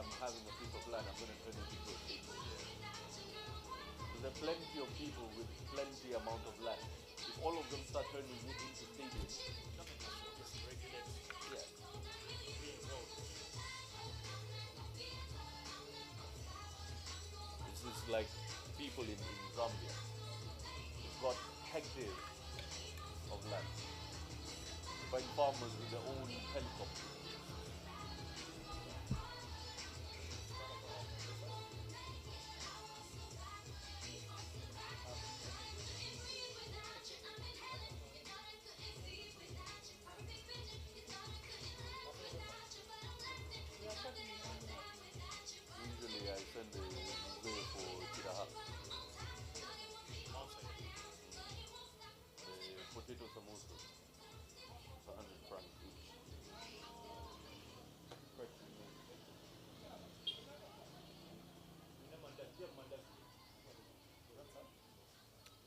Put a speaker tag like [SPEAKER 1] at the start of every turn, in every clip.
[SPEAKER 1] I'm having a piece of land, I'm going to turn it into a stadium. There are plenty of people with plenty amount of land. If all of them start turning it into stadiums, yeah. This is like people in Zambia. They've got hectares of land. By farmers with their own helicopters. Usually I send the way for Kiraha. The potato samosas. It's 100 francs each.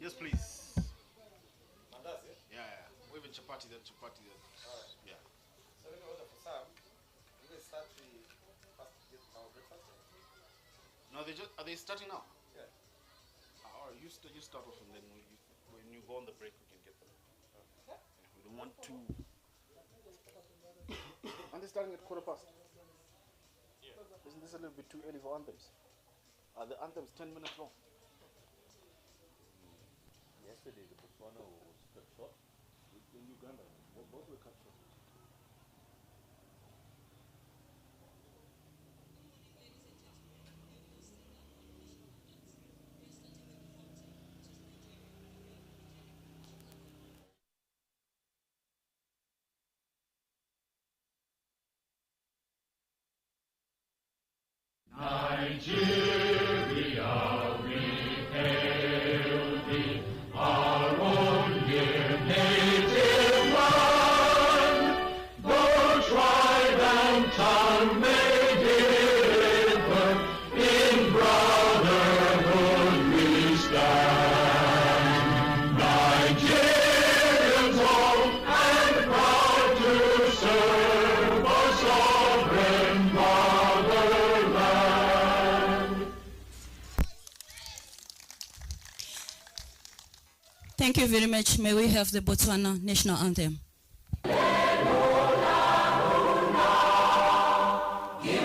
[SPEAKER 2] Yes, please.
[SPEAKER 3] Mandazi?
[SPEAKER 2] Yeah. We have a chapati there,
[SPEAKER 3] Alright.
[SPEAKER 2] Yeah.
[SPEAKER 3] So let me order for some. You guys start to first get our breakfast?
[SPEAKER 2] No, are they starting now?
[SPEAKER 3] Yeah.
[SPEAKER 2] Alright, you start off and then when you go on the break we can get them. Yeah, we don't want to. Aren't they starting at 1:15? Yeah. Isn't this a little bit too early for anthems? Are the anthems 10 minutes long?
[SPEAKER 1] Yesterday the Botswana was cut short.
[SPEAKER 2] In Uganda, both were cut short.
[SPEAKER 4] Nigeria, we hail thee, our own dear native land. Though tribe and tongue may differ, in brotherhood we stand. Nigerians all and proud to serve our sovereign motherland.
[SPEAKER 5] Thank you very much. May we have the Botswana national anthem.
[SPEAKER 4] Thank you.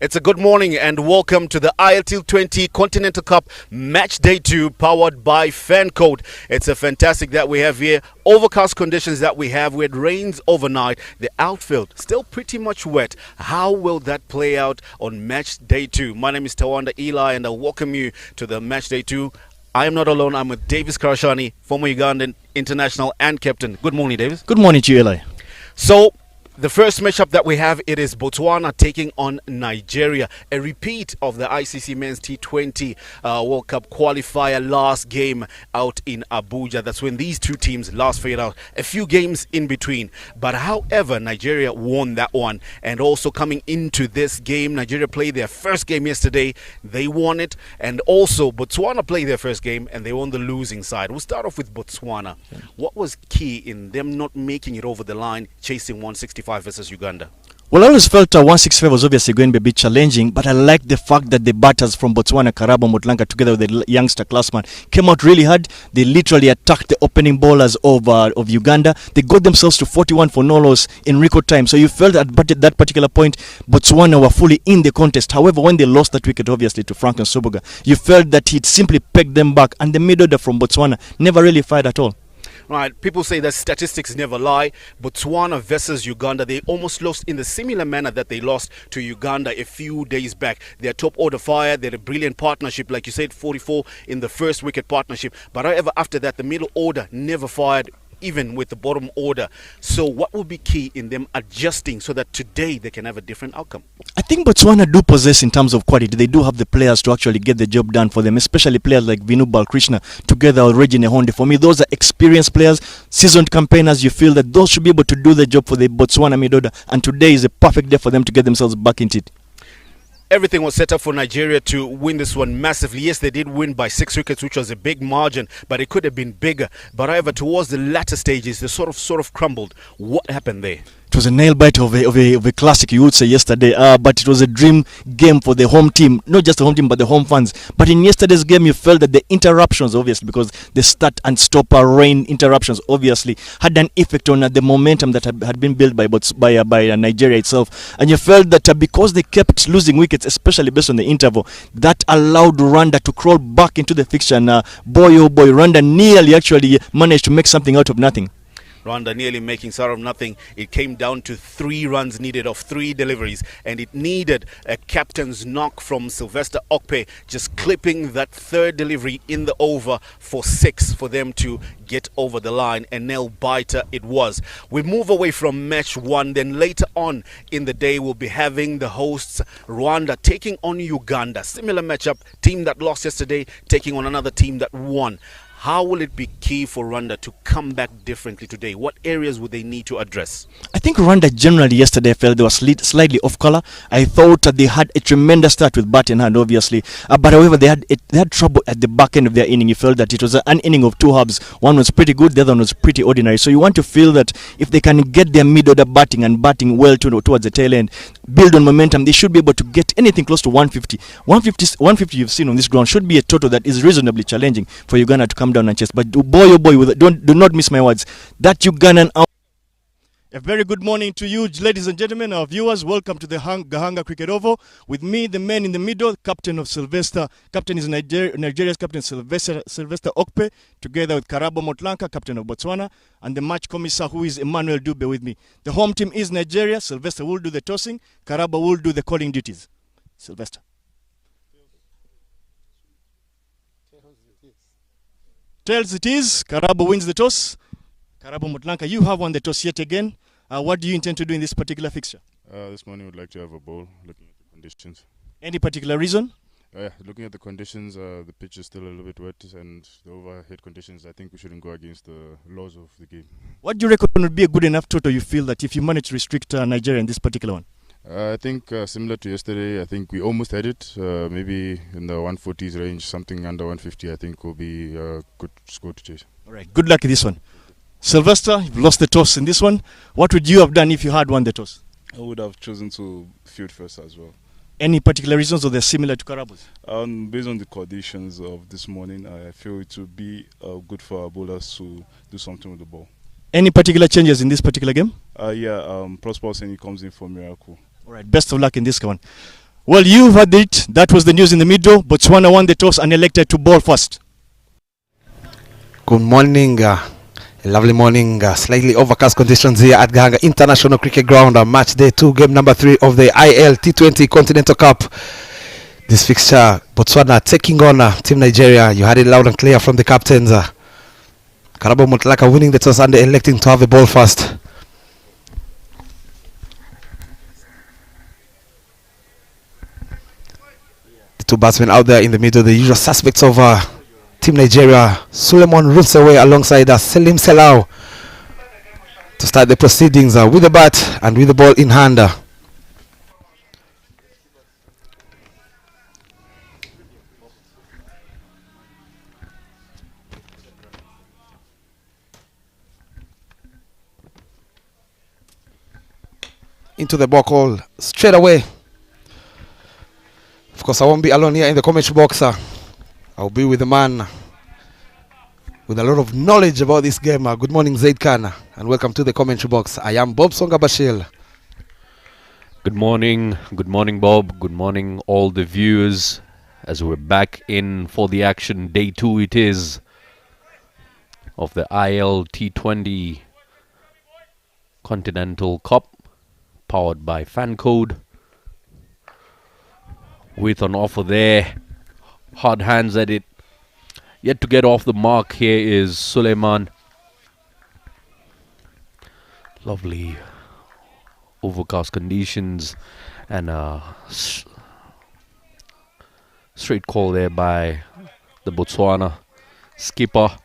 [SPEAKER 2] It's a good morning and welcome to the ILT20 Continental Cup Match Day 2 powered by Fancode. It's a fantastic that we have here. Overcast conditions that we have with rains overnight. The outfield still pretty much wet. How will that play out on Match Day 2? My name is Tawanda Eli and I welcome you to the Match Day 2. I am not alone. I'm with Davis Karashani, former Ugandan international and captain. Good morning, Davis.
[SPEAKER 6] Good morning to you, Eli.
[SPEAKER 2] So, the first matchup that we have, it is Botswana taking on Nigeria. A repeat of the ICC Men's T20 World Cup qualifier last game out in Abuja. That's when these two teams last faded out. A few games in between. But however, Nigeria won that one. And also coming into this game, Nigeria played their first game yesterday. They won it. And also, Botswana played their first game and they won the losing side. We'll start off with Botswana. What was key in them not making it over the line, chasing 165 versus Uganda?
[SPEAKER 6] Well, I always felt 165 was obviously going to be a bit challenging, but I like the fact that the batters from Botswana, Karabo, Motlanka, together with the youngster Classman, came out really hard. They literally attacked the opening bowlers of Uganda. They got themselves to 41 for no loss in record time. So you felt at that particular point, Botswana were fully in the contest. However, when they lost that wicket, obviously, to Franklin Soboga, you felt that he'd simply pegged them back, and the mid order from Botswana never really fired at all.
[SPEAKER 2] Right, people say that statistics never lie. Botswana versus Uganda, they almost lost in the similar manner that they lost to Uganda a few days back. Their top order fire, they had a brilliant partnership, like you said, 44 in the first wicket partnership. But however, after that, the middle order never fired, even with the bottom order. So what will be key in them adjusting so that today they can have a different outcome?
[SPEAKER 6] I think Botswana do possess in terms of quality. They do have the players to actually get the job done for them, especially players like Vinu Balkrishna together with Reggie Nehonde. For me, those are experienced players, seasoned campaigners. You feel that those should be able to do the job for the Botswana mid order, and today is a perfect day for them to get themselves back into it.
[SPEAKER 2] Everything was set up for Nigeria to win this one massively. Yes, they did win by 6 wickets, which was a big margin, but it could have been bigger. But however, towards the latter stages, they sort of crumbled. What happened there?
[SPEAKER 6] It was a nail bite of a classic, you would say, yesterday. But it was a dream game for the home team. Not just the home team, but the home fans. But in yesterday's game, you felt that the interruptions, obviously, because the start and stop rain interruptions, obviously, had an effect on the momentum that had been built by Nigeria itself. And you felt that because they kept losing wickets, especially based on the interval, that allowed Rwanda to crawl back into the fixture. And boy, oh boy, Rwanda nearly actually managed to make something out of nothing.
[SPEAKER 2] Rwanda nearly making sort of nothing. It came down to 3 runs needed of 3 deliveries, and it needed a captain's knock from Sylvester Okpe, just clipping that third delivery in the over for 6 for them to get over the line. A nail biter it was. We move away from match 1. Then later on in the day, we'll be having the hosts Rwanda taking on Uganda. Similar matchup. Team that lost yesterday taking on another team that won. How will it be key for Rwanda to come back differently today? What areas would they need to address?
[SPEAKER 6] I think Rwanda generally yesterday felt they were slightly off color. I thought that they had a tremendous start with bat in hand, obviously. But however, they had trouble at the back end of their inning. You felt that it was an inning of 2 halves. One was pretty good, the other one was pretty ordinary. So you want to feel that if they can get their mid-order batting and batting well towards the tail end, build on momentum, they should be able to get anything close to 150. 150 you've seen on this ground should be a total that is reasonably challenging for Uganda to come down and chase. But boy, oh boy, do not miss my words. That Ugandan out. A very good morning to you, ladies and gentlemen, our viewers. Welcome to the Gahanga Cricket Oval. With me, the man in the middle, captain of Sylvester. Captain is Nigeria's captain, Sylvester Okpe, together with Karabo Motlanka, captain of Botswana, and the match commissar, who is Emmanuel Dube with me. The home team is Nigeria. Sylvester will do the tossing. Karabo will do the calling duties. Sylvester. Tails it is. Karabo wins the toss. Karabo Motlanka, you have won the toss yet again. What do you intend to do in this particular fixture?
[SPEAKER 7] This morning, we'd like to have a bowl, looking at the conditions.
[SPEAKER 6] Any particular reason?
[SPEAKER 7] Yeah, looking at the conditions, the pitch is still a little bit wet, and the overhead conditions, I think we shouldn't go against the laws of the game.
[SPEAKER 6] What do you reckon would be a good enough total you feel that if you manage to restrict Nigeria in this particular one?
[SPEAKER 7] I think similar to yesterday, I think we almost had it. Maybe in the 140s range, something under 150, I think will be a good score to chase.
[SPEAKER 6] All right, good luck in this one. Sylvester, you've lost the toss in this one. What would you have done if you had won the toss?
[SPEAKER 8] I would have chosen to field first as well.
[SPEAKER 6] Any particular reasons, or they're similar to Karabo's?
[SPEAKER 8] Based on the conditions of this morning, I feel it would be good for our bowlers to do something with the ball.
[SPEAKER 6] Any particular changes in this particular game?
[SPEAKER 8] Prosper Seni comes in for Miracle.
[SPEAKER 6] All right, best of luck in this one. Well, you've heard it. That was the news in the middle. Botswana won the toss and elected to bowl first.
[SPEAKER 3] Good morning. A lovely morning. Slightly overcast conditions here at Gahanga International Cricket Ground. Match day 2, game number 3 of the ILT20 Continental Cup. This fixture, Botswana taking on Team Nigeria. You had it loud and clear from the captains. Karabo Mutlaka winning the toss and electing to have the ball first. The two batsmen out there in the middle, the usual suspects of Team Nigeria. Suleiman Runsewe alongside Selim Selau to start the proceedings with the bat and with the ball in hand. Into the ball hole straight away. Of course, I won't be alone here in the commentary box. I'll be with the man with a lot of knowledge about this game. Good morning, Zaid Khan, and welcome to the commentary box. I am Bob Songa Bashir.
[SPEAKER 9] Good morning, Bob. Good morning, all the viewers, as we're back in for the action. Day 2 it is of the ILT20 Continental Cup, powered by Fancode. With an offer there, hard hands at it. Yet to get off the mark here is Suleiman. Lovely overcast conditions and a straight call there by the Botswana skipper,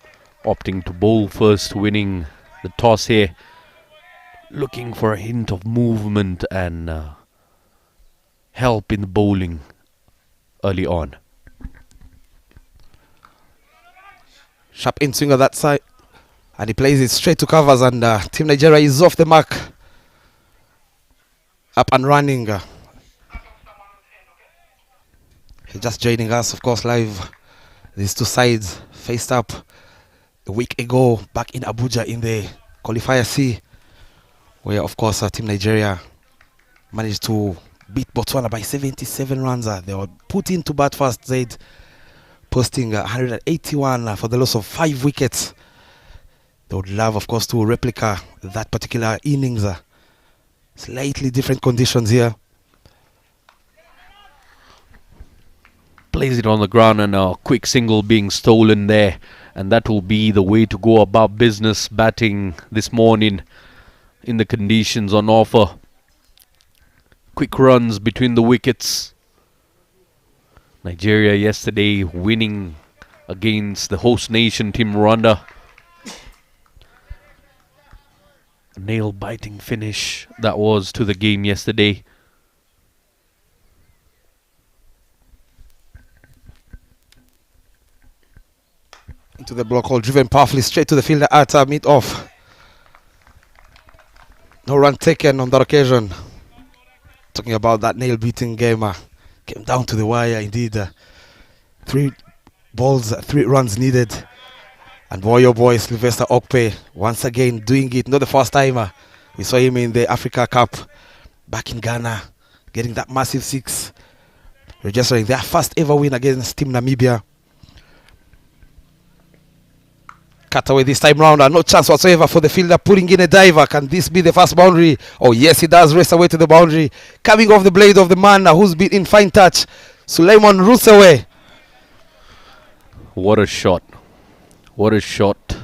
[SPEAKER 9] opting to bowl first, winning the toss here, looking for a hint of movement and help in the bowling early on.
[SPEAKER 3] Sharp in swing on that side, and he plays it straight to covers, and Team Nigeria is off the mark. Up and running. He's just joining us, of course, live. These two sides faced up a week ago back in Abuja in the qualifier C, where, of course, Team Nigeria managed to beat Botswana by 77 runs. They were put into bat first, Zaid, posting 181 for the loss of 5 wickets. They would love, of course, to replica that particular innings. Slightly different conditions here.
[SPEAKER 9] Plays it on the ground and a quick single being stolen there. And that will be the way to go about business batting this morning in the conditions on offer. Quick runs between the wickets. Nigeria yesterday winning against the host nation, Team Rwanda. A nail-biting finish that was to the game yesterday.
[SPEAKER 3] Into the block hole, driven powerfully straight to the fielder at mid-off. No run taken on that occasion. Talking about that nail-beating game. Came down to the wire indeed. 3 balls, 3 runs needed. And boy, oh boy, Sylvester Okpe once again doing it. Not the first time. We saw him in the Africa Cup back in Ghana, getting that massive 6, registering their first ever win against Team Namibia. Cut away this time round, no chance whatsoever for the fielder, putting in a diver. Can this be the first boundary? Oh yes, he does race away to the boundary, coming off the blade of the man who's been in fine touch, Suleiman Rusewe.
[SPEAKER 9] What a shot. What a shot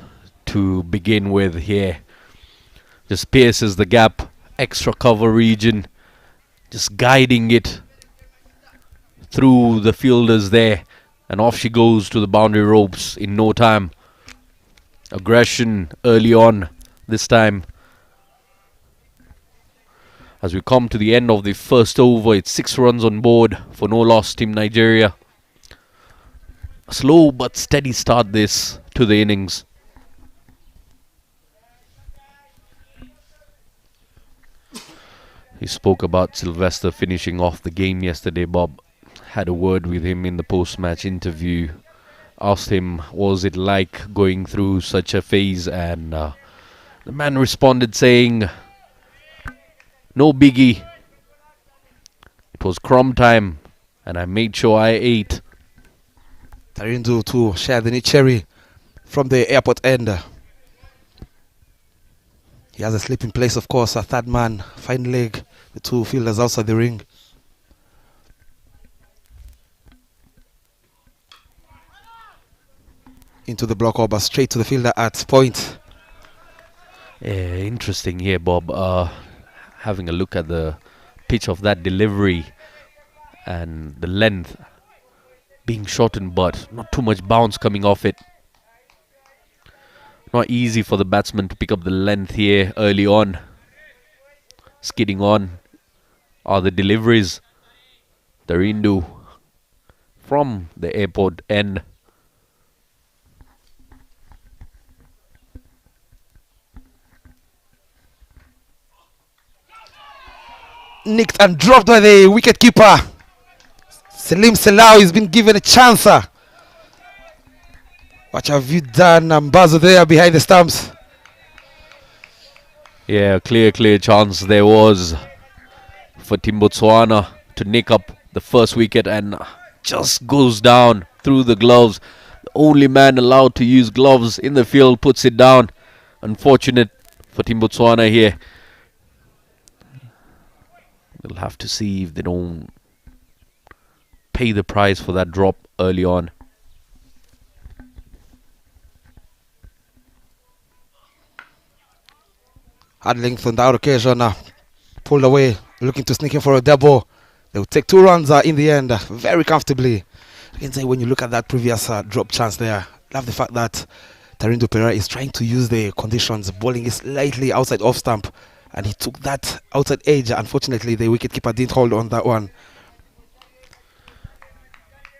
[SPEAKER 9] to begin with here. Just pierces the gap, extra cover region, just guiding it through the fielders there, and off she goes to the boundary ropes in no time. Aggression early on this time. As we come to the end of the first over, it's 6 runs on board for no loss, Team Nigeria. A slow but steady start this to the innings. He spoke about Sylvester finishing off the game yesterday, Bob. Had a word with him in the post-match interview. Asked him, was it like going through such a phase? And the man responded saying, no biggie. It was crumb time, and I made sure I ate.
[SPEAKER 3] Tarindu to share the cherry from the airport end. He has a sleeping place, of course, a third man, fine leg, the two fielders outside the ring. Into the block over, straight to the fielder at point.
[SPEAKER 9] Interesting here, Bob. Having a look at the pitch of that delivery and the length being shortened, but not too much bounce coming off it. Not easy for the batsman to pick up the length here early on. Skidding on are the deliveries. Tarindu from the airport end.
[SPEAKER 3] Nicked and dropped by the wicket keeper. Salim Selau has been given a chance. What have you done, Mbazo, there behind the stumps?
[SPEAKER 9] Yeah, clear chance there was for Team Botswana to nick up the first wicket, and just goes down through the gloves. The only man allowed to use gloves in the field puts it down. Unfortunate for Team Botswana here. We'll have to see if they don't pay the price for that drop early on.
[SPEAKER 3] Hard length on that occasion, pulled away, looking to sneak in for a double. They will take 2 runs in the end, very comfortably. I can say when you look at that previous drop chance there, love the fact that Tarindu Pereira is trying to use the conditions. Bowling is slightly outside off stump, and he took that outside edge. Unfortunately, the wicketkeeper didn't hold on that one.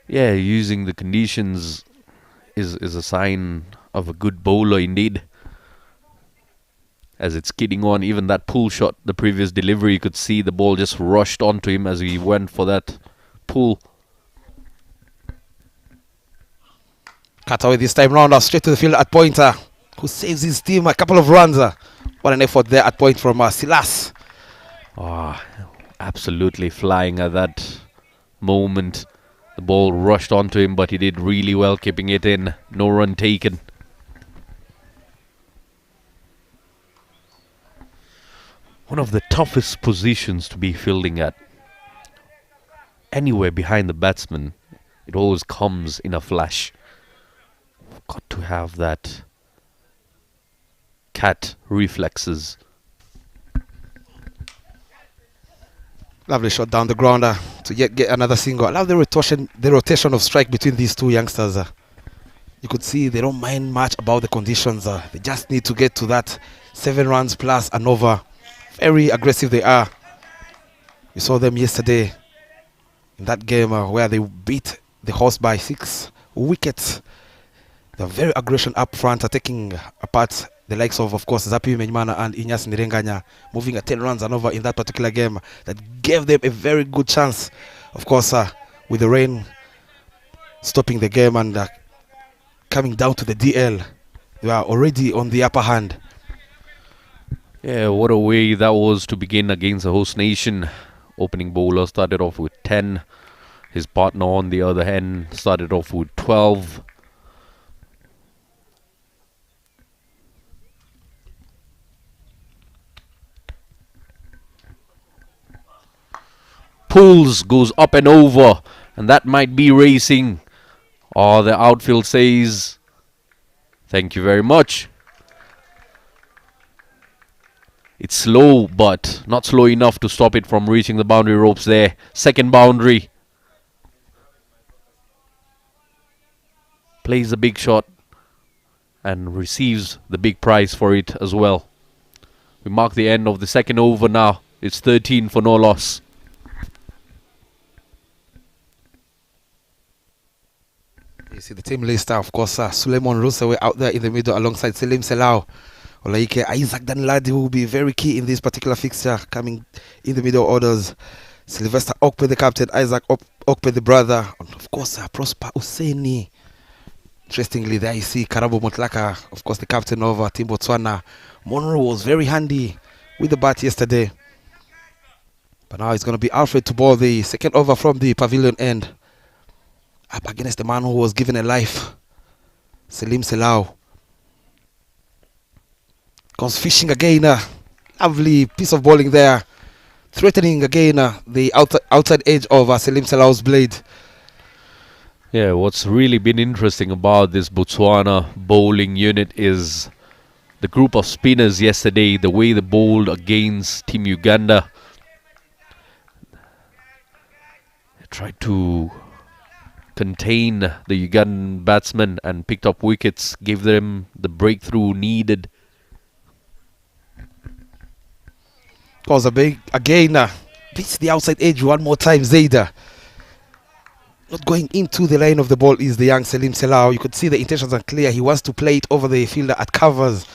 [SPEAKER 9] Yeah, using the conditions is a sign of a good bowler indeed. As it's skidding on, even that pull shot, the previous delivery, you could see the ball just rushed onto him as he went for that pull.
[SPEAKER 3] Cut away this time round, straight to the field at pointer, who saves his team a couple of runs. What an effort there at point from Silas.
[SPEAKER 9] Absolutely flying at that moment. The ball rushed onto him, but he did really well keeping it in. No run taken. One of the toughest positions to be fielding at. Anywhere behind the batsman, it always comes in a flash. Got to have that cat reflexes.
[SPEAKER 3] Lovely shot down the grounder to yet get another single. I love the rotation of strike between these two youngsters. You could see they don't mind much about the conditions. They just need to get to that 7 runs plus and over. Very aggressive they are. We saw them yesterday in that game where they beat the horse by 6 wickets. They're very aggression up front, taking apart the likes of course, Zapi Menyimana and Inyas Nirenganya, moving at 10 runs and over in that particular game. That gave them a very good chance. Of course, with the rain stopping the game and coming down to the DL, they are already on the upper hand.
[SPEAKER 9] Yeah, what a way that was to begin against the host nation. Opening bowler started off with 10. His partner on the other end started off with 12. Pulls goes up and over, and that might be racing. The outfield says, thank you very much. It's slow, but not slow enough to stop it from reaching the boundary ropes there. Second boundary. Plays the big shot and receives the big prize for it as well. We mark the end of the second over now. It's 13 for no loss.
[SPEAKER 3] You see the team list, of course, Suleiman Rusawe out there in the middle alongside Salim Selau. Olaike Isaac Danladi will be very key in this particular fixture, coming in the middle orders. Sylvester Okpe, the captain, Isaac Okpe, the brother, and of course, Prosper Useni. Interestingly, there you see Karabo Motlaka, of course, the captain of Team Botswana. Monroe was very handy with the bat yesterday. But now it's going to be Alfred to ball the second over from the pavilion end. Up against the man who was given a life, Salim Selau. Goes fishing again. Lovely piece of bowling there. Threatening again the outside edge of Salim Selau's blade.
[SPEAKER 9] Yeah, what's really been interesting about this Botswana bowling unit is the group of spinners yesterday, the way they bowled against Team Uganda. They tried to contain the Ugandan batsmen and picked up wickets, gave them the breakthrough needed.
[SPEAKER 3] Goes a big again. Beats the outside edge one more time, Zayda. Not going into the line of the ball is the young Salim Selau. You could see the intentions are clear. He wants to play it over the fielder at covers.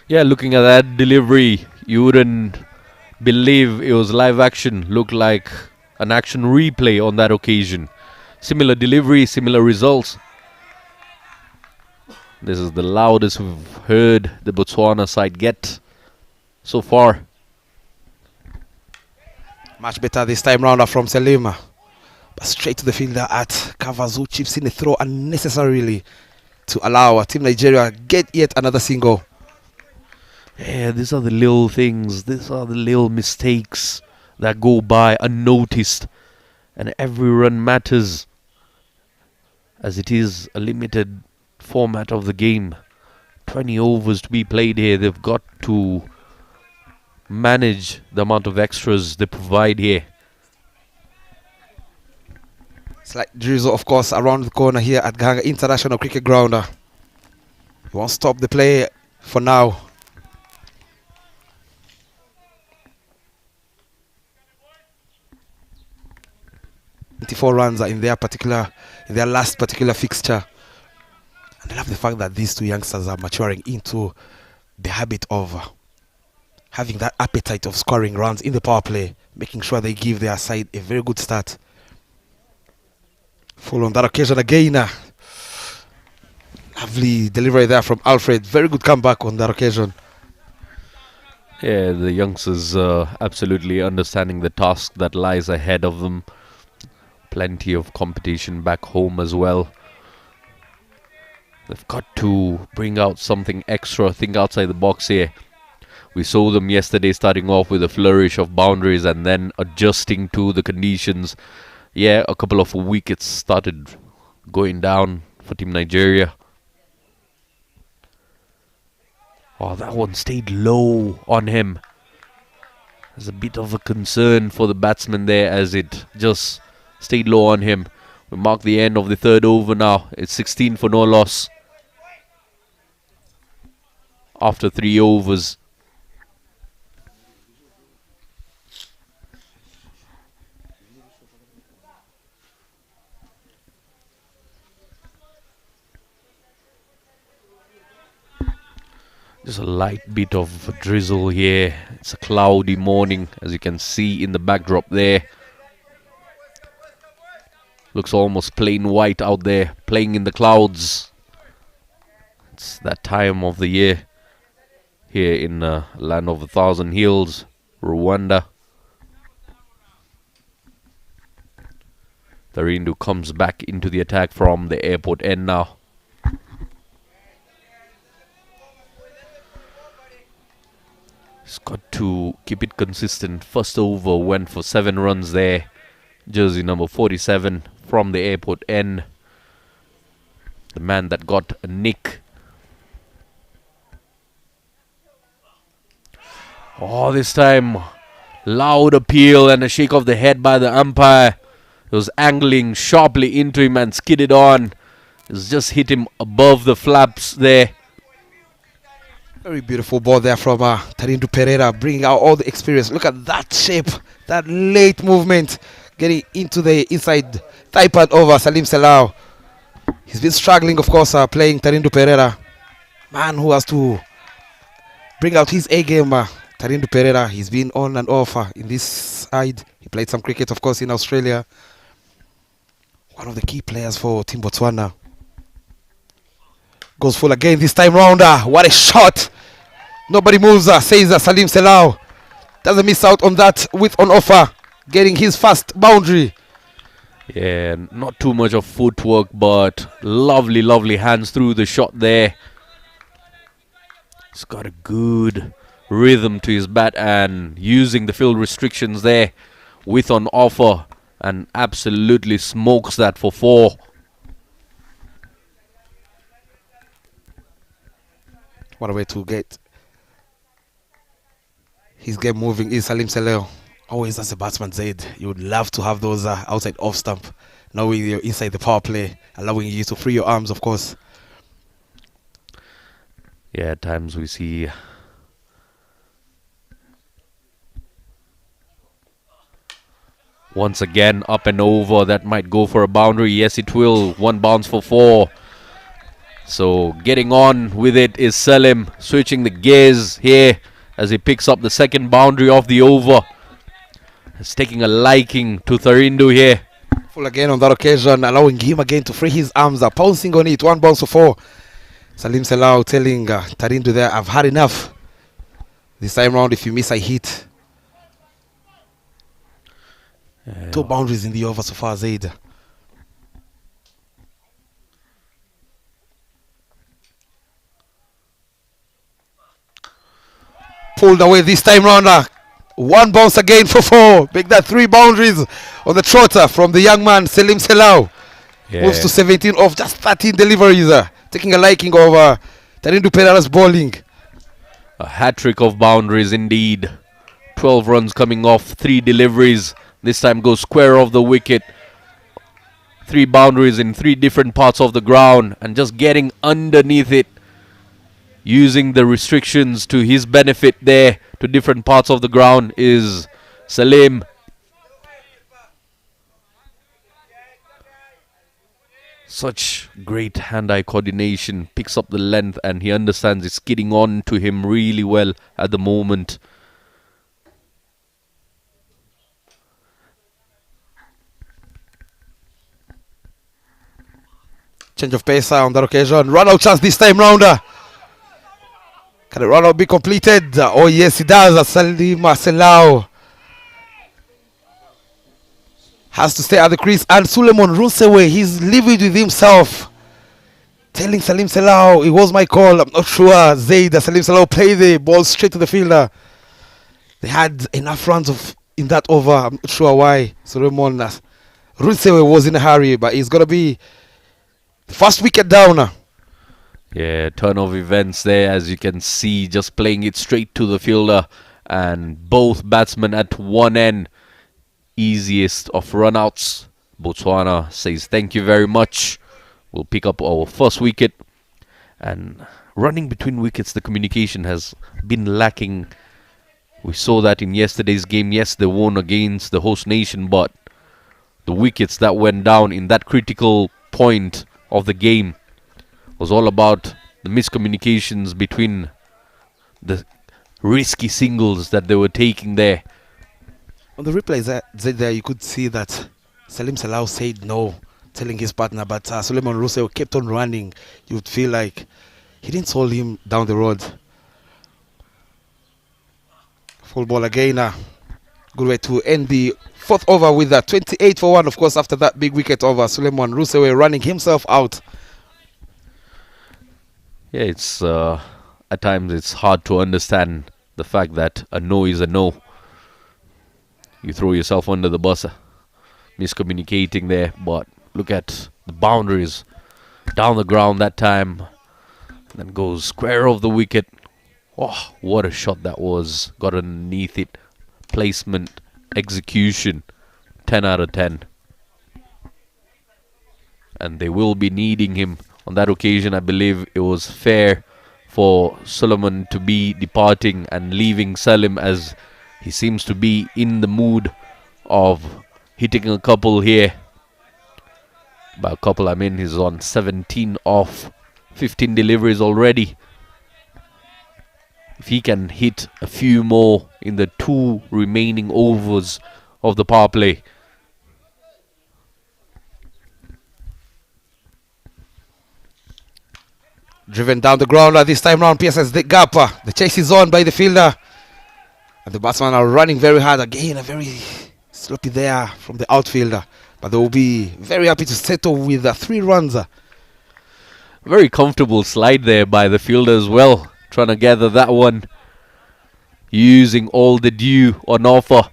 [SPEAKER 9] Yeah, looking at that delivery, you wouldn't believe it was live action. Looked like an action replay on that occasion. Similar delivery, similar results. This is the loudest we've heard the Botswana side get so far.
[SPEAKER 3] Much better this time round from Selima. But straight to the fielder at covers, who chips in a throw unnecessarily to allow Team Nigeria get yet another single.
[SPEAKER 9] Yeah, these are the little things, these are the little mistakes that go by unnoticed, and every run matters, as it is a limited format of the game. 20 overs to be played here. They've got to manage the amount of extras they provide here.
[SPEAKER 3] Slight drizzle, of course, around the corner here at Gahanga International Cricket Ground. He won't stop the play for now. Four runs are in their last particular fixture. And I love the fact that these two youngsters are maturing into the habit of having that appetite of scoring runs in the power play, making sure they give their side a very good start. Full on that occasion again. Lovely delivery there from Alfred. Very good comeback on that occasion.
[SPEAKER 9] Yeah, the youngsters absolutely understanding the task that lies ahead of them. Plenty of competition back home as well. They've got to bring out something extra, think outside the box here. We saw them yesterday starting off with a flourish of boundaries and then adjusting to the conditions. Yeah, a couple of wickets started going down for Team Nigeria. Oh, that one stayed low on him. There's a bit of a concern for the batsman there as it just stayed low on him. We mark the end of the third over now. It's 16 for no loss after 3 overs. Just a light bit of drizzle here. It's a cloudy morning, as you can see in the backdrop there. Looks almost plain white out there, playing in the clouds. It's that time of the year here in land of 1,000 hills, Rwanda. Tarindu comes back into the attack from the airport end now. He's got to keep it consistent. First over went for 7 runs there. Jersey number 47 from the airport end. The man that got a nick. Oh, this time loud appeal and a shake of the head by the umpire. It was angling sharply into him and skidded on. It's just hit him above the flaps there.
[SPEAKER 3] Very beautiful ball there from Tarindu Pereira, bringing out all the experience. Look at that shape, that late movement, getting into the inside thigh pad over Salim Selau. He's been struggling, of course, playing Tarindu Pereira. Man who has to bring out his A game. Tarindu Pereira, he's been on and off in this side. He played some cricket, of course, in Australia. One of the key players for Team Botswana. Goes full again this time round. What a shot! Nobody moves, says Salim Selau. Doesn't miss out on that with on offer. Getting his first boundary.
[SPEAKER 9] Yeah, not too much of footwork, but lovely, lovely hands through the shot there. He's got a good rhythm to his bat and using the field restrictions there with on offer and absolutely smokes that for 4.
[SPEAKER 3] What a way to get his game moving is Salim Saleo. Always as a batsman, Zaid, you would love to have those outside off stump, knowing you're inside the power play, allowing you to free your arms, of course.
[SPEAKER 9] Yeah, at times we see once again up and over. That might go for a boundary. Yes, it will. 1 bounce for 4. So getting on with it is Salim, switching the gears here as he picks up the second boundary of the over. He's taking a liking to Tharindu here.
[SPEAKER 3] Full again on that occasion, allowing him again to free his arms, pouncing on it. 1 bounce for 4. Salim Salau telling Tharindu there, I've had enough. This time round, if you miss, I hit. 2 boundaries in the over so far, Zaid. Pulled away this time round. 1 bounce again for 4. Make that 3 boundaries on the trotter from the young man, Salim Salau. Moves to 17 off just 13 deliveries. Taking a liking of Tharindu Perera's bowling.
[SPEAKER 9] A hat-trick of boundaries indeed. 12 runs coming off 3 deliveries. This time goes square of the wicket. 3 boundaries in 3 different parts of the ground and just getting underneath it. Using the restrictions to his benefit there to different parts of the ground is Salim. Such great hand-eye coordination, picks up the length and he understands it's skidding on to him really well at the moment.
[SPEAKER 3] Change of pace on that occasion. Run out chance this time round. Can the run out be completed? Oh yes, it does. Salim Salau has to stay at the crease, and Suleiman Runsewe, he's livid with himself, telling Salim Salau, it was my call. I'm not sure. Zaid, Salim Salau play the ball straight to the fielder. They had enough runs in that over. I'm not sure why Suleiman Runsewe was in a hurry, but he's gonna be the first wicket down.
[SPEAKER 9] Yeah, turn of events there, as you can see, just playing it straight to the fielder, and both batsmen at one end. Easiest of runouts. Botswana says thank you very much. We'll pick up our first wicket. And running between wickets, the communication has been lacking. We saw that in yesterday's game. Yes, they won against the host nation, but the wickets that went down in that critical point of the game was all about the miscommunications between the risky singles that they were taking there.
[SPEAKER 3] On the replays there, you could see that Salim Salau said no, telling his partner, but Suleiman Russell kept on running. You would feel like he didn't hold him down the road. Full ball again. Good way to end the 4th over with a 28 for 1. Of course, after that big wicket over, Suleiman Russell running himself out.
[SPEAKER 9] Yeah, it's at times it's hard to understand the fact that a no is a no. You throw yourself under the bus, miscommunicating there, but look at the boundaries down the ground that time, and then goes square of the wicket. Oh, what a shot that was. Got underneath it. Placement, execution, 10 out of 10. And they will be needing him on that occasion. I believe it was fair for Solomon to be departing and leaving Salim, as he seems to be in the mood of hitting a couple here. By a couple, I mean he's on 17 off 15 deliveries already. If he can hit a few more in the 2 remaining overs of the power play.
[SPEAKER 3] Driven down the ground this time round, PSS the gap. The chase is on by the fielder. And the batsmen are running very hard again, a very sloppy there from the outfielder. But they will be very happy to settle with 3 runs.
[SPEAKER 9] Very comfortable slide there by the fielder as well. Trying to gather that one. Using all the dew on offer.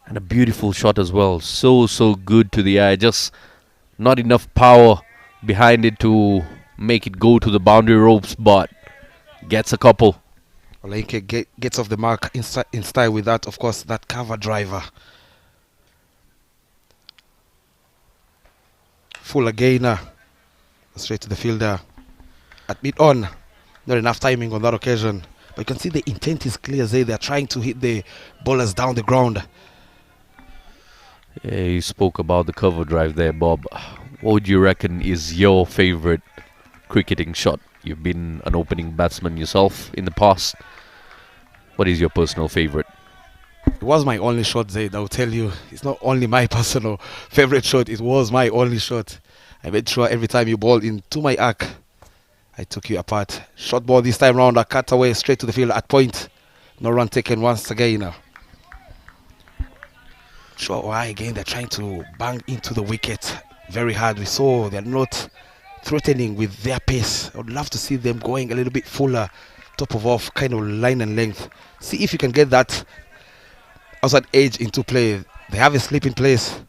[SPEAKER 9] And a beautiful shot as well. So good to the eye. Just not enough power behind it to make it go to the boundary ropes, but gets a couple.
[SPEAKER 3] Olenke gets off the mark in style with that, of course, that cover driver. Full again, straight to the fielder. At mid-on, not enough timing on that occasion. But you can see the intent is clear. They're trying to hit the bowlers down the ground.
[SPEAKER 9] Yeah, you spoke about the cover drive there, Bob. What would you reckon is your favorite cricketing shot? You've been an opening batsman yourself in the past. What is your personal favorite?
[SPEAKER 3] It was my only shot, Zaid. I will tell you, it's not only my personal favorite shot, it was my only shot. I made sure every time you bowled into my arc, I took you apart. Short ball this time round, a cut away straight to the field at point. No run taken once again. Sure why again they're trying to bang into the wicket very hard. We saw they're not threatening with their pace. I would love to see them going a little bit fuller, top of off kind of line and length. See if you can get that outside edge into play. They have a slip in place.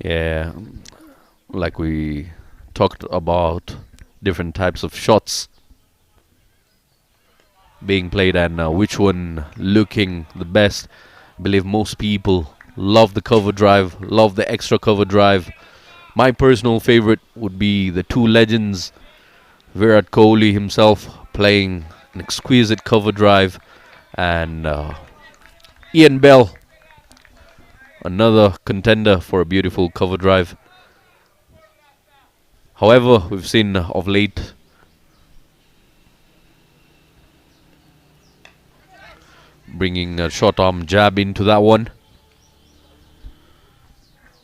[SPEAKER 9] Yeah, like we talked about different types of shots being played and which one looking the best. I believe most people love the cover drive, love the extra cover drive. My personal favorite would be the 2 legends, Virat Kohli himself playing an exquisite cover drive, and Ian Bell, another contender for a beautiful cover drive. However, we've seen of late bringing a short arm jab into that one.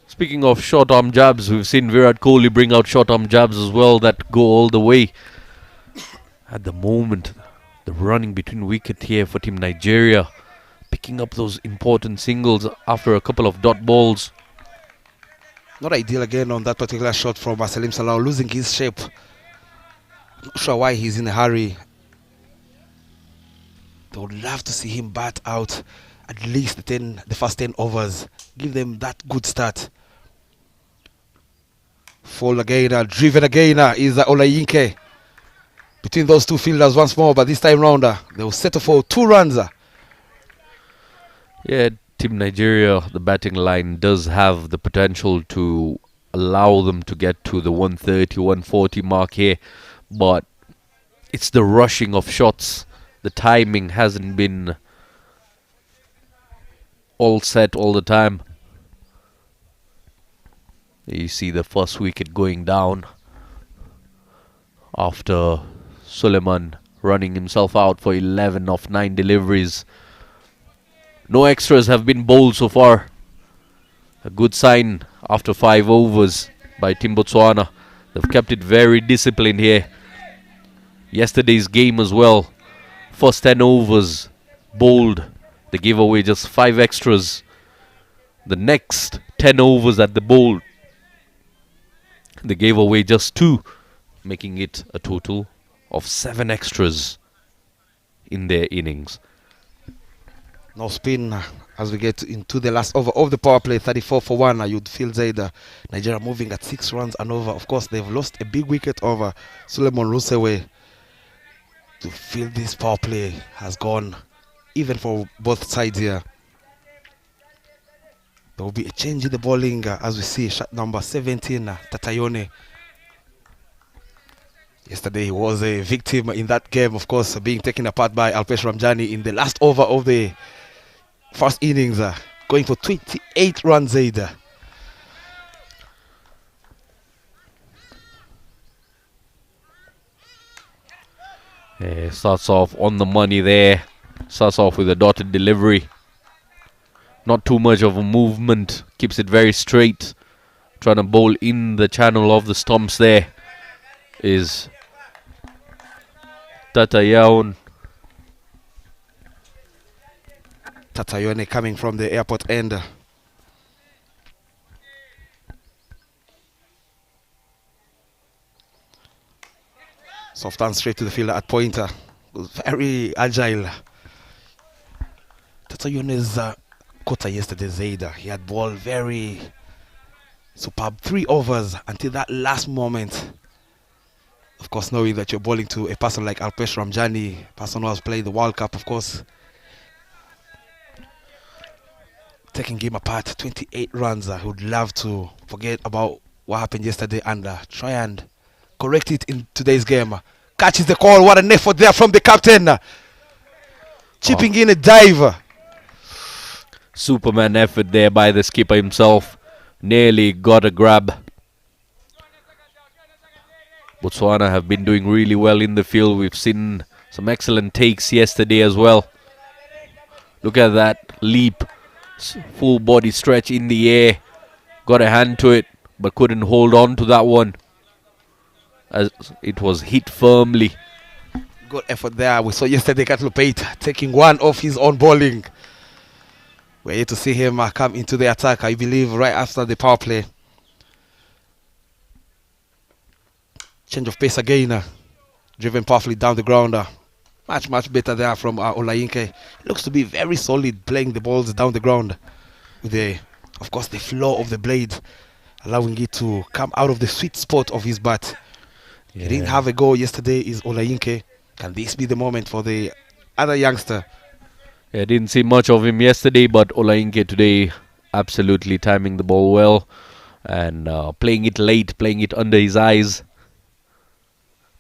[SPEAKER 9] Speaking of short arm jabs, we've seen Virat Kohli bring out short arm jabs as well that go all the way. At the moment, the running between wicket here for Team Nigeria, picking up those important singles after a couple of dot balls.
[SPEAKER 3] Not ideal again on that particular shot from Salim Salau, losing his shape. Not sure why he's in a hurry. They would love to see him bat out at least the first 10 overs. Give them that good start. Fall again, driven again is Olayinke. Between those 2 fielders once more, but this time round they will settle for 2 runs.
[SPEAKER 9] Yeah, Team Nigeria, the batting line does have the potential to allow them to get to the 130, 140 mark here, but it's the rushing of shots. The timing hasn't been all set all the time. You see the first wicket going down after Suleiman running himself out for 11 of 9 deliveries. No extras have been bowled so far. A good sign after 5 overs by Team Botswana. They've kept it very disciplined here. Yesterday's game as well. First 10 overs bowled. They gave away just 5 extras. The next 10 overs that they bowled, they gave away just 2, making it a total of 7 extras in their innings.
[SPEAKER 3] No spin as we get into the last over of the power play, 34 for 1. You'd feel Zaid, Nigeria moving at 6 runs and over. Of course, they've lost a big wicket over Suleiman Rusewe. To feel this power play has gone even for both sides here. There will be a change in the bowling as we see shot number 17, Tatayone. Yesterday he was a victim in that game, of course, being taken apart by Alpesh Ramjani in the last over of the first innings, going for 28 runs. Zaid.
[SPEAKER 9] Starts off on the money there. Starts off with a dotted delivery. Not too much of a movement. Keeps it very straight. Trying to bowl in the channel of the stumps there is Tatayaun.
[SPEAKER 3] Tatayone coming from the airport end. Soft and straight to the fielder at pointer. Very agile. Tatayone's quota yesterday, Zayda. He had ball very superb. 3 overs until that last moment. Of course, knowing that you're bowling to a person like Alpesh Ramjani, person who has played the World Cup, of course. Taking game apart, 28 runs. I would love to forget about what happened yesterday and try and correct it in today's game. Catches the call. What an effort there from the captain. Chipping in a dive.
[SPEAKER 9] Superman effort there by the skipper himself. Nearly got a grab. Botswana have been doing really well in the field. We've seen some excellent takes yesterday as well. Look at that leap. Full body stretch in the air. Got a hand to it, but couldn't hold on to that one, as it was hit firmly.
[SPEAKER 3] Good effort there. We saw yesterday Katlopate taking one off his own bowling. We're here to see him come into the attack, I believe, right after the power play. Change of pace again. Driven powerfully down the ground. Much better there from Olayinke. Looks to be very solid playing the balls down the ground. With the, of course, the flow of the blade, allowing it to come out of the sweet spot of his bat.
[SPEAKER 9] Yeah.
[SPEAKER 3] He didn't have a goal yesterday, is Olayinke. Can this be the moment for the other youngster?
[SPEAKER 9] Yeah, didn't see much of him yesterday, but Olayinke today absolutely timing the ball well and playing it late, playing it under his eyes,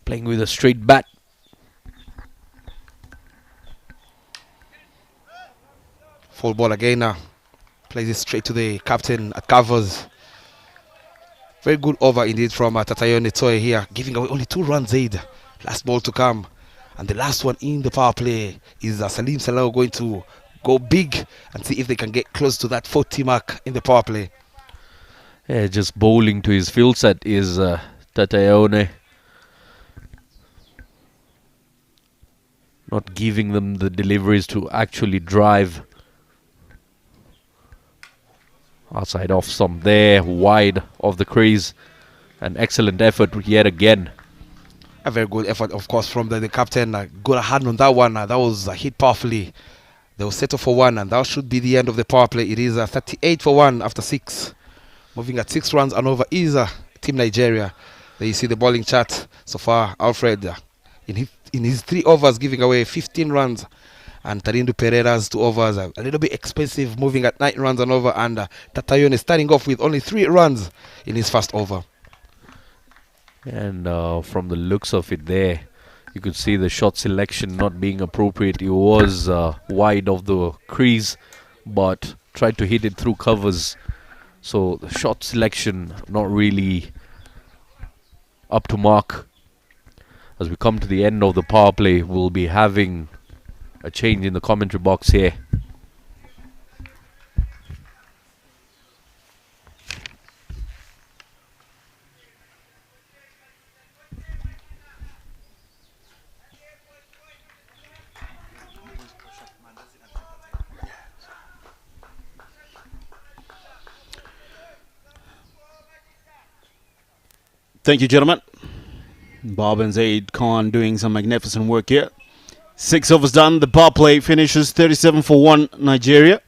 [SPEAKER 9] playing with a straight bat.
[SPEAKER 3] Full ball again now. Plays it straight to the captain at covers. Very good over indeed from Tatayone Toye here, giving away only 2 runs aid. Last ball to come. And the last one in the power play is Salim Salau going to go big and see if they can get close to that 40 mark in the power play.
[SPEAKER 9] Yeah, just bowling to his field set is Tatayone. Not giving them the deliveries to actually drive. Outside off some there, wide of the crease. An excellent effort yet again.
[SPEAKER 3] A very good effort, of course, from the captain. Got a hand on that one. That was hit powerfully. They will settle for 1, and that should be the end of the power play. It is 38 for 1 after 6. Moving at 6 runs and over is Team Nigeria. There you see the bowling chart so far. Alfred in his 3 overs giving away 15 runs. And Tarindu Pereira's 2 overs a little bit expensive, moving at 9 runs and over. And Tatayone starting off with only 3 runs in his first over.
[SPEAKER 9] And from the looks of it there, you could see the shot selection not being appropriate. He was wide of the crease, but tried to hit it through covers. So the shot selection not really up to mark. As we come to the end of the power play, we'll be having a change in the commentary box here.
[SPEAKER 2] Thank you, gentlemen. Bob and Zaid Khan doing some magnificent work here. 6 overs done. The power play finishes 37 for 1 Nigeria.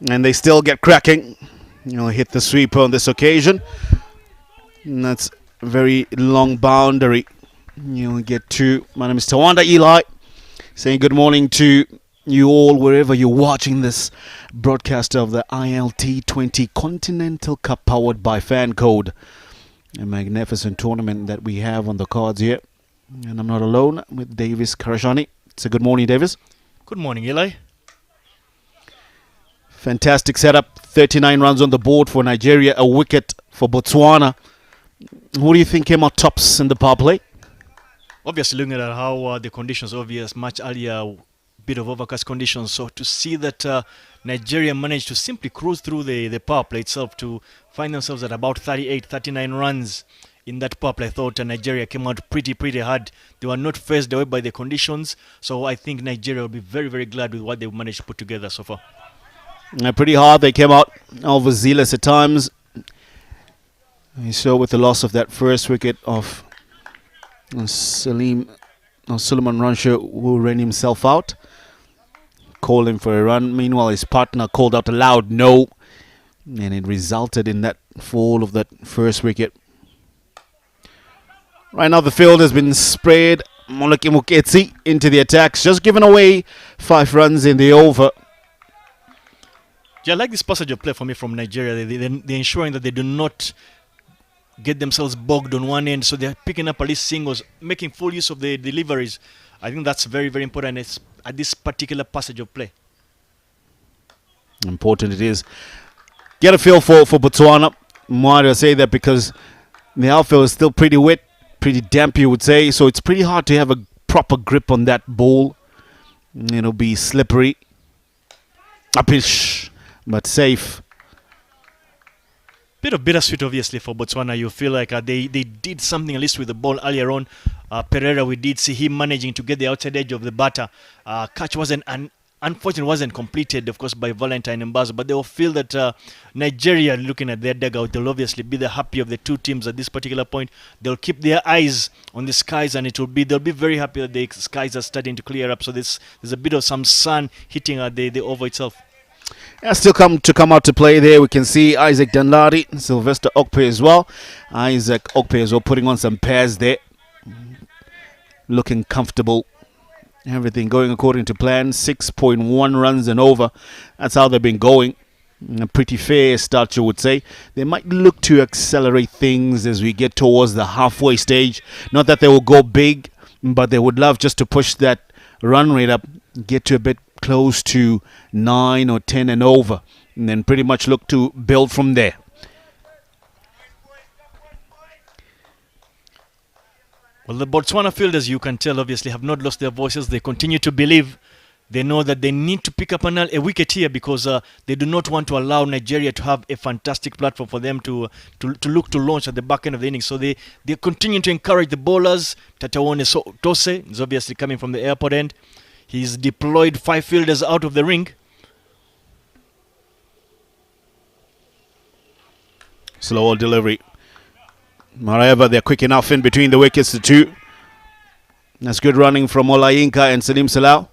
[SPEAKER 2] And they still get cracking. Hit the sweeper on this occasion. And that's a very long boundary. You'll get to my name is Tawanda Eli, saying good morning to you all wherever you're watching this broadcast of the ILT20 Continental Cup powered by Fancode. A magnificent tournament that we have on the cards here. And I'm not alone with Davis Karashani. So good morning, Davis.
[SPEAKER 6] Good morning, Eli.
[SPEAKER 2] Fantastic setup. 39 runs on the board for Nigeria. A wicket for Botswana. Who do you think came out tops in the power play?
[SPEAKER 6] Obviously, looking at how the conditions, much earlier, bit of overcast conditions. So to see that Nigeria managed to simply cruise through the power play itself to find themselves at about 38, 39 runs in that power play. I thought Nigeria came out pretty hard. They were not phased away by the conditions. So I think Nigeria will be very glad with what they've managed to put together so far.
[SPEAKER 2] Pretty hard. They came out overzealous at times. You saw with the loss of that first wicket of Suleiman Ransha, who ran himself out, called him for a run. Meanwhile, his partner called out a loud no, and it resulted in that fall of that first wicket. Right now, the field has been sprayed. Moleki Muketsi into the attacks, just giving away 5 runs in the over.
[SPEAKER 6] Yeah, I like this passage of play for me from Nigeria. They're ensuring that they do not get themselves bogged on one end, so they're picking up at least singles, making full use of the deliveries. I think that's very important at this particular passage of play.
[SPEAKER 2] Important it is. Get a feel for Botswana. Why do I say that? Because the outfield is still pretty wet, pretty damp, you would say, so it's pretty hard to have a proper grip on that ball. It'll be slippery. Upish, but safe.
[SPEAKER 6] Bit of bittersweet, obviously, for Botswana. You feel like they did something at least with the ball earlier on. Pereira, we did see him managing to get the outside edge of the batter. Catch unfortunately wasn't completed, of course, by Valentine and Mbazo, but they will feel that Nigeria, looking at their dugout, they'll obviously be the happy of the two teams at this particular point. They'll keep their eyes on the skies, and they'll be very happy that the skies are starting to clear up. So there's a bit of some sun hitting the over itself.
[SPEAKER 2] Still come out to play there. We can see Isaac Danladi, Sylvester Okpe as well. Isaac Okpe as well putting on some pairs there. Looking comfortable. Everything going according to plan. 6.1 runs and over. That's how they've been going. A pretty fair start, you would say. They might look to accelerate things as we get towards the halfway stage. Not that they will go big, but they would love just to push that run rate up, get to a bit close to 9 or 10 and over, and then pretty much look to build from there.
[SPEAKER 6] Well, the Botswana fielders, you can tell, obviously have not lost their voices. They continue to believe. They know that they need to pick up a wicket here because they do not want to allow Nigeria to have a fantastic platform for them to look to launch at the back end of the innings. So they continue to encourage the bowlers. Tatawone Tose is obviously coming from the airport end. He's deployed 5 fielders out of the ring.
[SPEAKER 2] Slow delivery. However, they're quick enough in between the wickets, the two. That's good running from Olayinka and Salim Salau.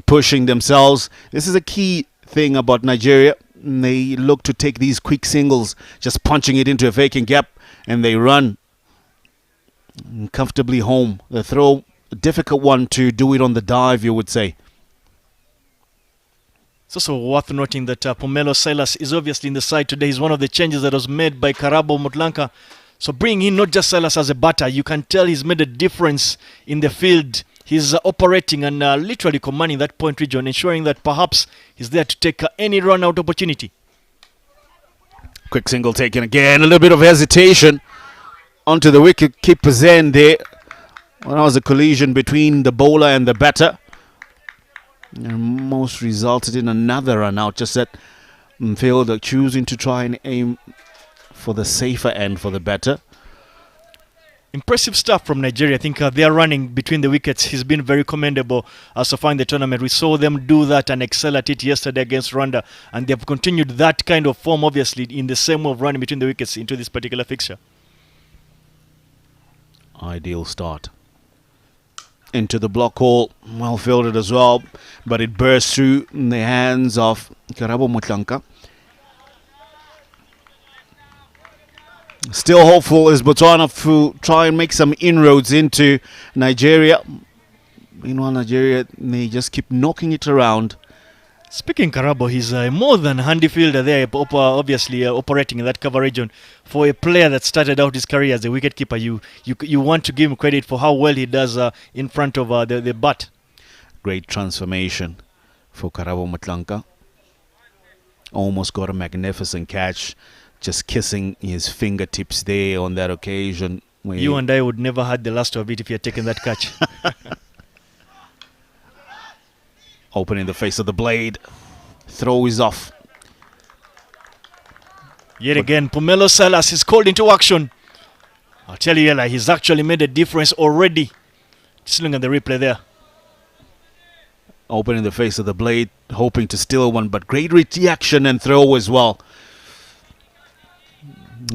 [SPEAKER 2] Pushing themselves. This is a key thing about Nigeria. They look to take these quick singles, just punching it into a vacant gap, and they run comfortably home. They throw a difficult one to do it on the dive, you would say.
[SPEAKER 6] It's also worth noting that Pomelo Silas is obviously in the side today. He's one of the changes that was made by Karabo Mutlanka. So bringing in not just Silas as a batter, you can tell he's made a difference in the field. He's operating and literally commanding that point region, ensuring that perhaps he's there to take any run-out opportunity.
[SPEAKER 2] Quick single taken again. A little bit of hesitation onto the wicket keeper's end there. Well, that was a collision between the bowler and the batter. And most resulted in another run out. Just that fielder choosing to try and aim for the safer end for the batter.
[SPEAKER 6] Impressive stuff from Nigeria. I think their running between the wickets has been very commendable so far in the tournament. We saw them do that and excel at it yesterday against Rwanda. And they've continued that kind of form, obviously, in the same way of running between the wickets into this particular fixture.
[SPEAKER 2] Ideal start. Into the block hole, well fielded as well, but it burst through in the hands of Karabo Mutlanka. Still hopeful is Botswana to try and make some inroads into Nigeria. Meanwhile, Nigeria, they just keep knocking it around.
[SPEAKER 6] Speaking Karabo, he's a more than handy fielder there, obviously operating in that cover region. For a player that started out his career as a wicketkeeper, you want to give him credit for how well he does in front of the bat.
[SPEAKER 2] Great transformation for Karabo Mutlanka. Almost got a magnificent catch, just kissing his fingertips there on that occasion.
[SPEAKER 6] You and I would never had the last of it if you had taken that catch.
[SPEAKER 2] Opening the face of the blade. Throw is off.
[SPEAKER 6] Yet again, Pomelo Salas is called into action. I'll tell you, Ella, he's actually made a difference already. Just looking at the replay there.
[SPEAKER 2] Opening the face of the blade, hoping to steal one, but great reaction and throw as well.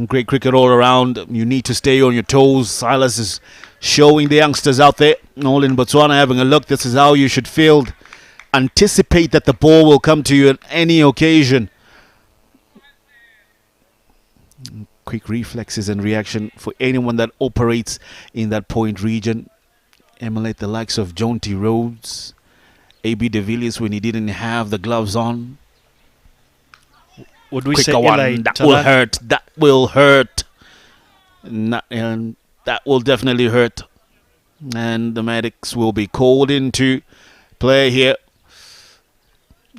[SPEAKER 2] Great cricket all around. You need to stay on your toes. Silas is showing the youngsters out there, all in Botswana, having a look. This is how you should field. Anticipate that the ball will come to you at any occasion. Quick reflexes and reaction for anyone that operates in that point region. Emulate the likes of Jonty Rhodes, A.B. de Villiers when he didn't have the gloves on.
[SPEAKER 6] Would we
[SPEAKER 2] Quicker
[SPEAKER 6] say
[SPEAKER 2] one.
[SPEAKER 6] Eli
[SPEAKER 2] That will hurt. That will hurt. And that will definitely hurt. And the medics will be called into play here.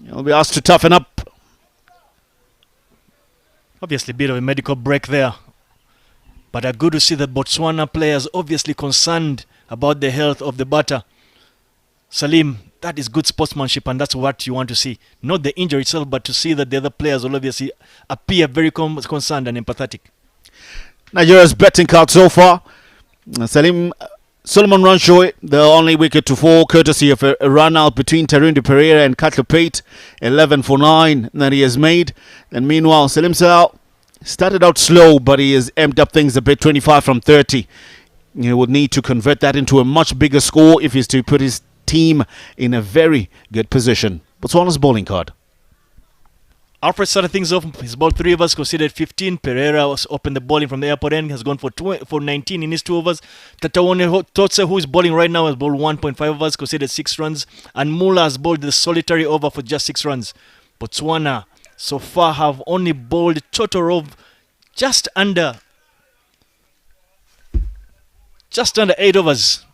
[SPEAKER 2] They'll be asked to toughen up.
[SPEAKER 6] Obviously, a bit of a medical break there. But good to see that Botswana players obviously concerned about the health of the batter. Salim, that is good sportsmanship, and that's what you want to see. Not the injury itself, but to see that the other players will obviously appear very concerned and empathetic.
[SPEAKER 2] Nigeria's betting card so far. Salim Solomon Ranshoy, the only wicket to fall, courtesy of a run out between Tarundi Pereira and Katla Pate. 11 for 9 that he has made. And meanwhile, Salim Salau started out slow, but he has amped up things a bit. 25 from 30. He would need to convert that into a much bigger score if he's to put his team in a very good position. Botswana's bowling card.
[SPEAKER 6] Alfred started things off. His ball 3 overs, conceded 15. Pereira was opened the bowling from the airport end, has gone for 19 in his 2 overs. Tatawone Totse, who is bowling right now, has bowled 1.5 overs, conceded 6 runs. And Mula has bowled the solitary over for just 6 runs. Botswana so far have only bowled total of just under 8 overs.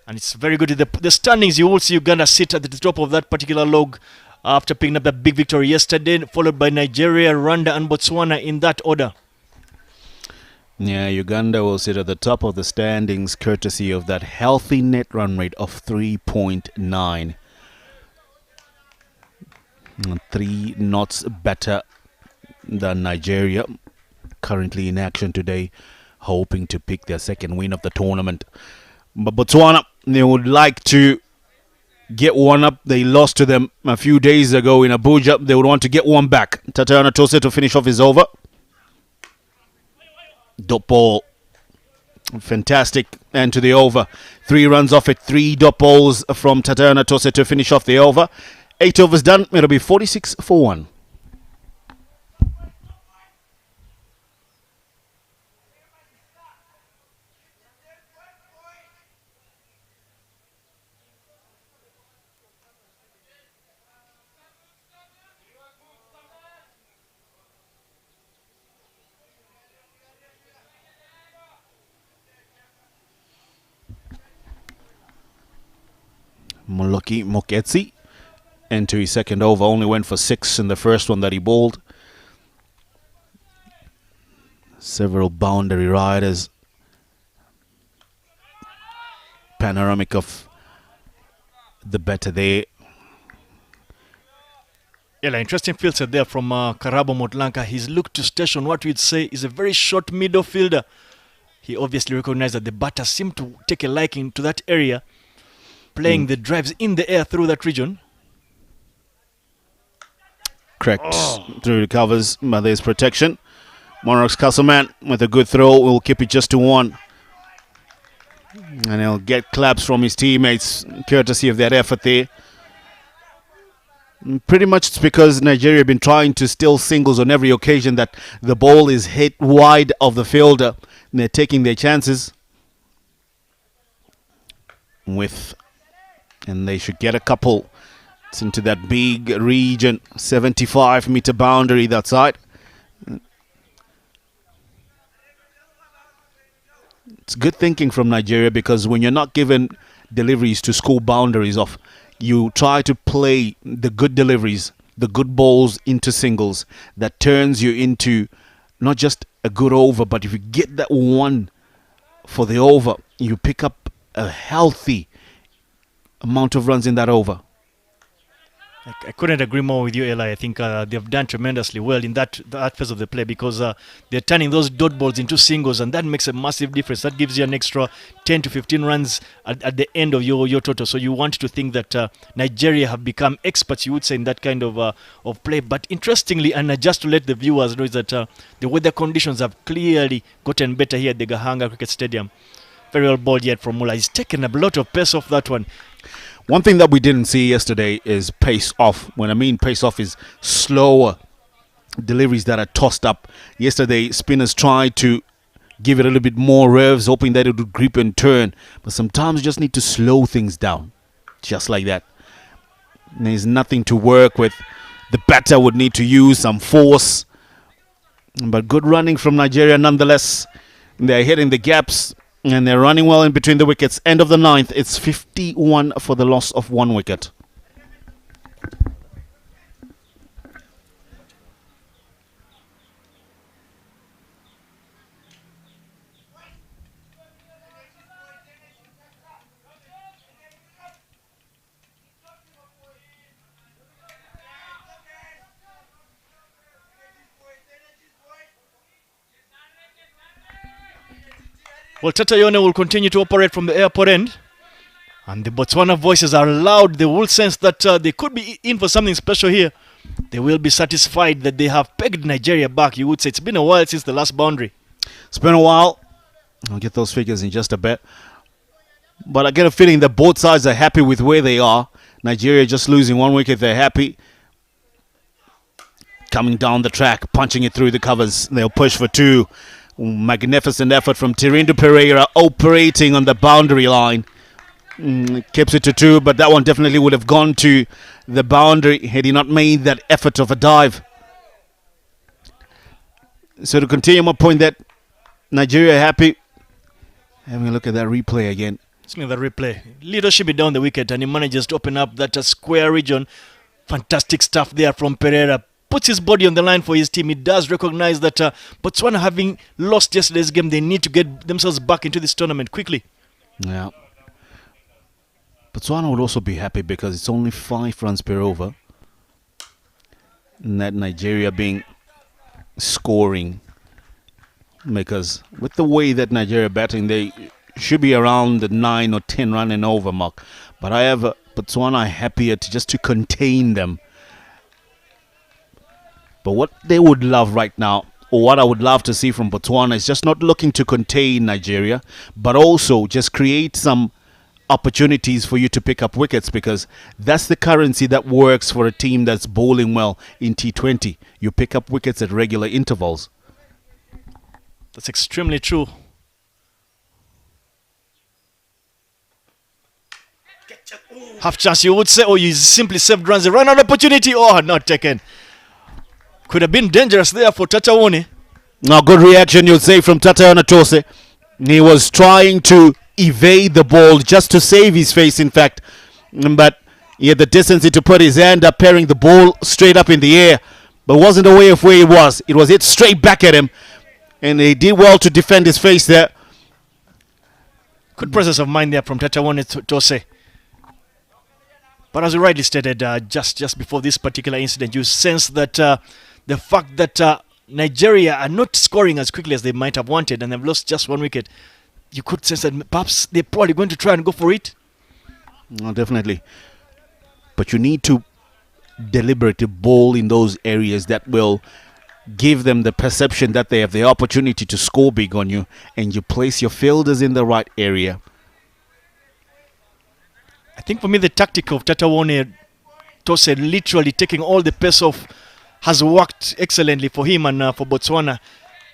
[SPEAKER 6] And it's very good. The standings, you will see Uganda sit at the top of that particular log after picking up that big victory yesterday, followed by Nigeria, Rwanda and Botswana in that order.
[SPEAKER 2] Yeah, Uganda will sit at the top of the standings courtesy of that healthy net run rate of 3.9. 3 knots better than Nigeria, currently in action today, hoping to pick their second win of the tournament. But Botswana, they would like to get one up. They lost to them a few days ago in Abuja. They would want to get one back. Tatiana Tose to finish off his over. Dot ball. Fantastic end to the over. 3 runs off it. 3 dot balls from Tatiana Tose to finish off the over. 8 overs done. It'll be 46 for 1. Moloki Moketsi into his second over, only went for 6 in the first one that he bowled. Several boundary riders. Panoramic of the better there.
[SPEAKER 6] Yeah, interesting field set there from Karabo Motlanka. He's looked to station what we'd say is a very short middle fielder. He obviously recognized that the batter seemed to take a liking to that area, playing the drives in the air through that region.
[SPEAKER 2] Correct. Through the covers, but there's protection. Monarchs Castleman with a good throw will keep it just to 1. And he'll get claps from his teammates, courtesy of that effort there. Pretty much it's because Nigeria have been trying to steal singles on every occasion that the ball is hit wide of the fielder. And they're taking their chances and they should get a couple. It's into that big region, 75-meter boundary that side. It's good thinking from Nigeria, because when you're not given deliveries to score boundaries off, you try to play the good deliveries, the good balls into singles that turns you into not just a good over, but if you get that one for the over, you pick up a healthy amount of runs in that over.
[SPEAKER 6] I couldn't agree more with you, Eli. I think they've done tremendously well in that phase of the play because they're turning those dot balls into singles, and that makes a massive difference. That gives you an extra 10 to 15 runs at the end of your total. So you want to think that Nigeria have become experts, you would say, in that kind of play. But interestingly, and just to let the viewers know, is that the weather conditions have clearly gotten better here at the Gahanga Cricket Stadium. Very well balled yet from Mula. He's taken a lot of pace off that one.
[SPEAKER 2] One thing that we didn't see yesterday is pace off. When I mean pace off is slower deliveries that are tossed up. Yesterday, spinners tried to give it a little bit more revs, hoping that it would grip and turn. But sometimes you just need to slow things down. Just like that. There's nothing to work with. The batter would need to use some force. But good running from Nigeria nonetheless. They're hitting the gaps. And they're running well in between the wickets. End of the 9th. It's 51 for the loss of 1 wicket.
[SPEAKER 6] Well, Tata Yone will continue to operate from the airport end. And the Botswana voices are loud. They will sense that they could be in for something special here. They will be satisfied that they have pegged Nigeria back. You would say it's been a while since the last boundary.
[SPEAKER 2] It's been a while. I'll get those figures in just a bit. But I get a feeling that both sides are happy with where they are. Nigeria just losing 1 wicket. They're happy. Coming down the track, punching it through the covers. They'll push for 2. Magnificent effort from Tirindo Pereira operating on the boundary line. Keeps it to 2, but that one definitely would have gone to the boundary had he not made that effort of a dive. So to continue my point that Nigeria happy. Having a look at that replay again.
[SPEAKER 6] Let's look at the replay. Leadership down the wicket, and he manages to open up that square region. Fantastic stuff there from Pereira. Puts his body on the line for his team. He does recognize that Botswana, having lost yesterday's game, they need to get themselves back into this tournament quickly.
[SPEAKER 2] Yeah. Botswana would also be happy because it's only 5 runs per over. And that Nigeria being scoring. Because with the way that Nigeria batting, they should be around the 9 or 10 run and over mark. But I have Botswana happier just to contain them. But what they would love right now, or what I would love to see from Botswana, is just not looking to contain Nigeria, but also just create some opportunities for you to pick up wickets, because that's the currency that works for a team that's bowling well in T20. You pick up wickets at regular intervals.
[SPEAKER 6] That's extremely true. Half chance, you would say, or you simply saved runs. They ran out of opportunity. Oh, not taken. Could have been dangerous there for Tata Yone.
[SPEAKER 2] Now, good reaction, you'd say, from Tata Yone. He was trying to evade the ball just to save his face, in fact. But he had the decency to put his hand up, parrying the ball straight up in the air. But wasn't aware of where it was. It was hit straight back at him. And he did well to defend his face there.
[SPEAKER 6] Good presence of mind there from Tata Yone. But as you rightly stated, just before this particular incident, you sense that the fact that Nigeria are not scoring as quickly as they might have wanted and they've lost just 1 wicket, you could sense that perhaps they're probably going to try and go for it.
[SPEAKER 2] No, definitely. But you need to deliberately bowl in those areas that will give them the perception that they have the opportunity to score big on you, and you place your fielders in the right area.
[SPEAKER 6] I think for me the tactic of Tata Yone literally taking all the pace off has worked excellently for him and for Botswana.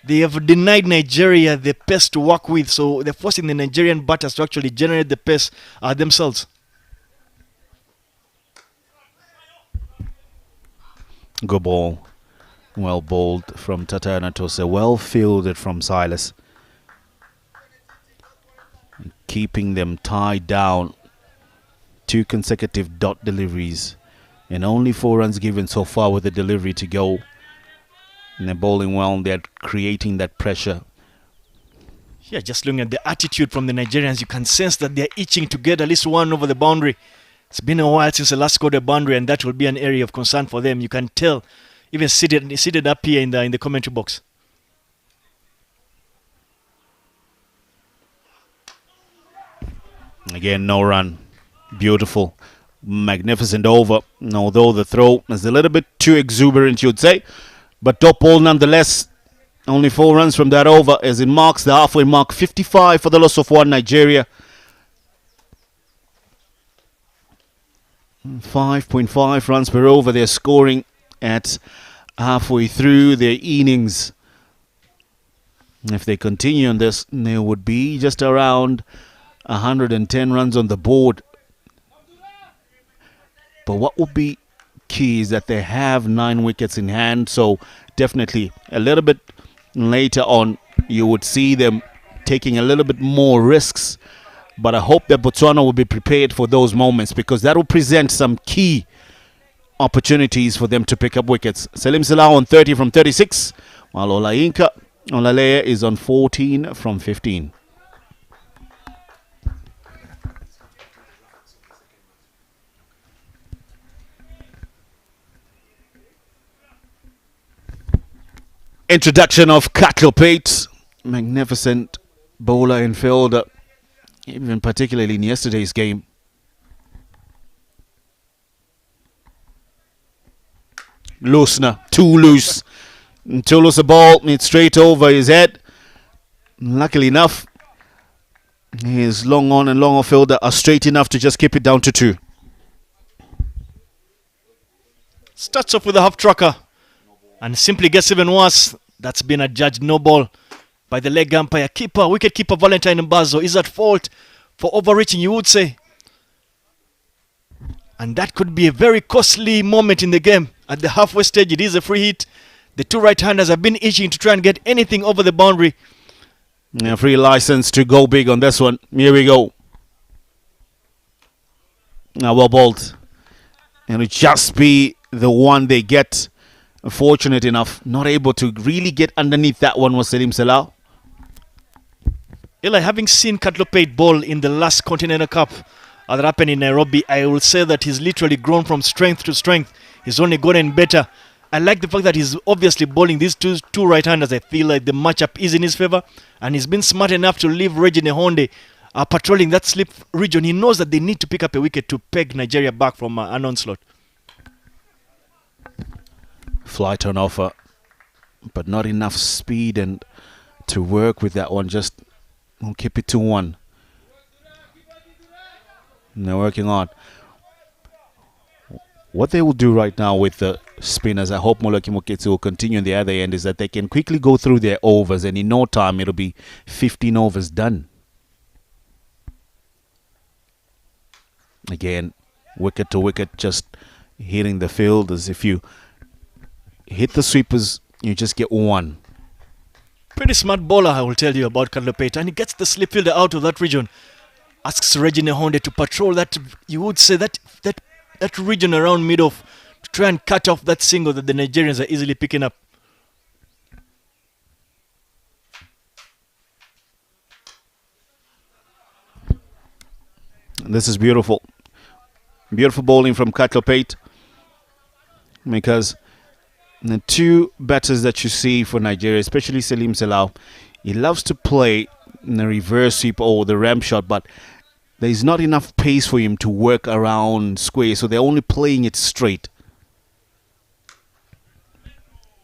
[SPEAKER 6] They have denied Nigeria the pace to work with, so they're forcing the Nigerian batters to actually generate the pace themselves.
[SPEAKER 2] Good ball. Well bowled from Tata Yone. Well fielded from Silas. Keeping them tied down. 2 consecutive dot deliveries. And only 4 runs given so far with the delivery to go. And they're bowling well. They're creating that pressure.
[SPEAKER 6] Yeah, just looking at the attitude from the Nigerians, you can sense that they're itching to get at least 1 over the boundary. It's been a while since the last scored a boundary, and that will be an area of concern for them. You can tell, even seated up here in the commentary box.
[SPEAKER 2] Again, no run. Beautiful. Magnificent over. Although the throw is a little bit too exuberant, you'd say. But top ball nonetheless. Only 4 runs from that over as it marks the halfway mark. 55 for the loss of 1 Nigeria. 5.5 runs per over. They're scoring at halfway through their innings. If they continue on this, there would be just around 110 runs on the board. But what would be key is that they have 9 wickets in hand. So definitely a little bit later on, you would see them taking a little bit more risks. But I hope that Botswana will be prepared for those moments, because that will present some key opportunities for them to pick up wickets. Salim Salah on 30 from 36, while Olayinka Olaleye is on 14 from 15. Introduction of Cattle Pate, magnificent bowler and fielder, even particularly in yesterday's game. Loosener, too loose. Too loose a ball, it's straight over his head. Luckily enough, his long on and long off fielder are straight enough to just keep it down to 2.
[SPEAKER 6] Starts off with a half trucker and simply gets even worse. That's been adjudged no ball by the leg umpire. Wicket keeper Valentine Mbazo is at fault for overreaching, you would say. And that could be a very costly moment in the game. At the halfway stage, it is a free hit. The 2 right-handers have been itching to try and get anything over the boundary.
[SPEAKER 2] Yeah, free license to go big on this one. Here we go. Now, well bowled. And it just be the one they get. Fortunate enough, not able to really get underneath that one was Salim Salah.
[SPEAKER 6] Eli, having seen Cattle Pate bowl in the last Continental Cup that happened in Nairobi, I will say that he's literally grown from strength to strength. He's only gotten better. I like the fact that he's obviously bowling these two right-handers. I feel like the matchup is in his favor, and he's been smart enough to leave Reggie Nehonde patrolling that slip region. He knows that they need to pick up a wicket to peg Nigeria back from an onslaught.
[SPEAKER 2] Flight on offer, but not enough speed and to work with that one. Just keep it to 1. And they're working on what they will do right now with the spinners. I hope Moloki Moketsi will continue on the other end, is that they can quickly go through their overs, and in no time it'll be 15 overs done. Again, wicket to wicket, just hitting the field. As if you hit the sweepers, you just get 1.
[SPEAKER 6] Pretty smart bowler, I will tell you about Cattle Pate, and he gets the slip fielder out of that region. Asks Reggie Nehonde to patrol that, you would say, that region around mid-off, to try and cut off that single that the Nigerians are easily picking up.
[SPEAKER 2] This is beautiful. Beautiful bowling from Cattle Pate, because the 2 batters that you see for Nigeria, especially Salim Salah, he loves to play in the reverse sweep or the ramp shot, but there's not enough pace for him to work around square, so they're only playing it straight.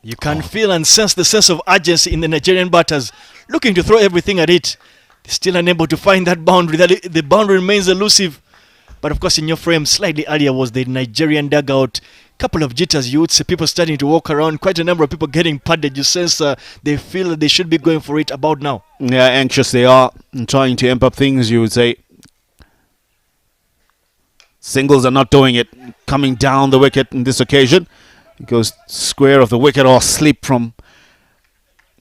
[SPEAKER 6] You can feel and sense the sense of urgency in the Nigerian batters, looking to throw everything at it. They're still unable to find that boundary. The boundary remains elusive. But of course, in your frame, slightly earlier was the Nigerian dugout. Couple of jitters, you would see people starting to walk around. Quite a number of people getting padded. You sense they feel that they should be going for it about now.
[SPEAKER 2] Yeah, anxious they are, and trying to amp up things, you would say. Singles are not doing it. Coming down the wicket in this occasion. It goes square of the wicket or slip from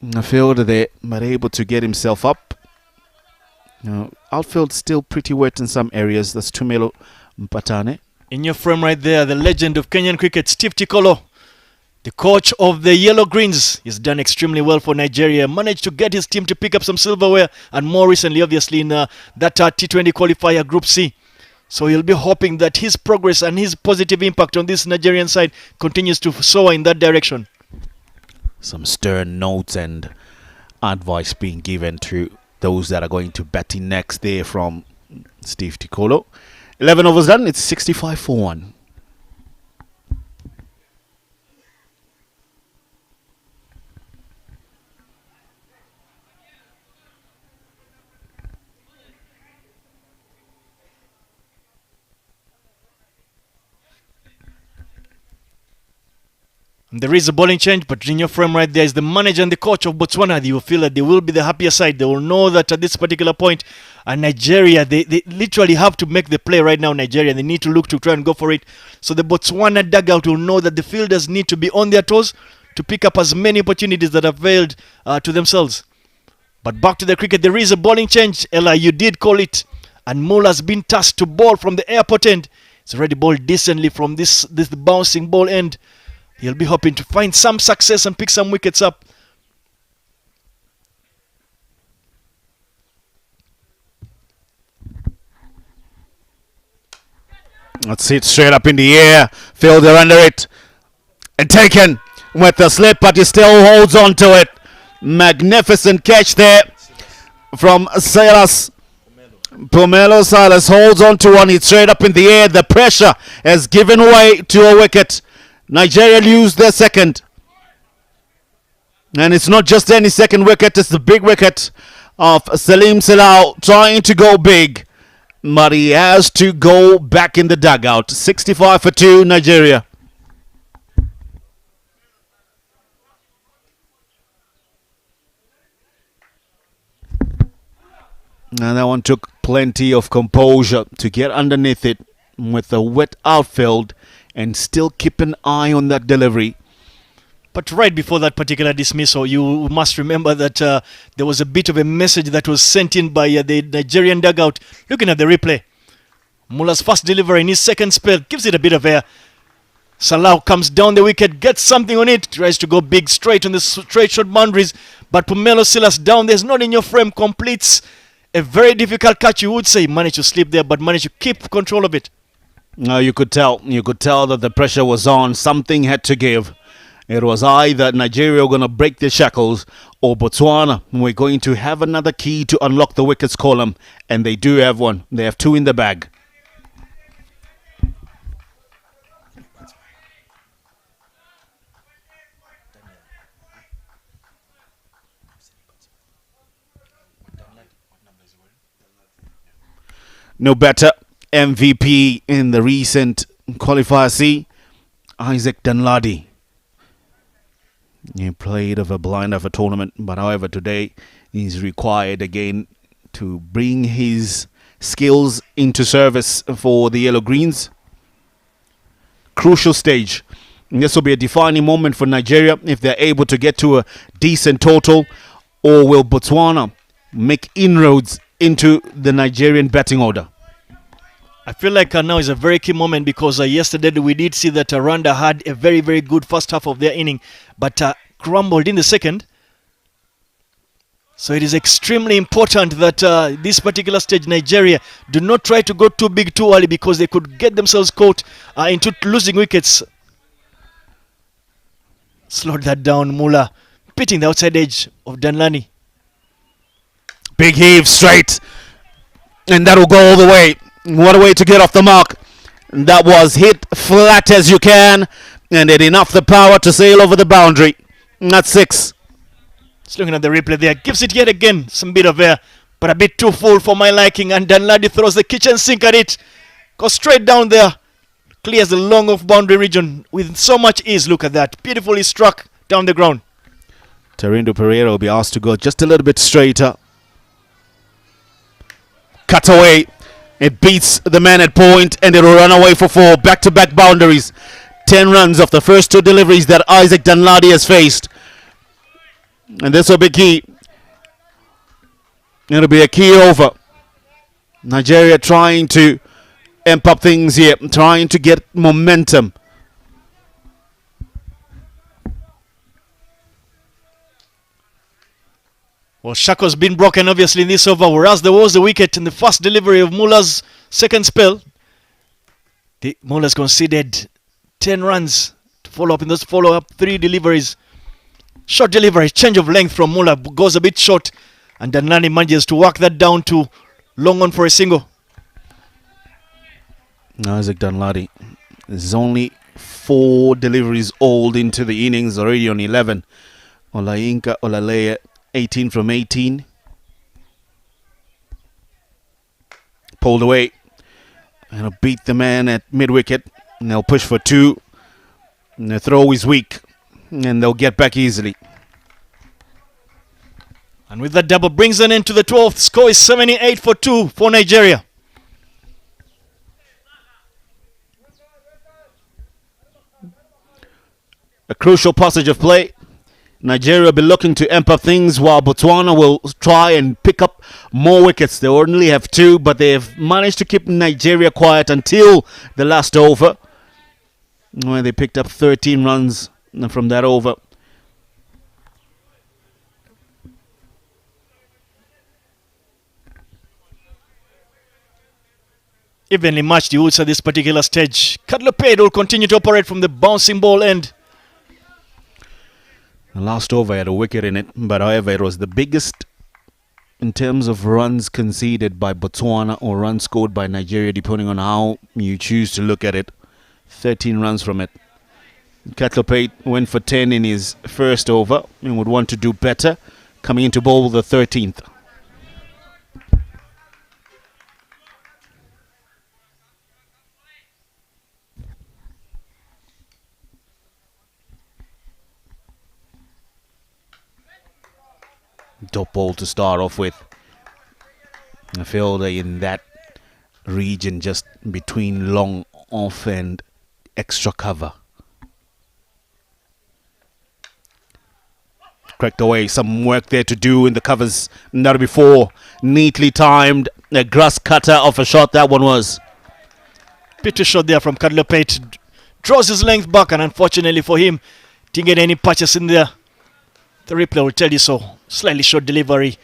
[SPEAKER 2] the fielder there, but able to get himself up. Outfield still pretty wet in some areas. That's Tumelo Mpatane.
[SPEAKER 6] In your frame right there, the legend of Kenyan cricket, Steve Tikolo, the coach of the Yellow Greens. He's done extremely well for Nigeria. Managed to get his team to pick up some silverware, and more recently, obviously, in that T20 qualifier Group C. So he'll be hoping that his progress and his positive impact on this Nigerian side continues to soar in that direction.
[SPEAKER 2] Some stern notes and advice being given to those that are going to bat in next there from Steve Tikolo. 11 overs done. It's 65 for 1.
[SPEAKER 6] There is a bowling change, but in your frame right there is the manager and the coach of Botswana. They will feel that they will be the happier side. They will know that at this particular point, Nigeria, they literally have to make the play right now. Nigeria, they need to look to try and go for it. So the Botswana dugout will know that the fielders need to be on their toes to pick up as many opportunities that have failed to themselves. But back to the cricket, there is a bowling change. Ella, you did call it. And Mull has been tasked to bowl from the airport end. It's already bowled decently from this bouncing ball end. He'll be hoping to find some success and pick some wickets up.
[SPEAKER 2] Let's hit straight up in the air. Fielder under it. And taken with the slip, but he still holds on to it. Magnificent catch there from Silas. Pomelo Silas holds on to one. It's straight up in the air. The pressure has given way to a wicket. Nigeria lose their second. And it's not just any second wicket, it's the big wicket of Salim Salau trying to go big. But he has to go back in the dugout. 65 for 2, Nigeria. And that one took plenty of composure to get underneath it with a wet outfield and still keep an eye on that delivery.
[SPEAKER 6] But right before that particular dismissal, you must remember that there was a bit of a message that was sent in by the Nigerian dugout. Looking at the replay, Mullah's first delivery in his second spell gives it a bit of air. Salau comes down the wicket, gets something on it, tries to go big straight on the straight shot boundaries. But Pomelo Silas down there's not in your frame, completes a very difficult catch, you would say. Managed to slip there, but managed to keep control of it.
[SPEAKER 2] No, you could tell that the pressure was on. Something had to give. It was either Nigeria were going to break their shackles or Botswana were going to have another key to unlock the wickets column. And they do have one. They have 2 in the bag. No better MVP in the recent qualifier C, Isaac Danladi. He played of a blind of a tournament, but however today he's required again to bring his skills into service for the Yellow Greens. Crucial stage. And this will be a defining moment for Nigeria if they're able to get to a decent total, or will Botswana make inroads into the Nigerian batting order?
[SPEAKER 6] I feel like now is a very key moment because yesterday we did see that Rwanda had a very, very good first half of their inning, but crumbled in the second. So it is extremely important that this particular stage, Nigeria, do not try to go too big too early because they could get themselves caught into losing wickets. Slowed that down, Muller, pitting the outside edge of Danlani.
[SPEAKER 2] Big heave straight, and that'll go all the way. What a way to get off the mark. That was hit flat as you can, and it enough the power to sail over the boundary. That's 6.
[SPEAKER 6] Just looking at the replay there, gives it yet again some bit of air, but a bit too full for my liking, and Danladi throws the kitchen sink at it. Goes straight down there, clears the long off boundary region with so much ease. Look at that, beautifully struck down the ground.
[SPEAKER 2] Terindo Pereira will be asked to go just a little bit straighter. Cut away. It beats the man at point, and it will run away for 4. Back-to-back boundaries. 10 runs of the first 2 deliveries that Isaac Danladi has faced. And this will be key. It'll be a key over. Nigeria trying to amp up things here, trying to get momentum.
[SPEAKER 6] Well, Shako's been broken obviously in this over, whereas there was the wicket in the first delivery of Muller's second spell. The Mullah's conceded 10 runs to follow up in those follow-up 3 deliveries. Short delivery, change of length from Mullah goes a bit short, and Danladi manages to work that down to long on for a single.
[SPEAKER 2] Isaac Danladi is only 4 deliveries old into the innings, already on 11. Olayinka Olaleye 18 from 18. Pulled away. And beat the man at mid-wicket. And they'll push for 2. And the throw is weak. And they'll get back easily.
[SPEAKER 6] And with that double brings an end to the 12th. Score is 78 for 2 for Nigeria.
[SPEAKER 2] A crucial passage of play. Nigeria will be looking to amp up things while Botswana will try and pick up more wickets. They only have 2, but they have managed to keep Nigeria quiet until the last over, where they picked up 13 runs from that over.
[SPEAKER 6] Evenly matched the Woods at this particular stage. Kadloped will continue to operate from the bouncing ball end.
[SPEAKER 2] The last over had a wicket in it, but however, it was the biggest in terms of runs conceded by Botswana or runs scored by Nigeria, depending on how you choose to look at it. 13 runs from it. Kadloped went for 10 in his first over and would want to do better, coming into bowl the 13th. Top ball to start off with. I feel that in that region just between long off and extra cover. Cracked away, some work there to do in the covers. Not before, neatly timed. A grass cutter of a shot that one was.
[SPEAKER 6] Bit too short there from Kadloped. Draws his length back, and unfortunately for him, didn't get any patches in there. The replay will tell you so. Slightly short delivery.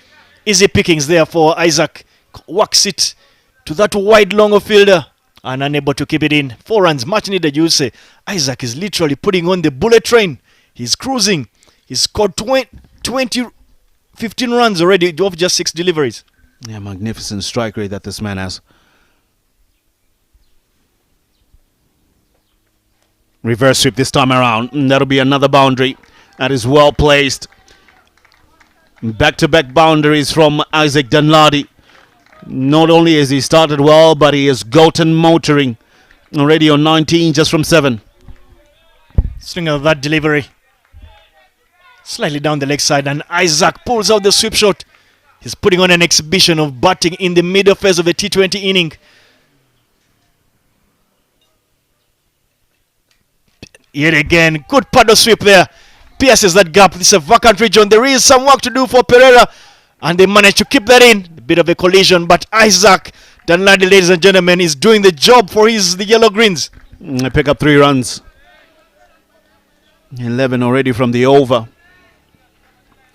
[SPEAKER 6] Easy pickings there for Isaac. Works it to that wide long fielder and unable to keep it in. 4 runs, much needed, you would say. Isaac is literally putting on the bullet train. He's cruising. He's scored 15 runs already off just 6 deliveries.
[SPEAKER 2] Yeah, magnificent strike rate that this man has. Reverse sweep this time around. And that'll be another boundary. That is well placed. Back-to-back boundaries from Isaac Danladi. Not only has he started well, but he is gotten motoring. Already on 19 just from 7.
[SPEAKER 6] Swing of that delivery. Slightly down the leg side, and Isaac pulls out the sweep shot. He's putting on an exhibition of batting in the middle phase of a T20 inning. Yet again, good paddle sweep there. Pierces that gap. This is a vacant region. There is some work to do for Pereira, and they managed to keep that in. A bit of a collision, but Isaac Danladi, ladies and gentlemen, is doing the job for the Yellow Greens.
[SPEAKER 2] They pick up 3 runs. 11 already from the over.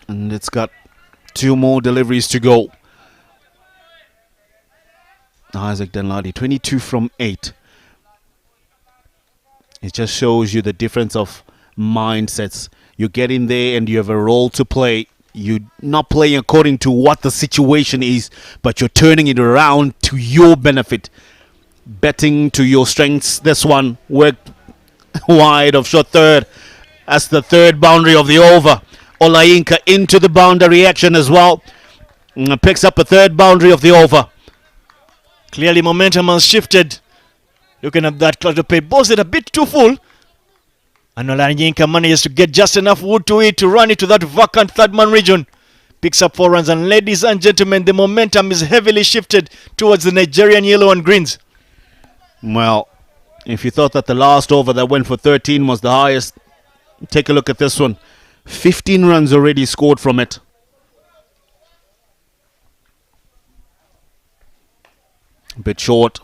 [SPEAKER 2] And it's got 2 more deliveries to go. Isaac Danladi, 22 from 8. It just shows you the difference of mindsets. You get in there and you have a role to play. You're not playing according to what the situation is, but you're turning it around to your benefit. Betting to your strengths. This one worked wide of short third. That's the 3rd boundary of the over. Olayinka into the boundary action as well. Picks up a 3rd boundary of the over.
[SPEAKER 6] Clearly momentum has shifted. Looking at that, Kadloped balls it a bit too full. And Olayinka manages to get just enough wood to it to run it to that vacant 3rd man region. Picks up 4 runs, and ladies and gentlemen, the momentum is heavily shifted towards the Nigerian yellow and greens.
[SPEAKER 2] Well, if you thought that the last over that went for 13 was the highest, take a look at this one. 15 runs already scored from it. A bit short.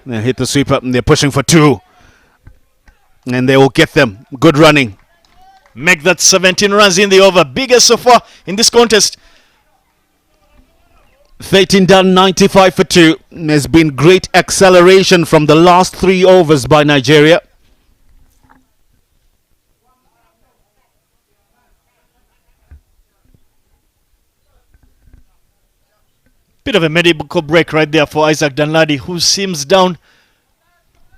[SPEAKER 2] They hit the sweeper and they're pushing for 2. And they will get them. Good running.
[SPEAKER 6] Make that 17 runs in the over. Biggest so far in this contest.
[SPEAKER 2] 13 done, 95 for 2. There's been great acceleration from the last 3 overs by Nigeria.
[SPEAKER 6] Bit of a medical break right there for Isaac Danladi, who seems down,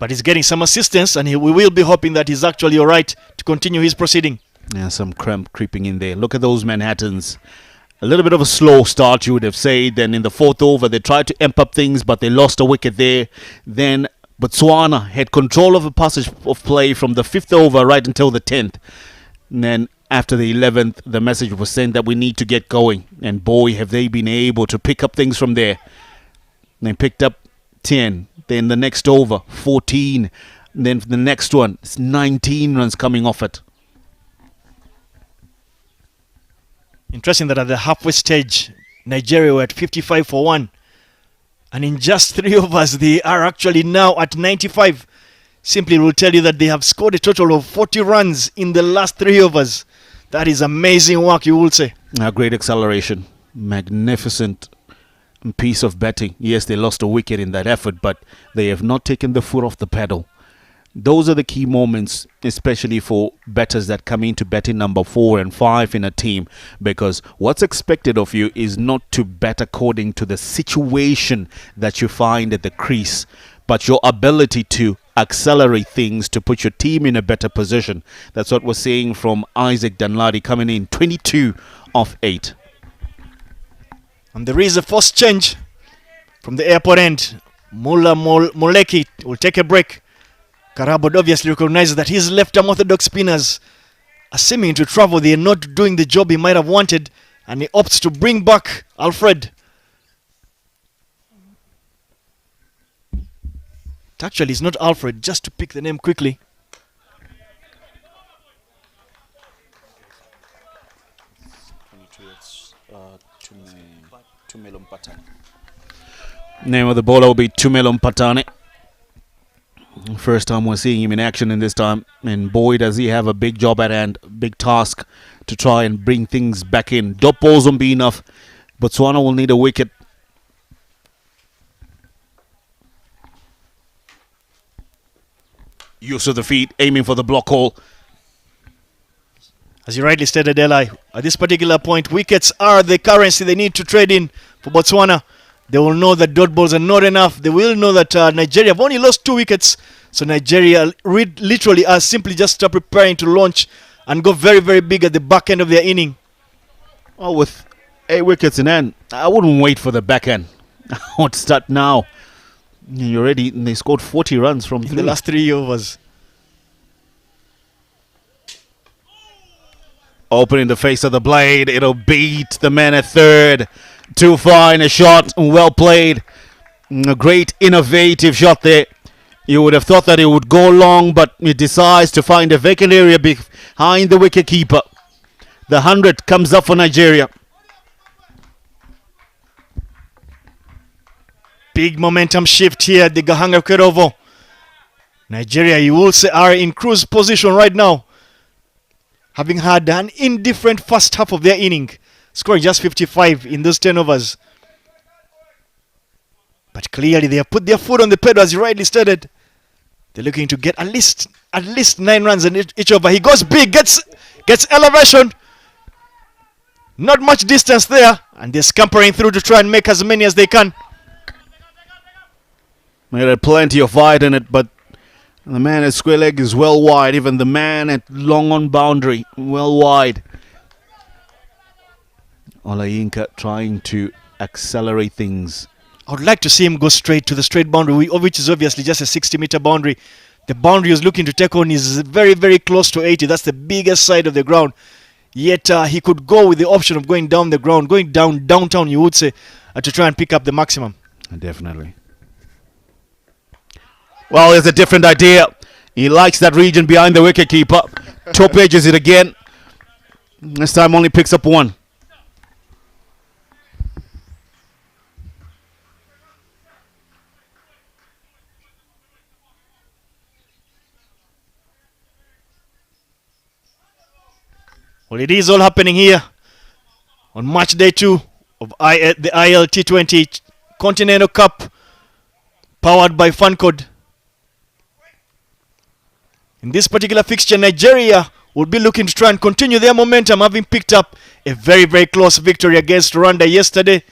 [SPEAKER 6] but he's getting some assistance, and we will be hoping that he's actually all right to continue his proceeding.
[SPEAKER 2] Yeah, some cramp creeping in there. Look at those Manhattans. A little bit of a slow start, you would have said. Then in the 4th over, they tried to amp up things, but they lost a wicket there. Then Botswana had control of the passage of play from the 5th over right until the 10th. And then after the 11th, the message was sent that we need to get going. And boy, have they been able to pick up things from there. They picked up 10. Then the next over, 14. And then the next one, it's 19 runs coming off it.
[SPEAKER 6] Interesting that at the halfway stage, Nigeria were at 55 for 1. And in just 3 overs, they are actually now at 95. Simply will tell you that they have scored a total of 40 runs in the last 3 overs. That is amazing work, you will say.
[SPEAKER 2] A great acceleration. Magnificent piece of batting. Yes, they lost a wicket in that effort, but they have not taken the foot off the pedal. Those are the key moments, especially for batters that come into batting number 4 and 5 in a team, because what's expected of you is not to bat according to the situation that you find at the crease, but your ability to accelerate things to put your team in a better position. That's what we're seeing from Isaac Danladi coming in 22 of 8.
[SPEAKER 6] And there is a first change from the airport end. Moleki will take a break. Karabod obviously recognizes that his left-arm orthodox spinners are seeming to travel. They are not doing the job he might have wanted, and he opts to bring back Alfred. Actually, it's not Alfred, just to pick the name quickly.
[SPEAKER 2] Name of the bowler will be Tumelum Patane. First time we're seeing him in action in this time, and boy does he have a big job at hand, big task to try and bring things back in. Dot balls won't be enough. Botswana will need a wicket. Use of the feet, aiming for the block hole.
[SPEAKER 6] As you rightly stated, Eli, at this particular point, wickets are the currency they need to trade in for Botswana. They will know that dot balls are not enough. They will know that Nigeria have only lost 2 wickets. So Nigeria literally are simply just preparing to launch and go very, very big at the back end of their inning.
[SPEAKER 2] Well, with 8 wickets in hand, I wouldn't wait for the back end. I would start now. They scored 40 runs from
[SPEAKER 6] in the last 3 overs.
[SPEAKER 2] Opening the face of the blade, it'll beat the man at third. Too fine a shot, well played. A great innovative shot there. You would have thought that it would go long, but it decides to find a vacant area behind the wicket keeper. The 100 comes up for Nigeria.
[SPEAKER 6] Big momentum shift here at the Gahanga Kerovo. Nigeria, you will say, are in cruise position right now, having had an indifferent first half of their inning, scoring just 55 in those 10 overs. But clearly they have put their foot on the pedal, as you rightly stated. They're looking to get at least 9 runs in each over. He goes big, gets elevation. Not much distance there, and they're scampering through to try and make as many as they can.
[SPEAKER 2] They had plenty of fight in it, but the man at square leg is well wide. Even the man at long on boundary, well wide. Olayinka trying to accelerate things.
[SPEAKER 6] I would like to see him go straight to the straight boundary, which is obviously just a 60-meter boundary. The boundary he's looking to take on is very, very close to 80. That's the biggest side of the ground. Yet he could go with the option of going down the ground, going downtown, you would say, to try and pick up the maximum.
[SPEAKER 2] Definitely. Well, it's a different idea. He likes that region behind the wicketkeeper. Top edges it again. This time only picks up 1.
[SPEAKER 6] Well, it is all happening here on match day 2 of the ILT20 Continental Cup, powered by Fancode. In this particular fixture, Nigeria will be looking to try and continue their momentum, having picked up a very, very close victory against Rwanda yesterday.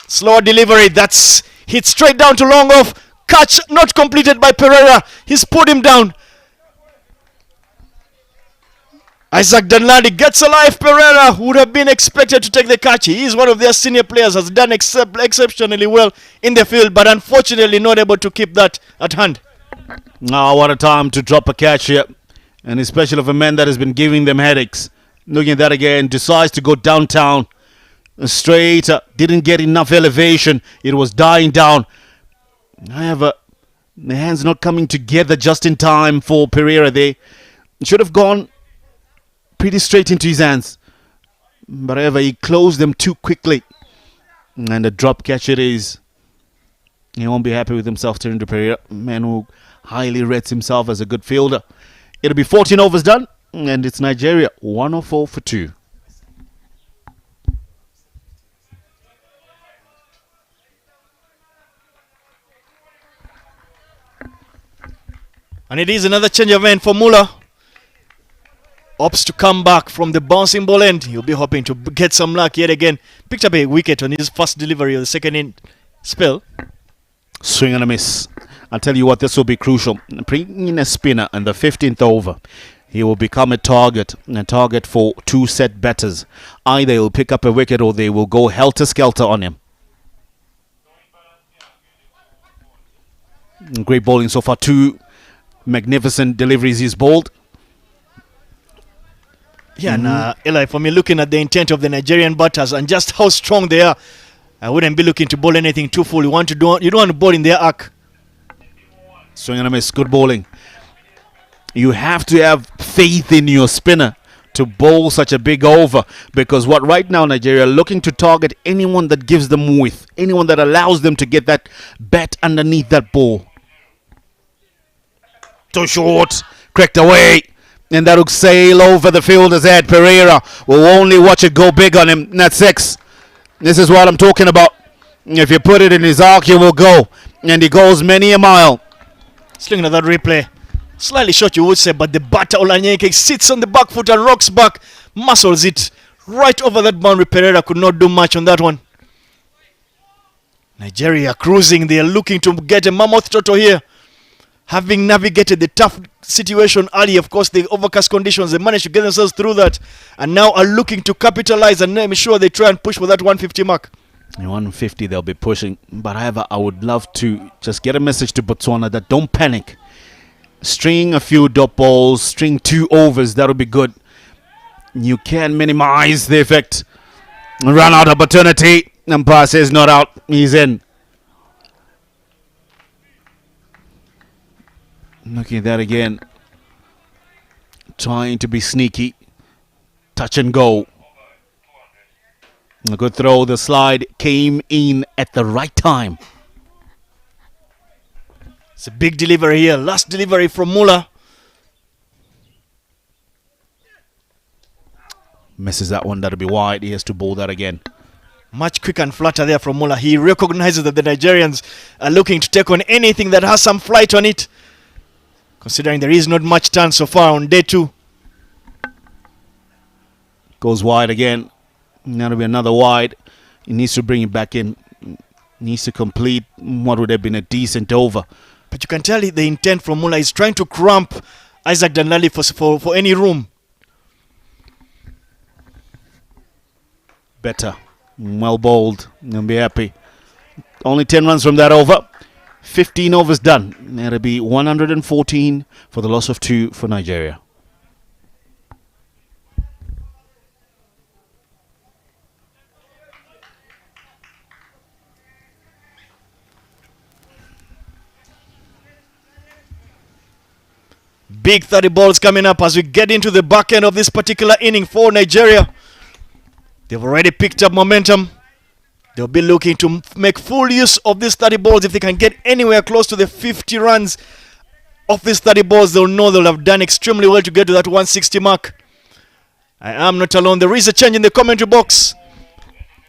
[SPEAKER 6] Slow delivery, that's hit straight down to long off. Catch not completed by Pereira. He's put him down. Isaac Danladi gets alive. Pereira would have been expected to take the catch. He is one of their senior players, has done exceptionally well in the field, but unfortunately not able to keep that at hand.
[SPEAKER 2] Now, what a time to drop a catch here, and especially of a man that has been giving them headaches. Looking at that again, decides to go downtown straight, didn't get enough elevation. It was dying down. However, the hands not coming together just in time for Pereira. They should have gone pretty straight into his hands, but however, he closed them too quickly, and a drop catch it is. He won't be happy with himself, turning to Pereira, man who highly rates himself as a good fielder. It'll be 14 overs done, and it's Nigeria 104 for 2.
[SPEAKER 6] And it is another change of end for Muller. Opts to come back from the bouncing ball end. He'll be hoping to get some luck yet again. Picked up a wicket on his first delivery of the second spell.
[SPEAKER 2] Swing and a miss. I'll tell you what, this will be crucial. Bringing in a spinner in the 15th over, he will become a target for two set batters. Either he'll pick up a wicket or they will go helter-skelter on him. Great bowling so far. Two magnificent deliveries he's bowled.
[SPEAKER 6] Yeah, and Eli, for me, looking at the intent of the Nigerian batters and just how strong they are, I wouldn't be looking to bowl anything too full. You don't want to bowl in their arc.
[SPEAKER 2] Swing and a miss. Good bowling. You have to have faith in your spinner to bowl such a big over, because what right now Nigeria are looking to target anyone that gives them width, anyone that allows them to get that bat underneath that ball. Too short. Cracked away. And that'll sail over the fielder's head. Pereira will only watch it go big on him. That's 6. This is what I'm talking about. If you put it in his arc, he will go. And he goes many a mile.
[SPEAKER 6] Let's look at that replay. Slightly short, you would say, but the batter Olanyeke sits on the back foot and rocks back. Muscles it right over that boundary. Pereira could not do much on that one. Nigeria cruising. They are looking to get a mammoth total here. Having navigated the tough situation early, of course, the overcast conditions, they managed to get themselves through that, and now are looking to capitalize and make sure they try and push for that 150 mark.
[SPEAKER 2] 150 they'll be pushing, but however, I would love to just get a message to Botswana that don't panic. String a few dot balls, string 2 overs, that'll be good. You can minimize the effect. Run out opportunity. Umpire says not out, he's in. Looking at that again. Trying to be sneaky. Touch and go. A good throw. The slide came in at the right time.
[SPEAKER 6] It's a big delivery here. Last delivery from Muller.
[SPEAKER 2] Misses that one. That'll be wide. He has to bowl that again.
[SPEAKER 6] Much quicker and flatter there from Muller. He recognizes that the Nigerians are looking to take on anything that has some flight on it, considering there is not much turn so far on day 2.
[SPEAKER 2] Goes wide again. That'll be another wide. He needs to bring it back in. Needs to complete what would have been a decent over.
[SPEAKER 6] But you can tell the intent from Muller is trying to cramp Isaac Danladi for any room.
[SPEAKER 2] Better. Well bowled. You'll be happy. Only 10 runs from that over. 15 overs done. That'll be 114 for the loss of 2 for Nigeria.
[SPEAKER 6] Big 30 balls coming up as we get into the back end of this particular inning for Nigeria. They've already picked up momentum. They'll be looking to make full use of these 30 balls. If they can get anywhere close to the 50 runs of these 30 balls, they'll know they'll have done extremely well to get to that 160 mark. I am not alone. There is a change in the commentary box.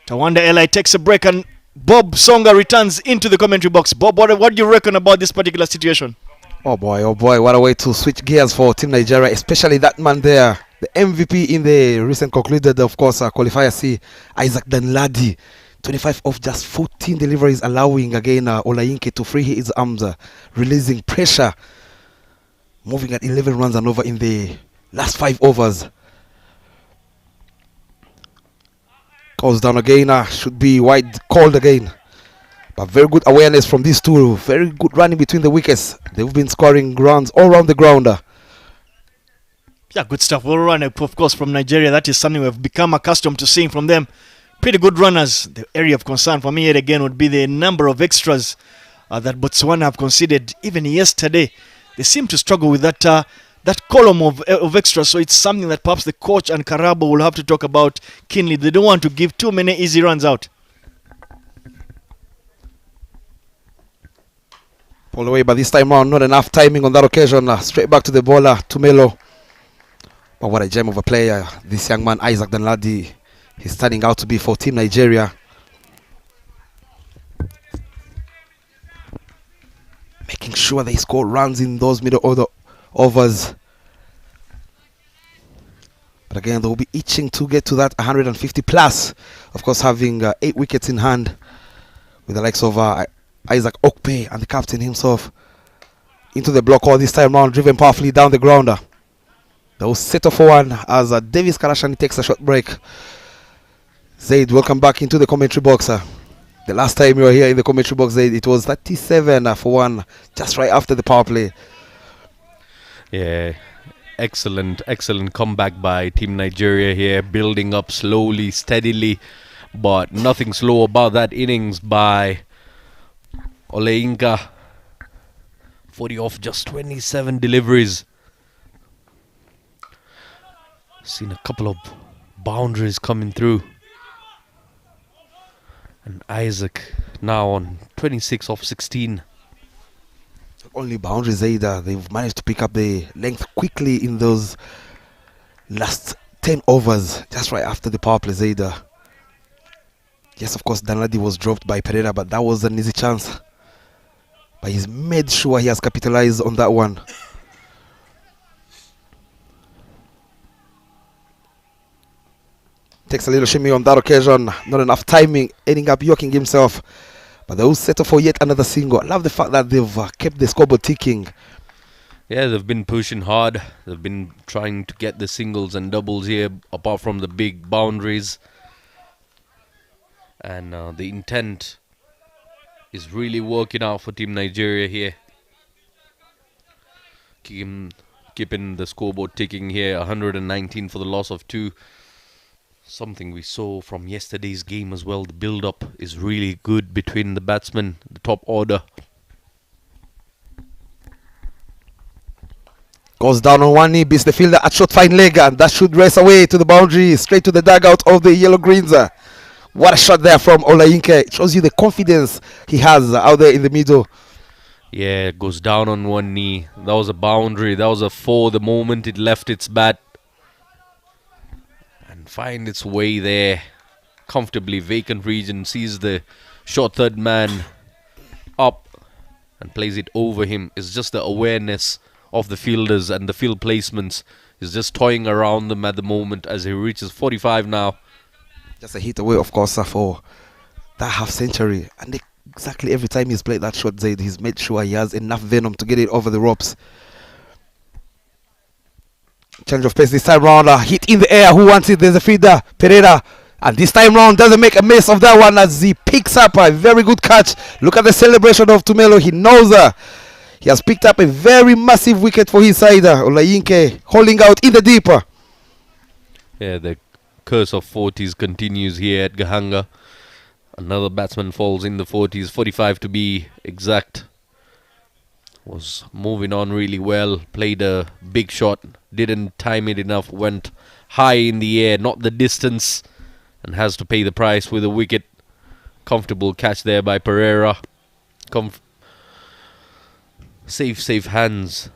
[SPEAKER 6] Tawanda Eli takes a break and Bob Songa returns into the commentary box. Bob, what do you reckon about this particular situation?
[SPEAKER 3] Oh boy, what a way to switch gears for Team Nigeria, especially that man there, the MVP in the recent concluded, of course, qualifier C, Isaac Danladi. 25 off just 14 deliveries, allowing again Olayinke to free his arms, releasing pressure, moving at 11 runs and over in the last 5 overs. Calls down again, should be wide called again. But very good awareness from these two, very good running between the wickets. They've been scoring runs all around the ground.
[SPEAKER 6] Yeah, good stuff. Well run, of course, from Nigeria. That is something we've become accustomed to seeing from them. Pretty good runners. The area of concern for me yet again would be the number of extras that Botswana have conceded. Even yesterday, they seem to struggle with that column of extras. So it's something that perhaps the coach and Karabo will have to talk about keenly. They don't want to give too many easy runs out.
[SPEAKER 3] Pulled away, but this time round, not enough timing on that occasion. Straight back to the bowler, Tumelo. But what a gem of a player, this young man, Isaac Danladi. He's turning out to be for Team Nigeria. Making sure they score runs in those middle order overs. But again, they will be itching to get to that 150 plus. Of course, having 8 wickets in hand with the likes of Isaac Okpe and the captain himself into the block all this time round, driven powerfully down the grounder. They will settle for one as Davis Karashani takes a short break. Zaid, welcome back into the commentary box. The last time you were here in the commentary box, Zaid, it was 37 for 1, just right after the power play.
[SPEAKER 9] Yeah, excellent comeback by Team Nigeria here, building up slowly, steadily, but nothing slow about that innings by Olayinka. 40 off just 27 deliveries. Seen a couple of boundaries coming through. And Isaac now on 26 off 16.
[SPEAKER 3] Only boundaries either. They've managed to pick up the length quickly in those last 10 overs, just right after the power play, Zayda. Yes, of course, Danladi was dropped by Pereira, but that was an easy chance. But he's made sure he has capitalized on that one. Takes a little shimmy on that occasion. Not enough timing, ending up yoking himself. But they will settle for yet another single. I love the fact that they've kept the scoreboard ticking.
[SPEAKER 9] Yeah, they've been pushing hard. They've been trying to get the singles and doubles here, apart from the big boundaries. And the intent is really working out for Team Nigeria here. Keeping the scoreboard ticking here. 119 for the loss of 2. Something we saw from yesterday's game as well. The build-up is really good between the batsmen, the top order.
[SPEAKER 3] Goes down on one knee, beats the fielder at short fine leg, and that should race away to the boundary, straight to the dugout of the Yellow Greens. What a shot there from Olayinke. It shows you the confidence he has out there in the middle.
[SPEAKER 9] Yeah, it goes down on one knee. That was a boundary. That was a 4 the moment it left its bat. Find its way there comfortably. Vacant region, sees the short third man up and plays it over him. It's just the awareness of the fielders and the field placements. He's just toying around them at the moment as he reaches 45 now.
[SPEAKER 3] Just a hit away, of course, for that half century. And exactly every time he's played that shot, Zaid, he's made sure he has enough venom to get it over the ropes. Change of pace this time round, hit in the air. Who wants it? There's a feeder, Pereira. And this time round doesn't make a mess of that one as he picks up a very good catch. Look at the celebration of Tumelo. He knows he has picked up a very massive wicket for his side. Olayinke holding out in the deeper.
[SPEAKER 9] Yeah, the curse of 40s continues here at Gahanga. Another batsman falls in the 40s, 45 to be exact. Was moving on really well, played a big shot, didn't time it enough, went high in the air, not the distance, and has to pay the price with a wicket. Comfortable catch there by Pereira. Safe hands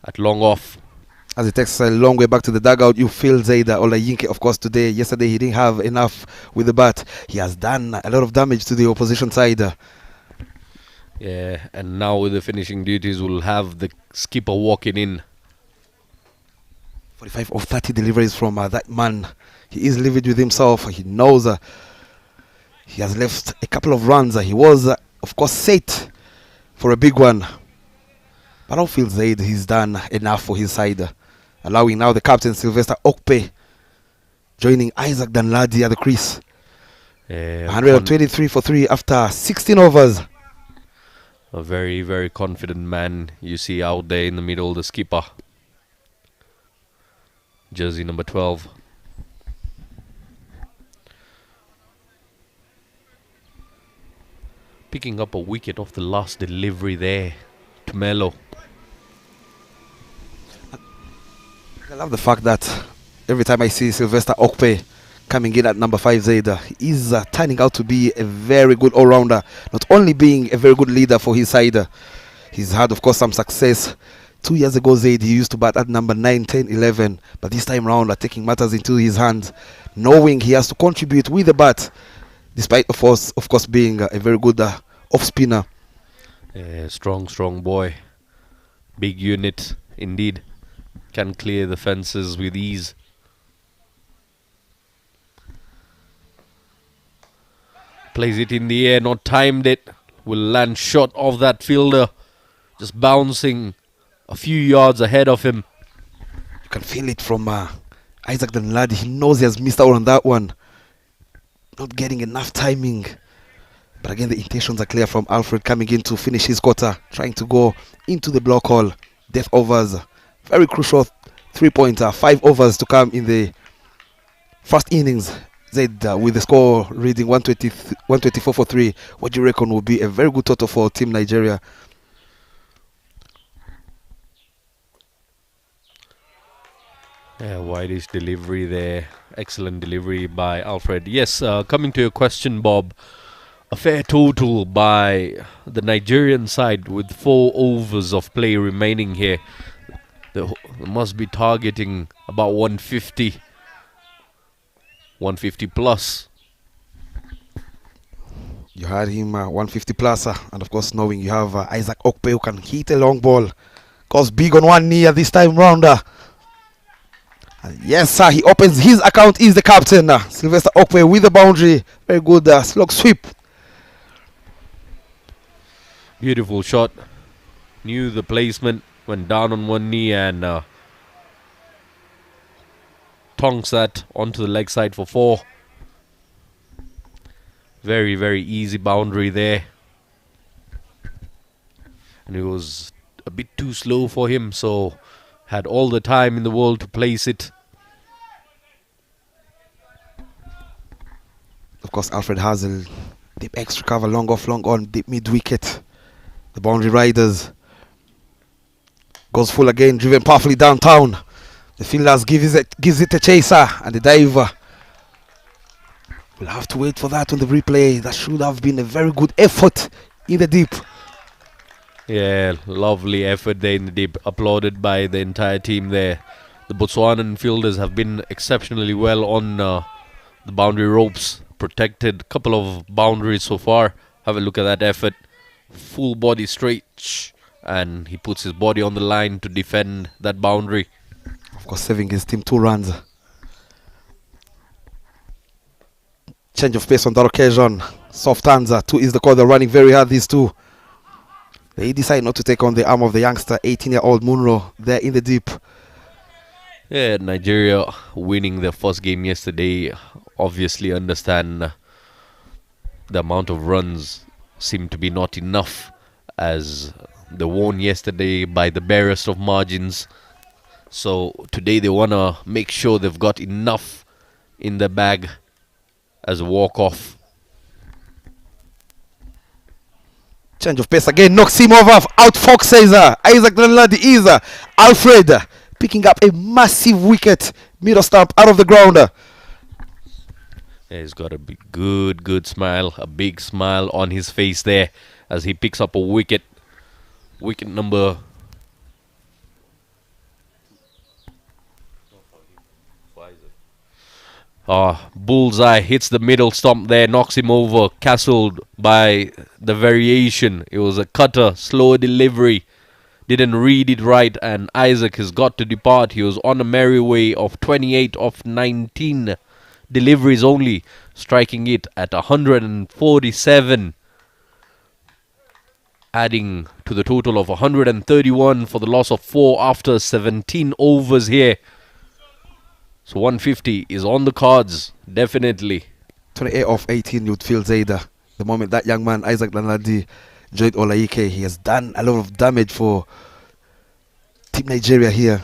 [SPEAKER 9] at long off.
[SPEAKER 3] As he takes a long way back to the dugout, you feel Zaida Olayinke, of course, today. Yesterday, he didn't have enough with the bat. He has done a lot of damage to the opposition side.
[SPEAKER 9] Yeah, and now with the finishing duties, we'll have the skipper walking in.
[SPEAKER 3] 45 of 30 deliveries from that man. He is livid with himself. He knows he has left a couple of runs. He was, of course, set for a big one. But I feel Zaid, he's done enough for his side. Allowing now the captain, Sylvester Okpe, joining Isaac Danladi at the crease. 123 for 3 after 16 overs.
[SPEAKER 9] A very, very confident man you see out there in the middle, the skipper. Jersey number 12. Picking up a wicket off the last delivery there to Melo.
[SPEAKER 3] I love the fact that every time I see Sylvester Okpe coming in at number 5 Zayda, he is turning out to be a very good all-rounder, not only being a very good leader for his side. He's had, of course, some success. 2 years ago, Zaid, he used to bat at number 9, 10, 11, but this time round, taking matters into his hands, knowing he has to contribute with the bat, despite, of course, being a very good off-spinner.
[SPEAKER 9] Strong boy. Big unit, indeed. Can clear the fences with ease. Plays it in the air, not timed it. Will land short of that fielder. Just bouncing a few yards ahead of him.
[SPEAKER 3] You can feel it from Isaac Danladi. He knows he has missed out on that one. Not getting enough timing. But again, the intentions are clear from Alfred coming in to finish his quarter. Trying to go into the block hole. Death overs. Very crucial 3-pointer. 5 overs to come in the first innings. Zaid with the score reading 124 for 3. What do you reckon will be a very good total for Team Nigeria?
[SPEAKER 9] Wideish delivery there. Excellent delivery by Alfred. Yes, coming to your question, Bob. A fair total by the Nigerian side with 4 overs of play remaining here. They must be targeting about 150. 150 plus.
[SPEAKER 3] You had him 150 plus, and of course knowing you have Isaac Okpe who can hit a long ball. Goes big on one knee at this time round. Yes, sir, he opens his account, is the captain. Sylvester Okpe with the boundary. Very good slog sweep.
[SPEAKER 9] Beautiful shot. Knew the placement. Went down on one knee and tonks that onto the leg side for 4. Very, very easy boundary there. And it was a bit too slow for him, so had all the time in the world to place it.
[SPEAKER 3] Of course, Alfred has a deep extra cover, long off, long on, deep mid wicket. The boundary riders. Goes full again, driven powerfully downtown. The fielders gives it a chaser, and the diver will have to wait for that on the replay. That should have been a very good effort in the deep.
[SPEAKER 9] Yeah, lovely effort there in the deep. Applauded by the entire team there. The Botswanan fielders have been exceptionally well on the boundary ropes. Protected a couple of boundaries so far. Have a look at that effort. Full body straight. And he puts his body on the line to defend that boundary.
[SPEAKER 3] Of course, saving his team 2 runs. Change of pace on that occasion. Soft hands. 2 is the call. They're running very hard, these two. They decide not to take on the arm of the youngster, 18-year-old Munro. They're in the deep.
[SPEAKER 9] Yeah, Nigeria winning their first game yesterday. Obviously understand the amount of runs seem to be not enough, as they won yesterday by the barest of margins. So today they want to make sure they've got enough in the bag as a walk-off.
[SPEAKER 3] Change of pace again, knocks him over. Out Fox says Isaac Danladi is Alfred picking up a massive wicket. Middle stump out of the ground.
[SPEAKER 9] Yeah, he's got a good smile, a big smile on his face there as he picks up a wicket. Wicket number Bullseye hits the middle stump there, knocks him over, castled by the variation. It was a cutter, slow delivery. Didn't read it right, and Isaac has got to depart. He was on a merry way of 28 of 19 deliveries only, striking it at 147, adding to the total of 131 for the loss of 4 after 17 overs here. So 150 is on the cards, definitely.
[SPEAKER 3] 28 of 18, you'd feel Zayda. The moment that young man, Isaac Lanadi, joined Olaike, he has done a lot of damage for Team Nigeria here.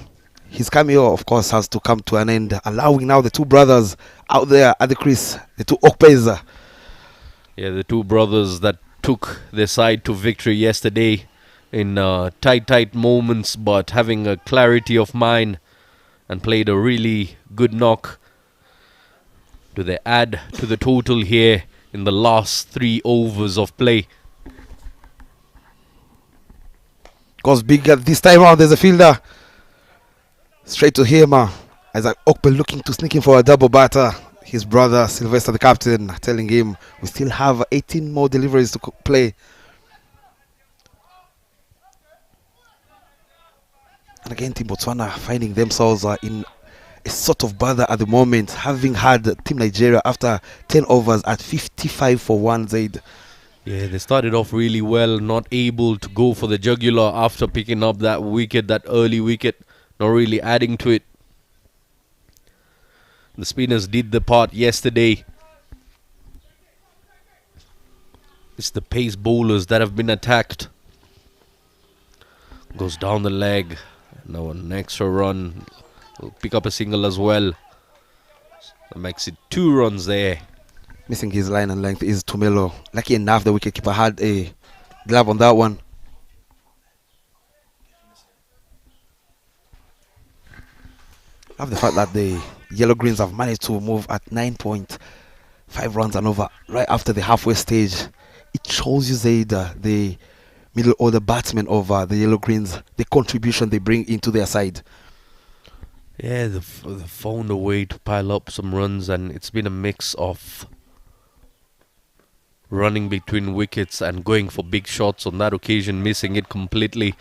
[SPEAKER 3] His cameo, of course, has to come to an end, allowing now the two brothers out there at the crease, the two Okpeza.
[SPEAKER 9] Yeah, the two brothers that took their side to victory yesterday in tight moments, but having a clarity of mind and played a really good knock. Do they add to the total here in the last 3 overs of play?
[SPEAKER 3] Goes big this time around. There's a fielder. Straight to him. Isaac Okpe looking to sneak in for a double batter. His brother, Sylvester, the captain, telling him we still have 18 more deliveries to play. And again, Team Botswana finding themselves in a sort of bother at the moment, having had Team Nigeria after 10 overs at 55 for 1 Zaid.
[SPEAKER 9] Yeah, they started off really well, not able to go for the jugular after picking up that wicket, that early wicket, not really adding to it. The spinners did the part yesterday. It's the pace bowlers that have been attacked. Goes down the leg. Now an extra run. Will pick up a single as well. That makes it 2 runs there.
[SPEAKER 3] Missing his line and length is Tumelo. Lucky enough, the wicketkeeper had a glove on that one. Love the fact that the Yellow Greens have managed to move at 9.5 runs and over right after the halfway stage. It shows you, Zaid, the middle order batsmen of the Yellow Greens, the contribution they bring into their side.
[SPEAKER 9] Yeah, they've found a way to pile up some runs, and it's been a mix of running between wickets and going for big shots. On that occasion, missing it completely.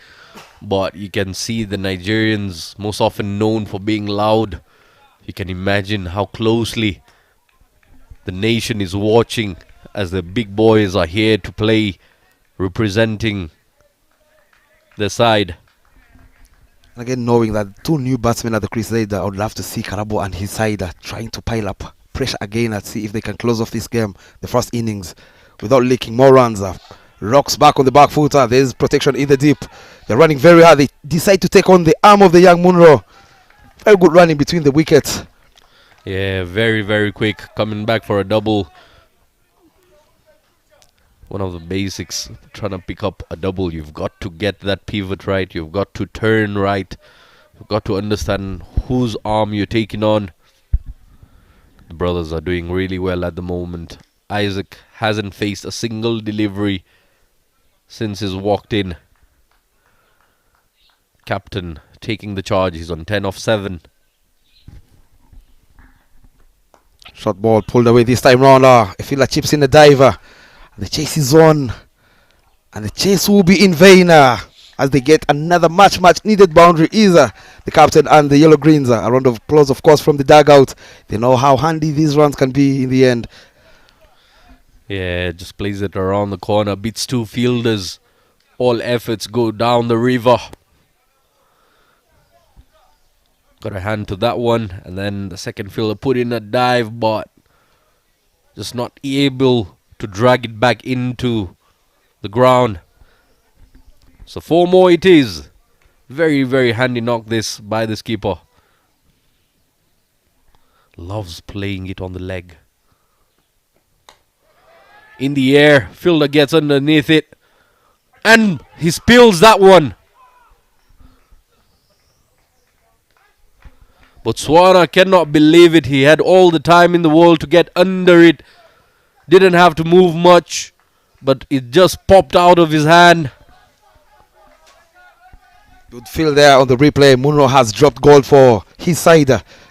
[SPEAKER 9] But you can see the Nigerians, most often known for being loud. You can imagine how closely the nation is watching as the big boys are here to play, representing their side.
[SPEAKER 3] And again, knowing that 2 new batsmen at the crease, I would love to see Karabo and his side trying to pile up pressure again and see if they can close off this game, the first innings, without leaking more runs. Rocks back on the back footer. There's protection in the deep. They're running very hard. They decide to take on the arm of the young Munro. Very good running between the wickets.
[SPEAKER 9] Yeah, very, very quick. Coming back for a double. One of the basics, trying to pick up a double, you've got to get that pivot right. You've got to turn right. You've got to understand whose arm you're taking on. The brothers are doing really well at the moment. Isaac hasn't faced a single delivery since he's walked in. Captain taking the charge. He's on 10 of 7.
[SPEAKER 3] Short ball pulled away this time round. Efila chips in the diver. The chase is on. And the chase will be in vain as they get another much needed boundary. Is the captain and the Yellow Greens. A round of applause, of course, from the dugout. They know how handy these runs can be in the end.
[SPEAKER 9] Yeah, just plays it around the corner. Beats 2 fielders. All efforts go down the river. Got a hand to that one. And then the second fielder put in a dive, but just not able to drag it back into the ground. So 4 more it is. Very, very handy knock this by this keeper. Loves playing it on the leg. In the air, fielder gets underneath it, and he spills that one. Botswana cannot believe it. He had all the time in the world to get under it. Didn't have to move much, but it just popped out of his hand.
[SPEAKER 3] Good feel there on the replay. Munro has dropped goal for his side,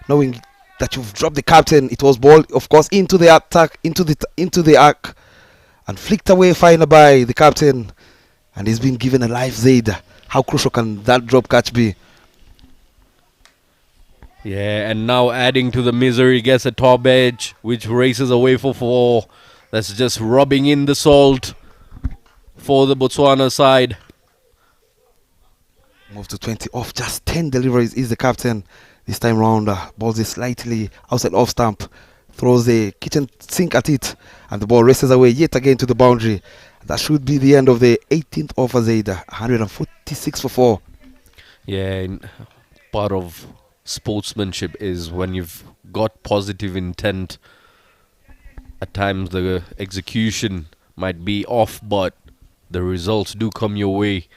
[SPEAKER 3] knowing that you've dropped the captain. It was ball, of course, into the attack, into the arc, and flicked away final by the captain, and he's been given a life zaid. How crucial can that drop catch be?
[SPEAKER 9] Yeah, and now adding to the misery, gets a top edge, which races away for 4. That's just rubbing in the salt for the Botswana side.
[SPEAKER 3] Move to 20 off, just 10 deliveries is the captain. This time round, balls is slightly outside off stump, throws the kitchen sink at it, and the ball races away yet again to the boundary. That should be the end of the 18th over Zaid, 146 for 4.
[SPEAKER 9] Yeah, part of sportsmanship is when you've got positive intent. At times the execution might be off, but the results do come your way.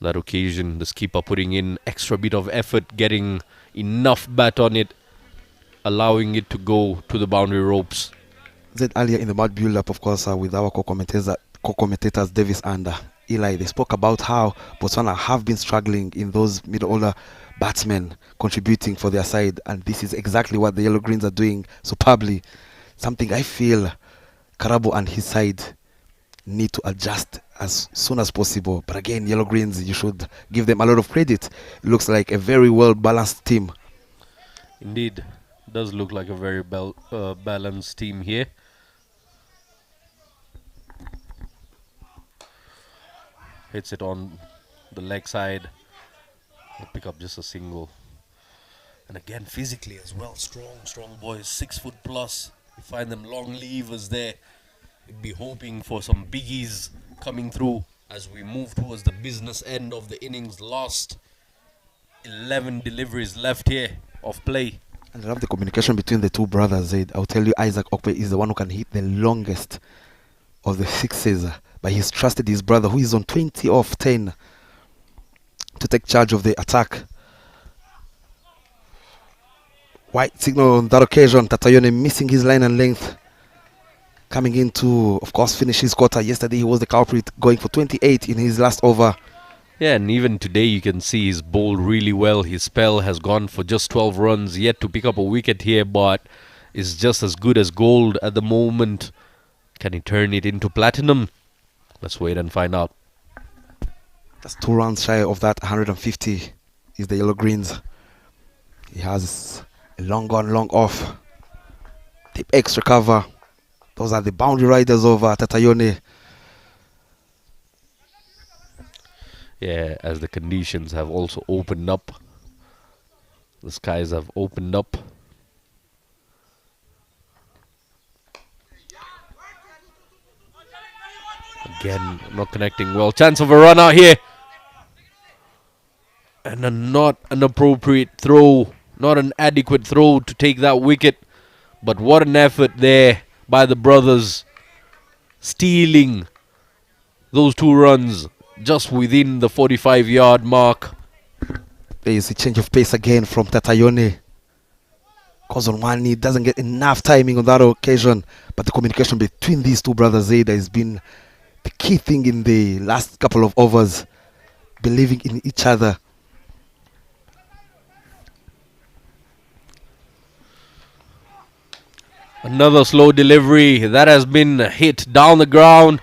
[SPEAKER 9] That occasion, the skipper putting in extra bit of effort, getting enough bat on it, allowing it to go to the boundary ropes.
[SPEAKER 3] Said earlier in the match build-up, of course, with our co-commentators Davis and Eli, they spoke about how Botswana have been struggling in those middle-order batsmen contributing for their side, and this is exactly what the Yellow Greens are doing superbly. Something I feel Karabo and his side need to adjust as soon as possible. But again, Yellow Greens, you should give them a lot of credit. It looks like a very well-balanced team.
[SPEAKER 9] Indeed, does look like a very balanced team here. Hits it on the leg side. He'll pick up just a single. And again, physically as well, strong boys, 6 foot plus. You find them long levers there. You'd be hoping for some biggies coming through as we move towards the business end of the innings. Last 11 deliveries left here of play.
[SPEAKER 3] And I love the communication between the two brothers, Zaid. I'll tell you, Isaac Okpe is the one who can hit the longest of the 6s, but he's trusted his brother, who is on 20 off 10, to take charge of the attack. White signal on that occasion. Tatayone missing his line and length, coming in to, of course, finish his quarter. Yesterday he was the culprit, going for 28 in his last over.
[SPEAKER 9] Yeah, and even today you can see he's bowled really well. His spell has gone for just 12 runs, yet to pick up a wicket here, but is just as good as gold at the moment. Can he turn it into platinum? Let's wait and find out.
[SPEAKER 3] That's 2 runs shy of that 150 is the Yellow Greens. He has a long on, long off. Deep extra cover. Those are the boundary riders of Tatayone.
[SPEAKER 9] Yeah, as the conditions have also opened up. The skies have opened up. Again, not connecting well. Chance of a run out here. And not an appropriate throw. Not an adequate throw to take that wicket. But what an effort there by the brothers. Stealing those 2 runs just within the 45-yard mark.
[SPEAKER 3] There is a change of pace again from Tatayone. Because on one knee doesn't get enough timing on that occasion. But the communication between these two brothers, Zayda, has been the key thing in the last couple of overs. Believing in each other.
[SPEAKER 9] Another slow delivery that has been hit down the ground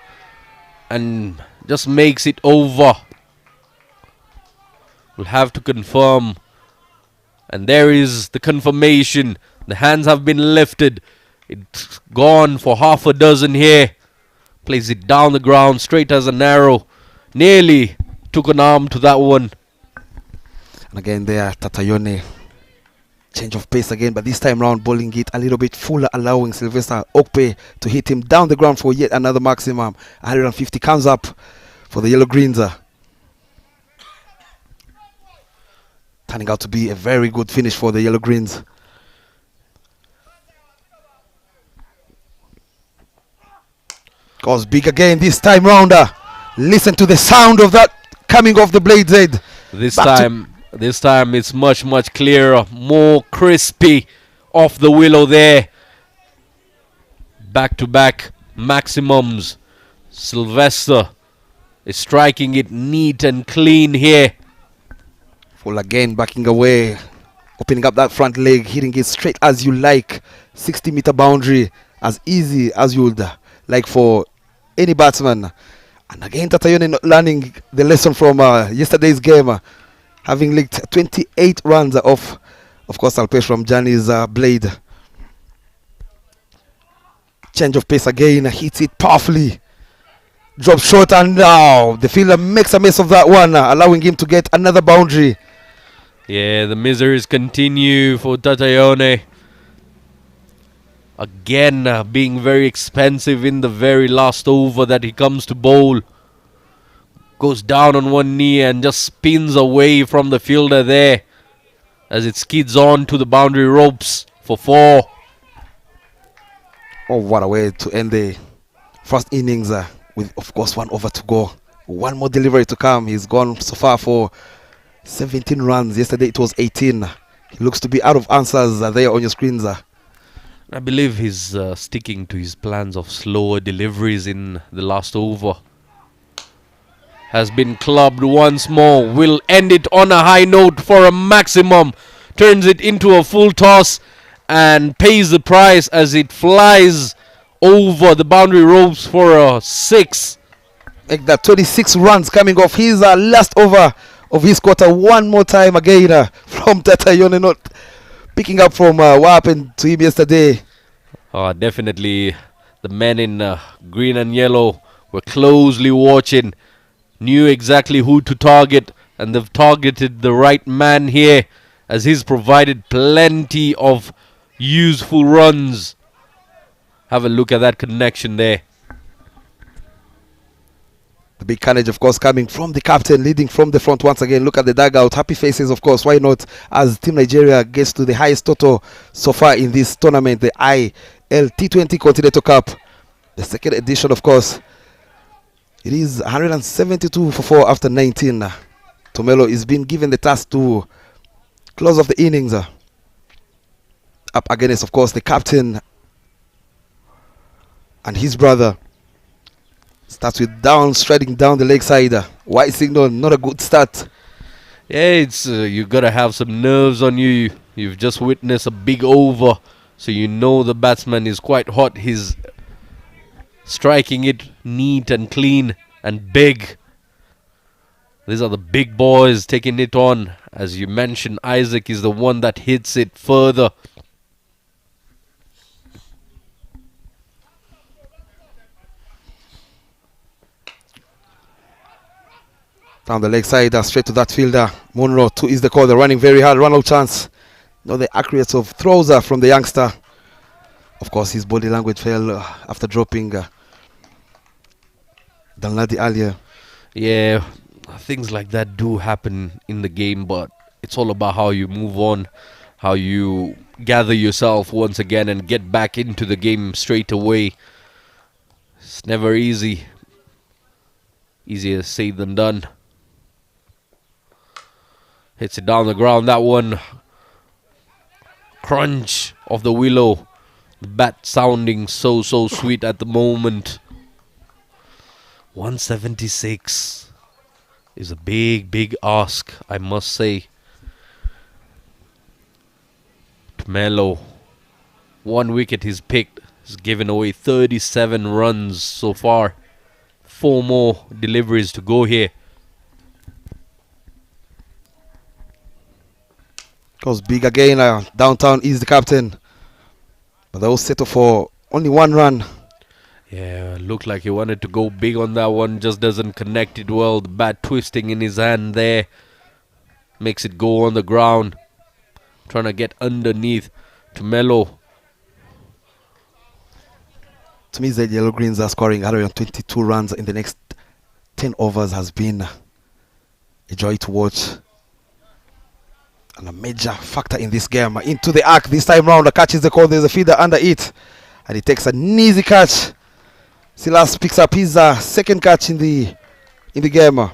[SPEAKER 9] and just makes it over. We'll have to confirm. And there is the confirmation. The hands have been lifted. It's gone for half a dozen here. Plays it down the ground straight as an arrow. Nearly took an arm to that one.
[SPEAKER 3] And again there, Tatayone. Change of pace again, but this time round bowling it a little bit fuller, allowing Sylvester Okpe to hit him down the ground for yet another maximum. 150 comes up for the Yellow Greens. Turning out to be a very good finish for the Yellow Greens. Goes big again this time round. Listen to the sound of that coming off the blades head.
[SPEAKER 9] This time it's much clearer, more crispy off the willow there. Back to back maximums. Sylvester is striking it neat and clean here.
[SPEAKER 3] Full again, backing away. opening up that front leg, hitting it straight as you like. 60-meter boundary, as easy as you would like for any batsman. And again, Tatayone not learning the lesson from yesterday's game, having licked 28 runs off, of course, Alpesh from Jani's blade. Change of pace again, hits it powerfully. Drops short, and now the fielder makes a mess of that one, allowing him to get another boundary.
[SPEAKER 9] Yeah, the miseries continue for Tatayone. Again, being very expensive in the very last over that he comes to bowl. Goes down on one knee and just spins away from the fielder there as it skids on to the boundary ropes for 4.
[SPEAKER 3] Oh, what a way to end the first innings with, of course, 1 over to go. One more delivery to come. He's gone so far for 17 runs. Yesterday it was 18. He looks to be out of answers there on your screens.
[SPEAKER 9] I believe he's sticking to his plans of slower deliveries in the last over. Has been clubbed once more. Will end it on a high note for a maximum. Turns it into a full toss and pays the price as it flies over the boundary ropes for a 6.
[SPEAKER 3] Like that, 26 runs coming off his last over of his quarter. One more time again from Tatayone, not picking up from what happened to him yesterday.
[SPEAKER 9] Definitely the men in green and yellow were closely watching, knew exactly who to target, and they've targeted the right man here as he's provided plenty of useful runs. Have a look at that connection there.
[SPEAKER 3] The big carnage, of course, coming from the captain, leading from the front once again. Look at the dugout. Happy faces, of course. Why not? As Team Nigeria gets to the highest total so far in this tournament, the ILT20 Continental Cup. The second edition, of course. It is 172 for 4 after 19. Tomelo is being given the task to close off the innings. Up against, of course, the captain and his brother. Starts with down, striding down the leg side. White signal, not a good start.
[SPEAKER 9] Yeah, it's you gotta have some nerves on you. You've just witnessed a big over, so you know the batsman is quite hot. He's striking it neat and clean and big. These are the big boys taking it on. As you mentioned, Isaac is the one that hits it further.
[SPEAKER 3] Down the leg side, straight to that fielder. Monroe, 2 is the call. They're running very hard. Run out chance. Not the accuracy of throws from the youngster. Of course, his body language fell after dropping Danladi earlier.
[SPEAKER 9] Yeah, things like that do happen in the game, but it's all about how you move on, how you gather yourself once again and get back into the game straight away. It's never easy. Easier said than done. Hits it down the ground, that one. Crunch of the willow. The bat sounding so sweet at the moment. 176 is a big ask, I must say. Melo, 1 wicket he's picked. He's given away 37 runs so far. 4 more deliveries to go here.
[SPEAKER 3] Goes big again. Downtown is the captain. But they will settle for only 1 run.
[SPEAKER 9] Yeah, looked like he wanted to go big on that one. Just doesn't connect it well. The bat twisting in his hand there. Makes it go on the ground. Trying to get underneath to Melo.
[SPEAKER 3] To me, the Yellow Greens are scoring 122 runs in the next 10 overs has been a joy to watch. And a major factor in this game. Into the arc this time round. The catch is the call. There's a feeder under it. And he takes an easy catch. Silas picks up his second catch in the game.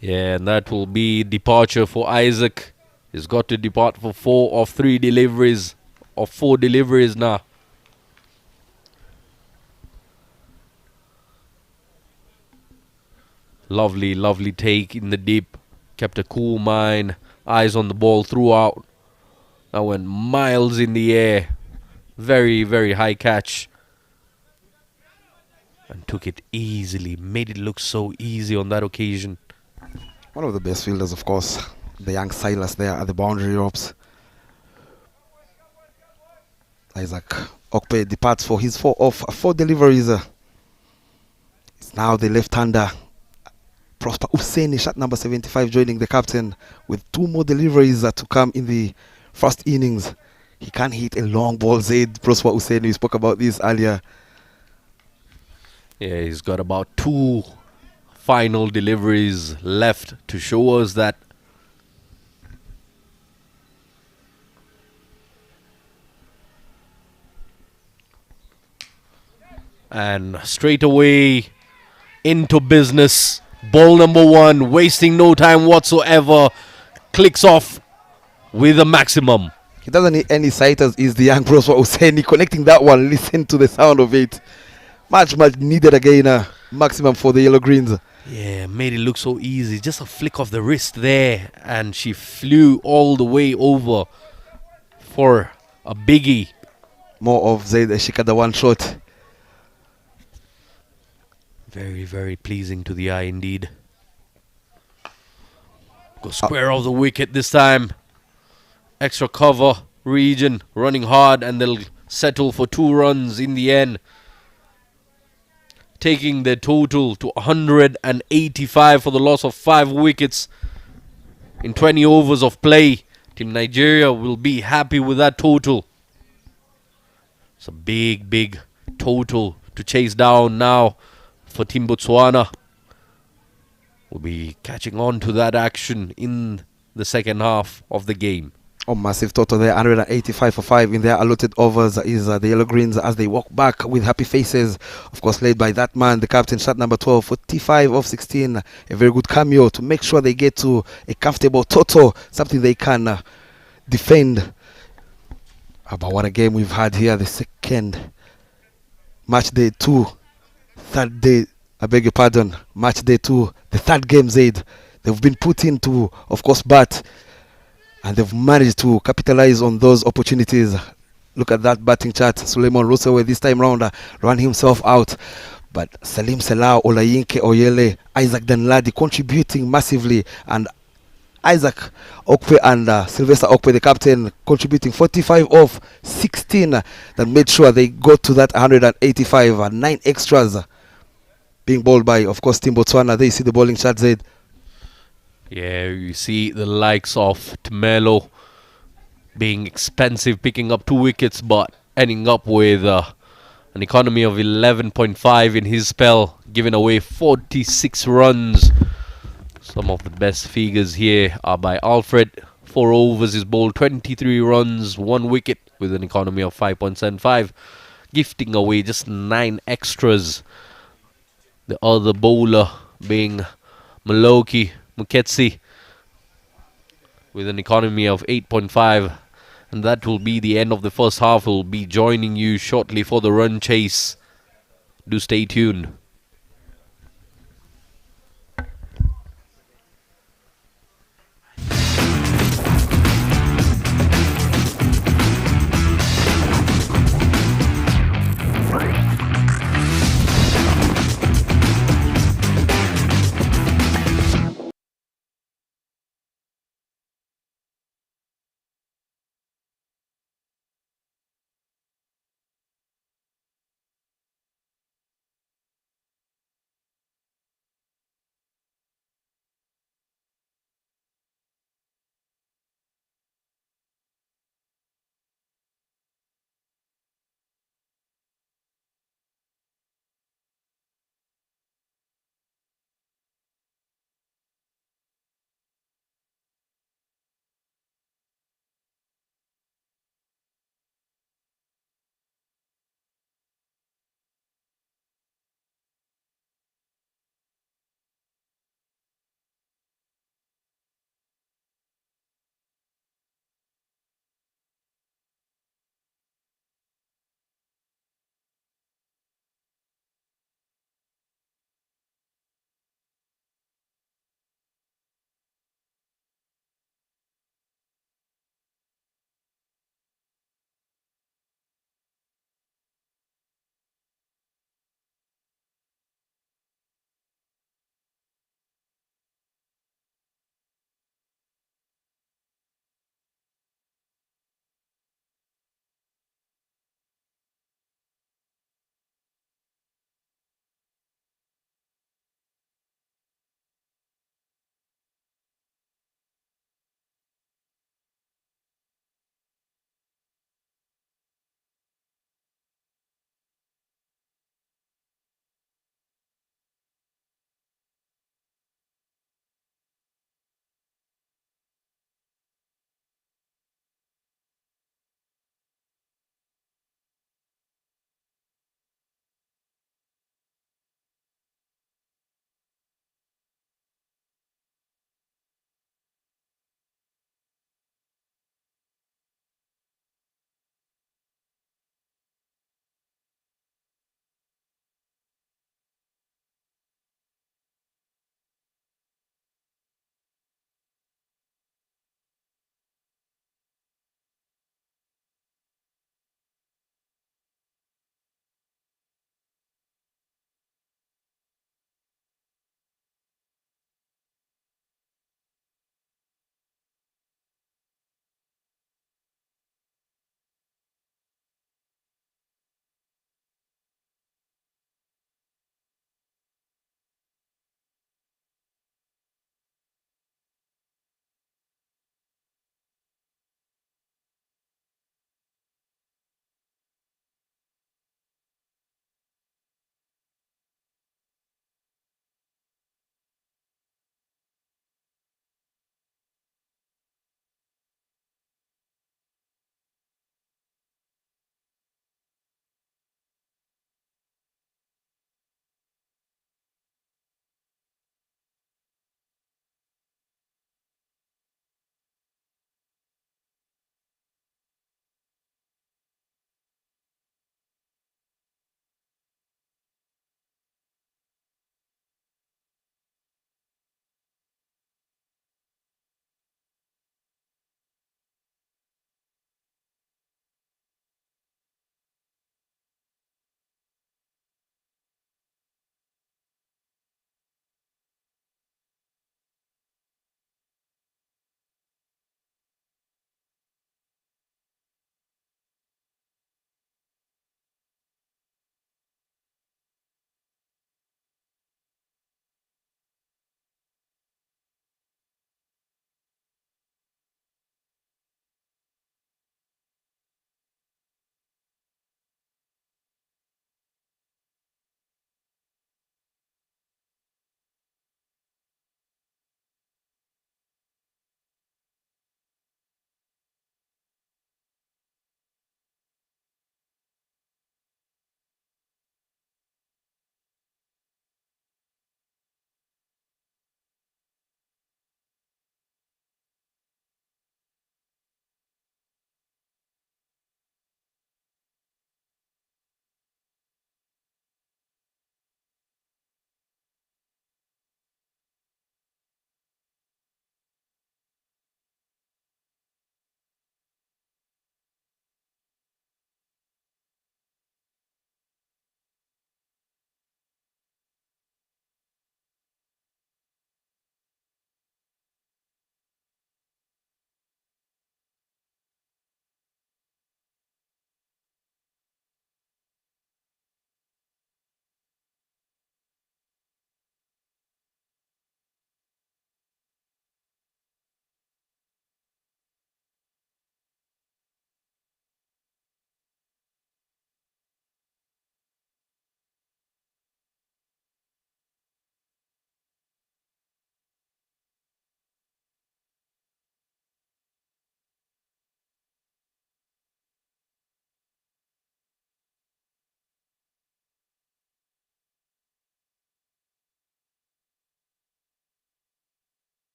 [SPEAKER 9] Yeah, and that will be departure for Isaac. He's got to depart for 4 of 3 deliveries. Or 4 deliveries now. Lovely take in the deep. Kept a cool mind. Eyes on the ball throughout. That went miles in the air. Very, very high catch. And took it easily. Made it look so easy on that occasion.
[SPEAKER 3] One of the best fielders, of course. The young Silas there at the boundary ropes. Isaac Okpe departs for his 4 deliveries. It's now the left-hander Prosper Hussein, shot number 75, joining the captain with 2 more deliveries to come in the first innings. He can't hit a long ball, Zaid. Prosper Hussein, we spoke about this earlier.
[SPEAKER 9] Yeah, he's got about 2 final deliveries left to show us that. And straight away into business. Ball number 1, wasting no time whatsoever. Clicks off with a maximum.
[SPEAKER 3] He doesn't need any sighters, is the young Prosper Hussein. Connecting that one, listen to the sound of it. Much needed again. Maximum for the Yellow Greens.
[SPEAKER 9] Yeah, made it look so easy. Just a flick of the wrist there. And she flew all the way over for a biggie.
[SPEAKER 3] More of Zaid Eshika, 1 shot.
[SPEAKER 9] Very, very pleasing to the eye indeed. Go square off the wicket this time. Extra cover region running hard, and they'll settle for 2 runs in the end. Taking their total to 185 for the loss of 5 wickets in 20 overs of play. Team Nigeria will be happy with that total. It's a big, big total to chase down now for Team Botswana. We'll be catching on to that action in the second half of the game.
[SPEAKER 3] Oh, massive total there, 185 for 5 in their allotted overs is the Yellow Greens as they walk back with happy faces. Of course, led by that man, the captain, shot number 12, 45 of 16. A very good cameo to make sure they get to a comfortable total, something they can defend. But what a game we've had here, the second match day 2. Third day, I beg your pardon, match day 2, the third game, Zaid. They've been put into, of course, bat, and they've managed to capitalize on those opportunities. Look at that batting chart. Suleiman Rosewe this time round ran himself out. But Salim Salah, Olayinke Oyele, Isaac Danladi contributing massively, and Isaac Okpe and Sylvester Okpe, the captain, contributing 45 of 16 that made sure they got to that 185 and 9 extras being bowled by, of course, Team Botswana. There you see the bowling chart, Zaid.
[SPEAKER 9] Yeah, you see the likes of Tumelo being expensive, picking up 2 wickets, but ending up with an economy of 11.5 in his spell, giving away 46 runs. Some of the best figures here are by Alfred. 4 overs is bowled, 23 runs, 1 wicket with an economy of 5.75, gifting away just 9 extras. The other bowler being Maloki Muketsi with an economy of 8.5. And that will be the end of the first half. We'll be joining you shortly for the run chase. Do stay tuned.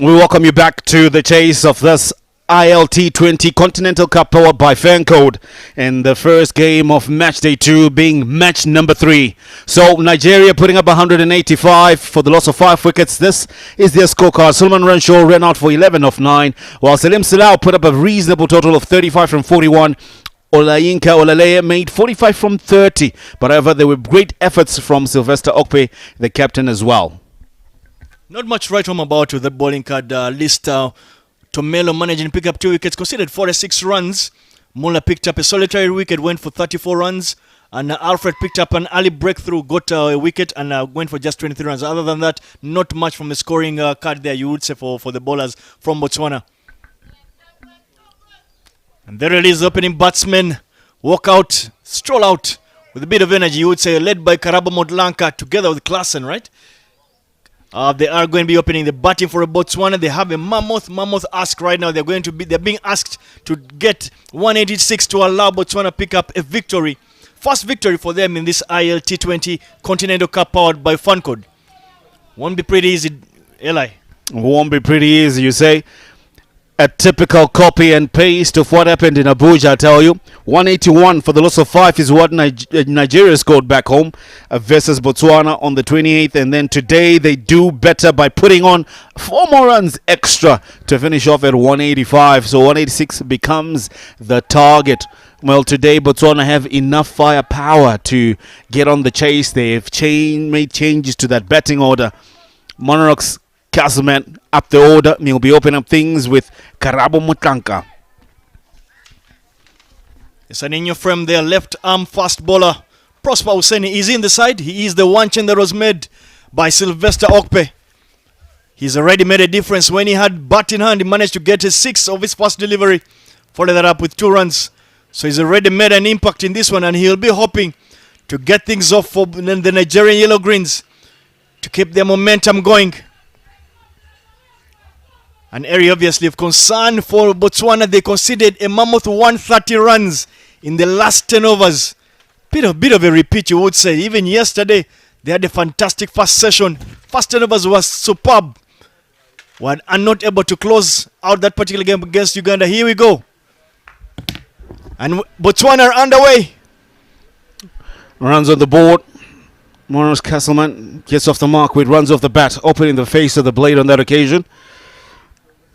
[SPEAKER 2] We welcome you back to the chase of this ILT20 Continental Cup powered by Fancode, and the first game of match day 2 being match number 3. So Nigeria putting up 185 for the loss of 5 wickets. This is their scorecard. Sulman Renshaw ran out for 11 of 9, while Salim Salau put up a reasonable total of 35 from 41. Olayinka Olaleye made 45 from 30, but however there were great efforts from Sylvester Okpe, the captain, as well.
[SPEAKER 6] Not much right home about with the bowling card list. Tomelo managing to pick up 2 wickets, conceded 46 runs. Muller picked up a solitary wicket, went for 34 runs. And Alfred picked up an early breakthrough, got a wicket, and went for just 23 runs. Other than that, not much from the scoring card there, you would say, for the bowlers from Botswana. And there it is, opening batsmen walk out, stroll out with a bit of energy, you would say, led by Karabo Montlanka together with Klassen, right? They are going to be opening the batting for Botswana. They have a mammoth ask right now. They're being asked to get 186 to allow Botswana pick up a victory. First victory for them in this ILT20 Continental Cup powered by Fancode. Won't be pretty easy, Eli.
[SPEAKER 2] Won't be pretty easy, you say? A typical copy and paste of what happened in Abuja, I tell you. 181 for the loss of 5 is what Nigeria scored back home versus Botswana on the 28th. And then today they do better by putting on 4 more runs extra to finish off at 185. So 186 becomes the target. Well, today Botswana have enough firepower to get on the chase. They've made changes to that batting order. Monarchs Castleman up the order. He'll be opening up things with Karabo Montlanka.
[SPEAKER 6] It's an in frame there, left arm fast bowler. Prosper Husseini is in the side. He is the one change that was made by Sylvester Okpe. He's already made a difference. When he had bat in hand, he managed to get a 6 of his first delivery. Followed that up with 2 runs. So he's already made an impact in this one, and he'll be hoping to get things off for the Nigerian Yellow Greens to keep their momentum going. An area obviously of concern for Botswana. They conceded a mammoth 130 runs in the last 10 overs. Bit of a repeat, you would say. Even yesterday, they had a fantastic first session. First 10 overs was superb. Were not able to close out that particular game against Uganda. Here we go. And Botswana are underway.
[SPEAKER 2] Runs on the board. Morris Castleman gets off the mark with runs off the bat, opening the face of the blade on that occasion.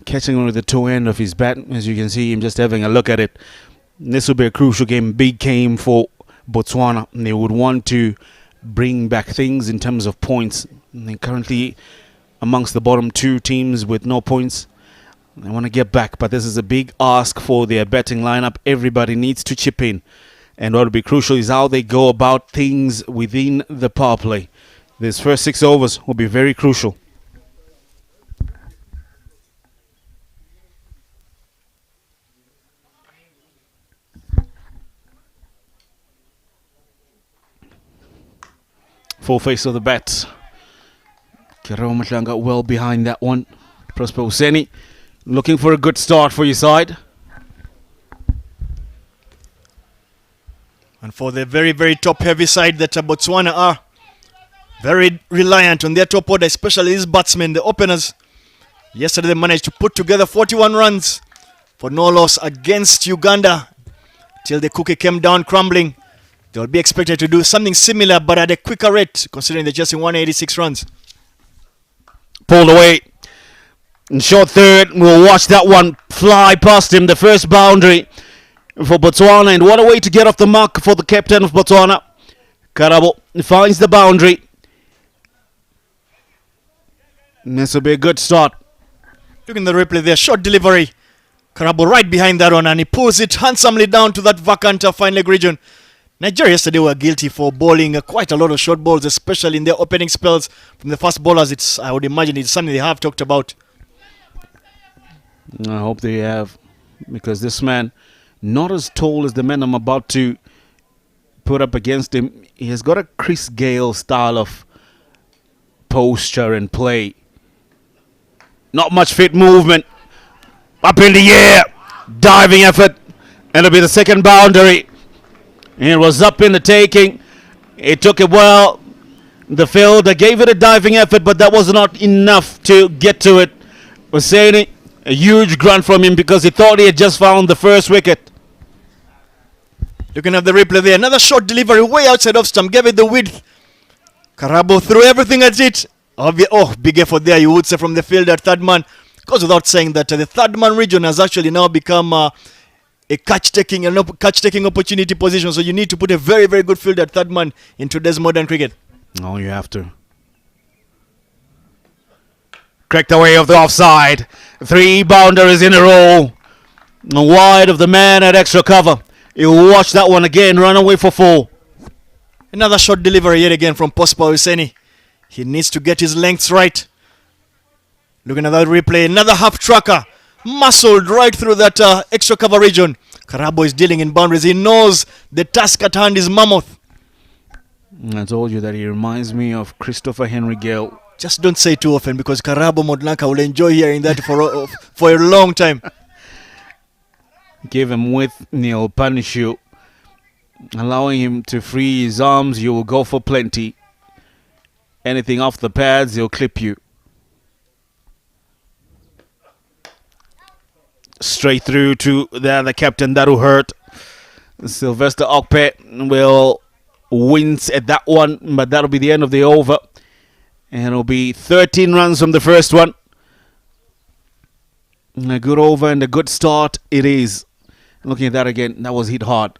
[SPEAKER 2] Catching him with the toe end of his bat, as you can see him just having a look at it. This will be a crucial game, big game for Botswana. They would want to bring back things in terms of points. They're currently amongst the bottom 2 teams with no points. They want to get back, but this is a big ask for their batting lineup. Everybody needs to chip in. And what will be crucial is how they go about things within the power play. These first 6 overs will be very crucial. Full face of the bat. Karabo Montlanka well behind that one. Prosper Husseini looking for a good start for your side.
[SPEAKER 6] And for the very, very top heavy side that Botswana are very reliant on their top order, especially these batsmen, the openers. Yesterday they managed to put together 41 runs for no loss against Uganda till the cookie came down crumbling. They'll be expected to do something similar but at a quicker rate, considering they're just in 186 runs.
[SPEAKER 2] Pulled away. In short third, we'll watch that one fly past him. The first boundary for Botswana. And what a way to get off the mark for the captain of Botswana. Karabo finds the boundary. And this will be a good start.
[SPEAKER 6] Look in the replay there. Short delivery. Karabo right behind that one. And he pulls it handsomely down to that vacant fine leg region. Nigeria yesterday were guilty for bowling quite a lot of short balls, especially in their opening spells from the fast bowlers. I would imagine it's something they have talked about.
[SPEAKER 2] I hope they have, because this man, not as tall as the man I'm about to put up against him, he has got a Chris Gale style of posture and play. Not much fit movement. Up in the air, diving effort, and it'll be the second boundary. It was up in the taking. It took it well. The fielder gave it a diving effort, but that was not enough to get to it. Husseini, a huge grunt from him because he thought he had just found the first wicket.
[SPEAKER 6] Looking at the replay there, another short delivery way outside off stump, gave it the width. Karabo threw everything at it. Big effort there, you would say, from the fielder, third man. Goes without saying that the third man region has actually now become a catch-taking opportunity position. So you need to put a very, very good fielder, third man, in today's modern cricket.
[SPEAKER 2] Oh, you have to. Cracked away of the offside. 3 boundaries in a row. Wide of the man at extra cover. He'll watch that one again, run away for 4.
[SPEAKER 6] Another short delivery yet again from Pospa Husseini. He needs to get his lengths right. Looking at that replay, another half tracker. Muscled right through that extra cover region. Karabo is dealing in boundaries. He knows the task at hand is mammoth.
[SPEAKER 2] I told you that he reminds me of Christopher Henry Gale.
[SPEAKER 6] Just don't say too often because Karabo Modlanka will enjoy hearing that for a long time.
[SPEAKER 2] Give him with Neil punish you. Allowing him to free his arms, you will go for plenty. Anything off the pads, he'll clip you. Straight through to the other captain, that'll hurt. Sylvester Okpe will wins at that one, but that'll be the end of the over. And it'll be 13 runs from the first one. A good over and a good start it is. Looking at that again, that was hit hard.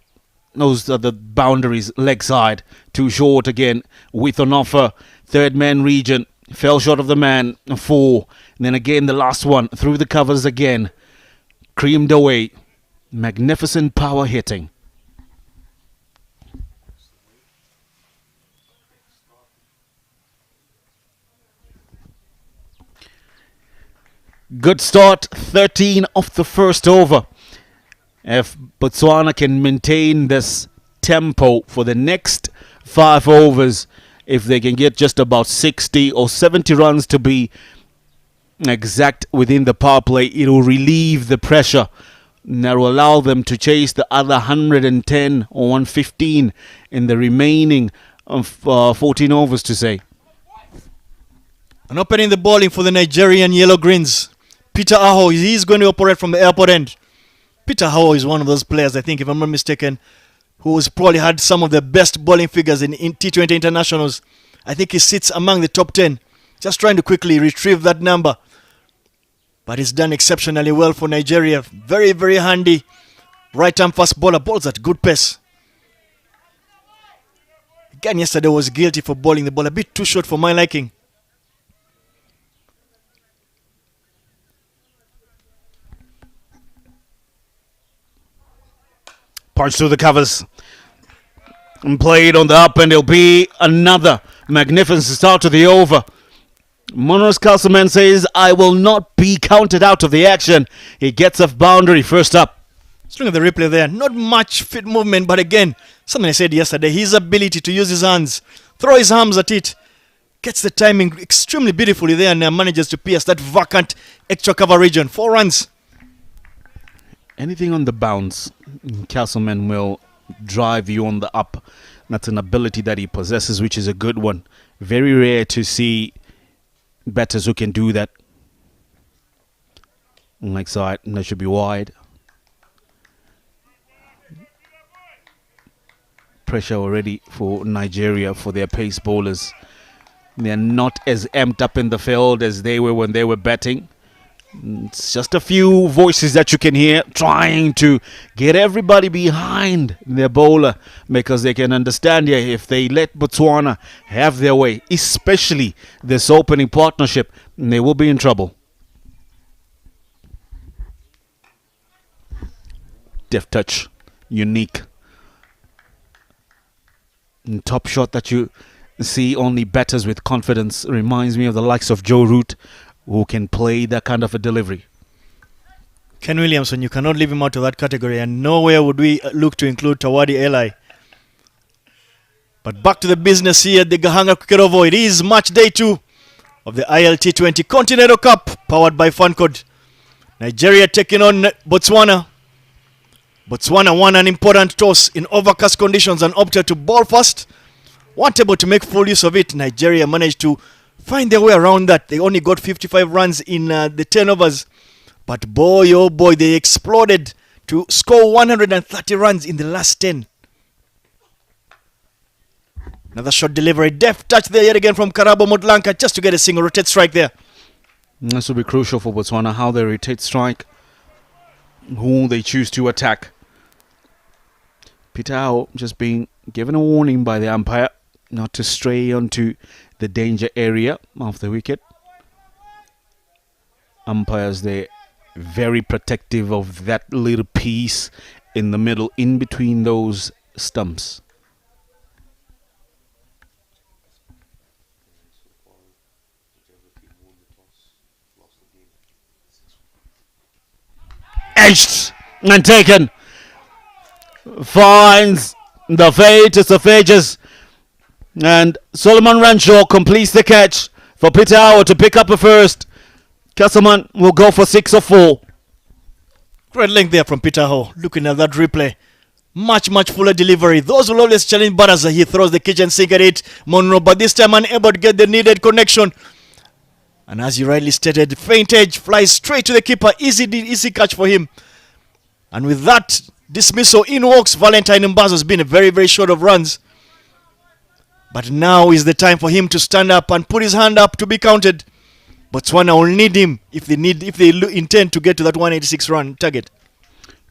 [SPEAKER 2] Those are the boundaries, leg side. Too short again. With an offer. Third man region. Fell short of the man. 4. And then again the last one. Through the covers again. Creamed away. Magnificent power hitting. Good start. 13 off the first over. If Botswana can maintain this tempo for the next 5 overs, if they can get just about 60 or 70 runs to be exact within the power play, it will relieve the pressure. And that will allow them to chase the other 110 or 115 in the remaining 14 overs to say.
[SPEAKER 6] And opening the bowling for the Nigerian Yellow Greens. Peter Aho, he's going to operate from the airport end. Peter Aho is one of those players, I think, if I'm not mistaken, who's probably had some of the best bowling figures in T20 internationals. I think he sits among the top 10. Just trying to quickly retrieve that number. But he's done exceptionally well for Nigeria. Very, very handy. Right-arm fast bowler. Bowls at good pace. Again, yesterday was guilty for bowling the ball a bit too short for my liking.
[SPEAKER 2] Punch through the covers. And played on the up, and it'll be another magnificent start to the over. Monroe's Castleman says, I will not be counted out of the action. He gets off boundary first up.
[SPEAKER 6] Let's look at the replay there. Not much fit movement, but again, something I said yesterday, his ability to use his hands, throw his arms at it, gets the timing extremely beautifully there and manages to pierce that vacant extra cover region. 4 runs.
[SPEAKER 2] Anything on the bounce, Castleman will drive you on the up. That's an ability that he possesses, which is a good one. Very rare to see batters who can do that. Leg side, that should be wide. Pressure already for Nigeria, for their pace bowlers. They're not as amped up in the field as they were when they were batting. It's just a few voices that you can hear trying to get everybody behind their bowler, because they can understand here, if they let Botswana have their way, especially this opening partnership, they will be in trouble. Deft touch, unique. And top shot that you see only batters with confidence. Reminds me of the likes of Joe Root, who can play that kind of a delivery.
[SPEAKER 6] Ken Williamson, you cannot leave him out of that category, and nowhere would we look to include Tawadi Eli. But back to the business here at the Gahanga Cricket Oval. It is match day 2 of the ILT20 Continental Cup, powered by Fancode. Nigeria taking on Botswana. Botswana won an important toss in overcast conditions and opted to bowl first. Weren't able to make full use of it. Nigeria managed to find their way around that. They only got 55 runs in the 10 overs. But boy, oh boy, they exploded to score 130 runs in the last 10. Another short delivery. Deft touch there yet again from Karabo Motlanthe just to get a single rotate strike there.
[SPEAKER 2] This will be crucial for Botswana, how they rotate strike, who they choose to attack. Pitao just being given a warning by the umpire not to stray onto the danger area of the wicket. Umpires, they're very protective of that little piece in the middle, in between those stumps. Edged and taken. Finds the faintest of edges. And Solomon Rancho completes the catch for Pitao to pick up a first. Castleman will go for 6 or 4.
[SPEAKER 6] Great length there from Pitao. Looking at that replay. Much fuller delivery. Those will always challenge Barras. He throws the kitchen sink at it. Monroe, but this time unable to get the needed connection. And as you rightly stated, faint edge flies straight to the keeper. Easy catch for him. And with that dismissal, in walks Valentine Mbazo. Has been a very short of runs. But now is the time for him to stand up and put his hand up to be counted. Botswana will need him if they intend to get to that 186 run target.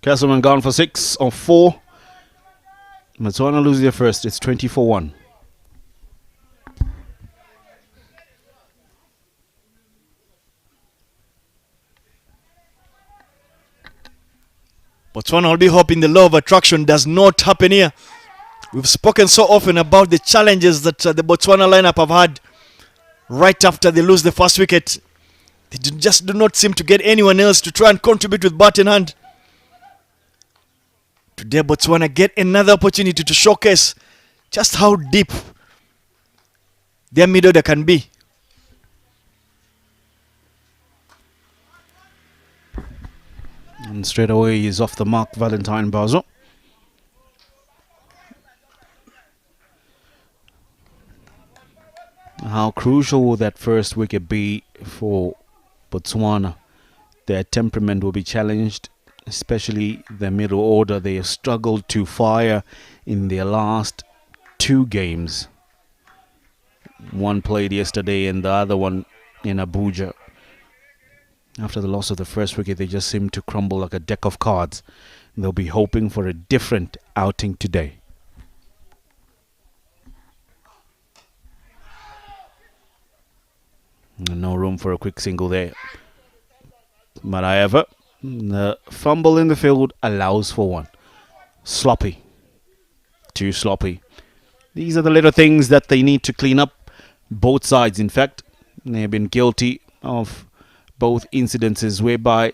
[SPEAKER 2] Castleman gone for 6 or 4. Botswana lose their first. It's 20-1.
[SPEAKER 6] Botswana will be hoping the law of attraction does not happen here. We've spoken so often about the challenges that the Botswana lineup have had right after they lose the first wicket. They just do not seem to get anyone else to try and contribute with bat in hand. Today Botswana get another opportunity to showcase just how deep their mid order can be.
[SPEAKER 2] And straight away he's off the mark, Valentine Mbazo. How crucial will that first wicket be for Botswana? Their temperament will be challenged, especially the middle order. They have struggled to fire in their last 2 games. One played yesterday and the other one in Abuja. After the loss of the first wicket, they just seem to crumble like a deck of cards. They'll be hoping for a different outing today. No room for a quick single there. But however, the fumble in the field allows for one. Sloppy. Too sloppy. These are the little things that they need to clean up. Both sides, in fact. They have been guilty of both incidences whereby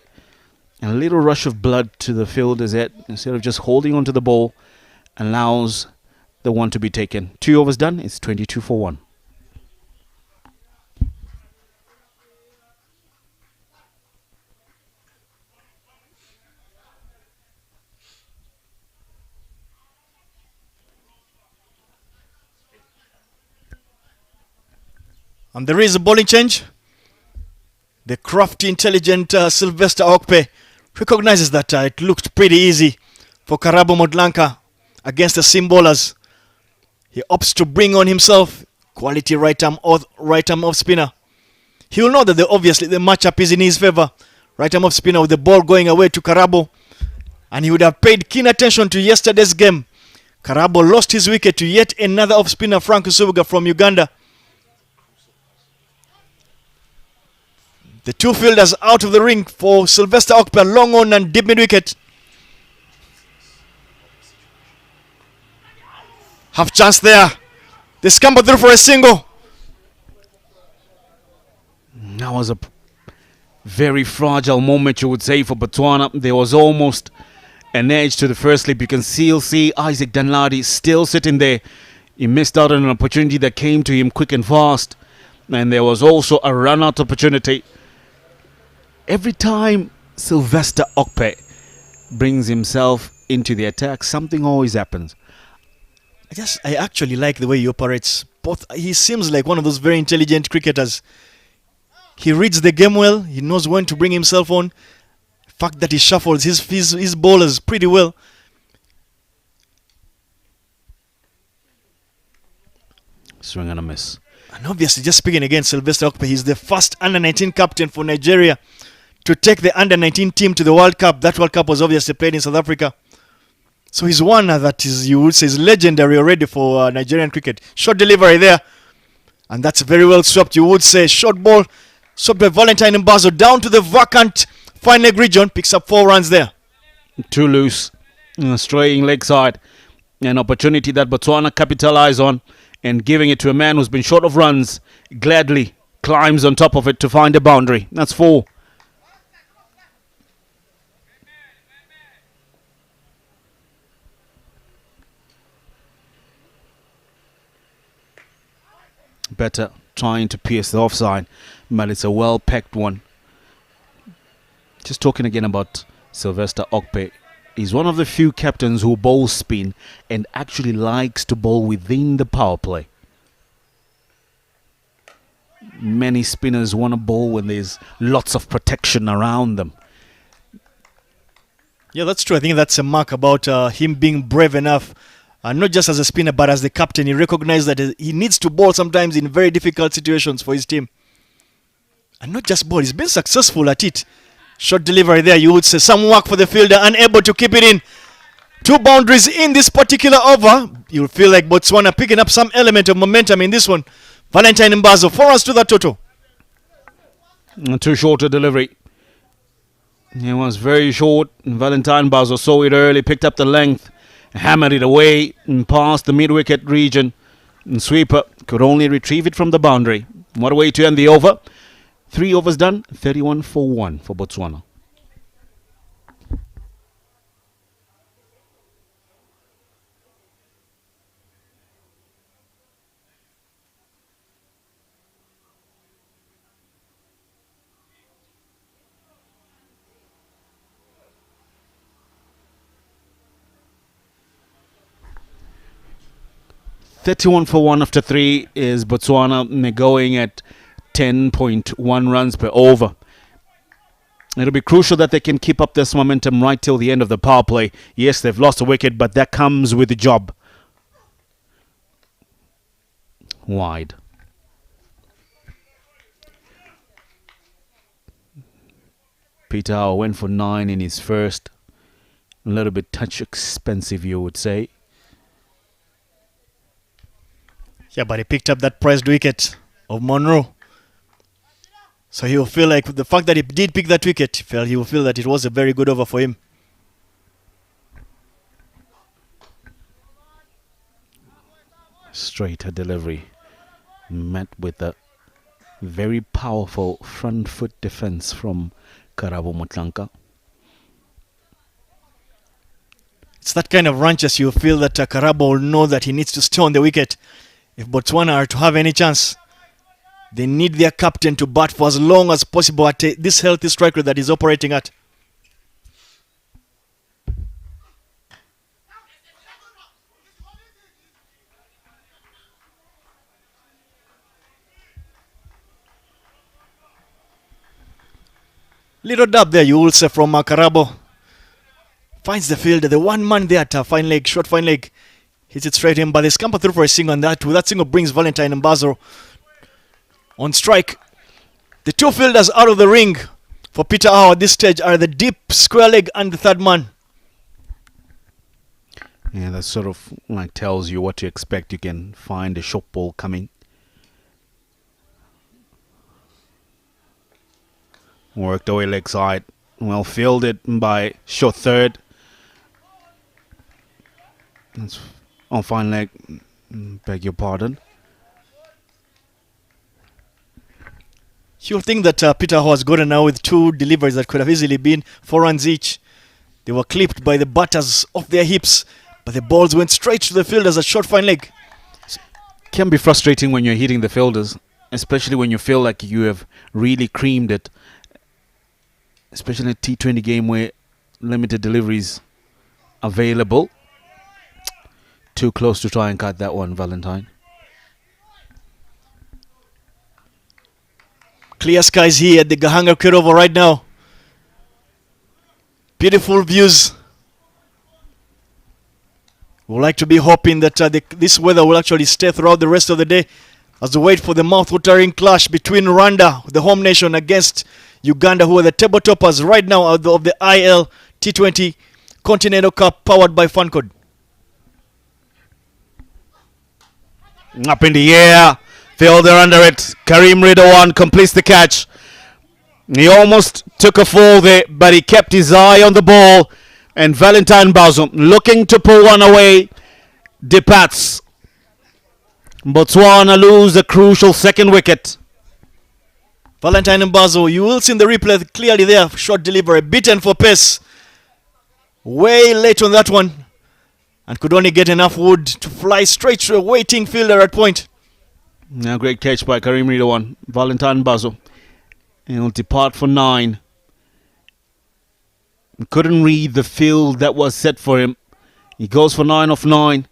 [SPEAKER 2] a little rush of blood to the fielder's head, instead of just holding onto the ball, allows the one to be taken. 2 overs done. It's 22-1.
[SPEAKER 6] And there is a bowling change. The crafty, intelligent Sylvester Okpe recognizes that it looked pretty easy for Karabo Motlanthe against the seam bowlers. He opts to bring on himself quality right arm off spinner. He will know that obviously the matchup is in his favor. Right arm off spinner with the ball going away to Karabo. And he would have paid keen attention to yesterday's game. Karabo lost his wicket to yet another off spinner, Frank Usubuga from Uganda. The 2 fielders out of the ring for Sylvester Okpe, long on and deep mid wicket. Half chance there. They scamper through for a single.
[SPEAKER 2] That was a very fragile moment, you would say, for Botswana. There was almost an edge to the first slip. You can still see Isaac Danladi still sitting there. He missed out on an opportunity that came to him quick and fast. And there was also a run-out opportunity. Every time Sylvester Okpe brings himself into the attack, something always happens.
[SPEAKER 6] I actually like the way he operates. He seems like one of those very intelligent cricketers. He reads the game well. He knows when to bring himself on. The fact that he shuffles his bowlers pretty well.
[SPEAKER 2] Swing and a miss.
[SPEAKER 6] And obviously, just speaking again, Sylvester Okpe, he's the first under-19 captain for Nigeria to take the under-19 team to the World Cup. That World Cup was obviously played in South Africa. So he's one that is, you would say, is legendary already for Nigerian cricket. Short delivery there. And that's very well swept, you would say. Short ball swept by Valentine Mbazo down to the vacant fine leg region. Picks up 4 runs there.
[SPEAKER 2] Too loose. Straying leg side. An opportunity that Botswana capitalize on. And giving it to a man who's been short of runs, gladly climbs on top of it to find a boundary. That's 4. Better trying to pierce the offside, but it's a well-packed one. Just talking again about Sylvester Okpe. He's one of the few captains who bowls spin and actually likes to bowl within the power play. Many spinners want to bowl when there's lots of protection around them.
[SPEAKER 6] Yeah, that's true. I think that's a mark about him being brave enough, not just as a spinner, but as the captain. He recognizes that he needs to bowl sometimes in very difficult situations for his team. And not just bowl, he's been successful at it. Short delivery there, you would say. Some work for the fielder, unable to keep it in. 2 boundaries in this particular over. You'll feel like Botswana picking up some element of momentum in this one. Valentine Mbazo, 4 runs to the total.
[SPEAKER 2] Too short a delivery. It was very short. Valentine Mbazo saw it early, picked up the length, hammered it away and past the mid-wicket region. And sweeper could only retrieve it from the boundary. What a way to end the over. 3 overs done, 31 for 1 for Botswana. $31 for 1 after 3 is Botswana going at 10.1 runs per over. It'll be crucial that they can keep up this momentum right till the end of the power play. Yes, they've lost a wicket, but that comes with the job. Wide. Peter Howe went for 9 in his first. A little bit touch expensive, you would say.
[SPEAKER 6] Yeah, but he picked up that prized wicket of Monroe. So he will feel like the fact that he did pick that wicket, he will feel that it was a very good over for him.
[SPEAKER 2] Straighter delivery. Met with a very powerful front foot defense from Karabo Mutlanka.
[SPEAKER 6] It's that kind of ranches you feel that Karabo will know that he needs to stay on the wicket. If Botswana are to have any chance, they need their captain to bat for as long as possible at this healthy strike rate that he's operating at. Little dab there, you will say, from Karabo. Finds the fielder, the one man there at fine leg, short fine leg. Hits it straight in, but they scamper through for a single, and that single brings Valentine Mbazo on strike. The 2 fielders out of the ring for Peter Howe at this stage are the deep square leg and the third man.
[SPEAKER 2] Yeah, that sort of like tells you what to expect. You can find a short ball coming. Worked away leg side. Well fielded by short third. That's on fine leg. Beg your pardon.
[SPEAKER 6] You'll think that Peter Howe has gotten now with 2 deliveries that could have easily been 4 runs each. They were clipped by the batters off their hips, but the balls went straight to the fielders at short fine leg.
[SPEAKER 2] Can be frustrating when you're hitting the fielders, especially when you feel like you have really creamed it. Especially in a T20 game where limited deliveries available. Too close to try and cut that one, Valentine.
[SPEAKER 6] Clear skies here at the Gahanga Kirova right now. Beautiful views. We'd like to be hoping that this weather will actually stay throughout the rest of the day as we wait for the mouth-watering clash between Rwanda, the home nation, against Uganda, who are the table toppers right now of the ILT20 Continental Cup powered by Fancode.
[SPEAKER 2] Up in the air, fielder under it. Karim Ridwan completes the catch. He almost took a fall there, but he kept his eye on the ball. And Valentine Bazo looking to pull one away. Departs. Botswana lose a crucial second wicket.
[SPEAKER 6] Valentine Mbazo, you will see in the replay clearly there, short delivery, beaten for pace. Way late on that one. And could only get enough wood to fly straight to a waiting fielder at point.
[SPEAKER 2] Now great catch by Karim Ridwan. Valentine Bazo. He'll depart for 9. Couldn't read the field that was set for him. He goes for 9 of 9.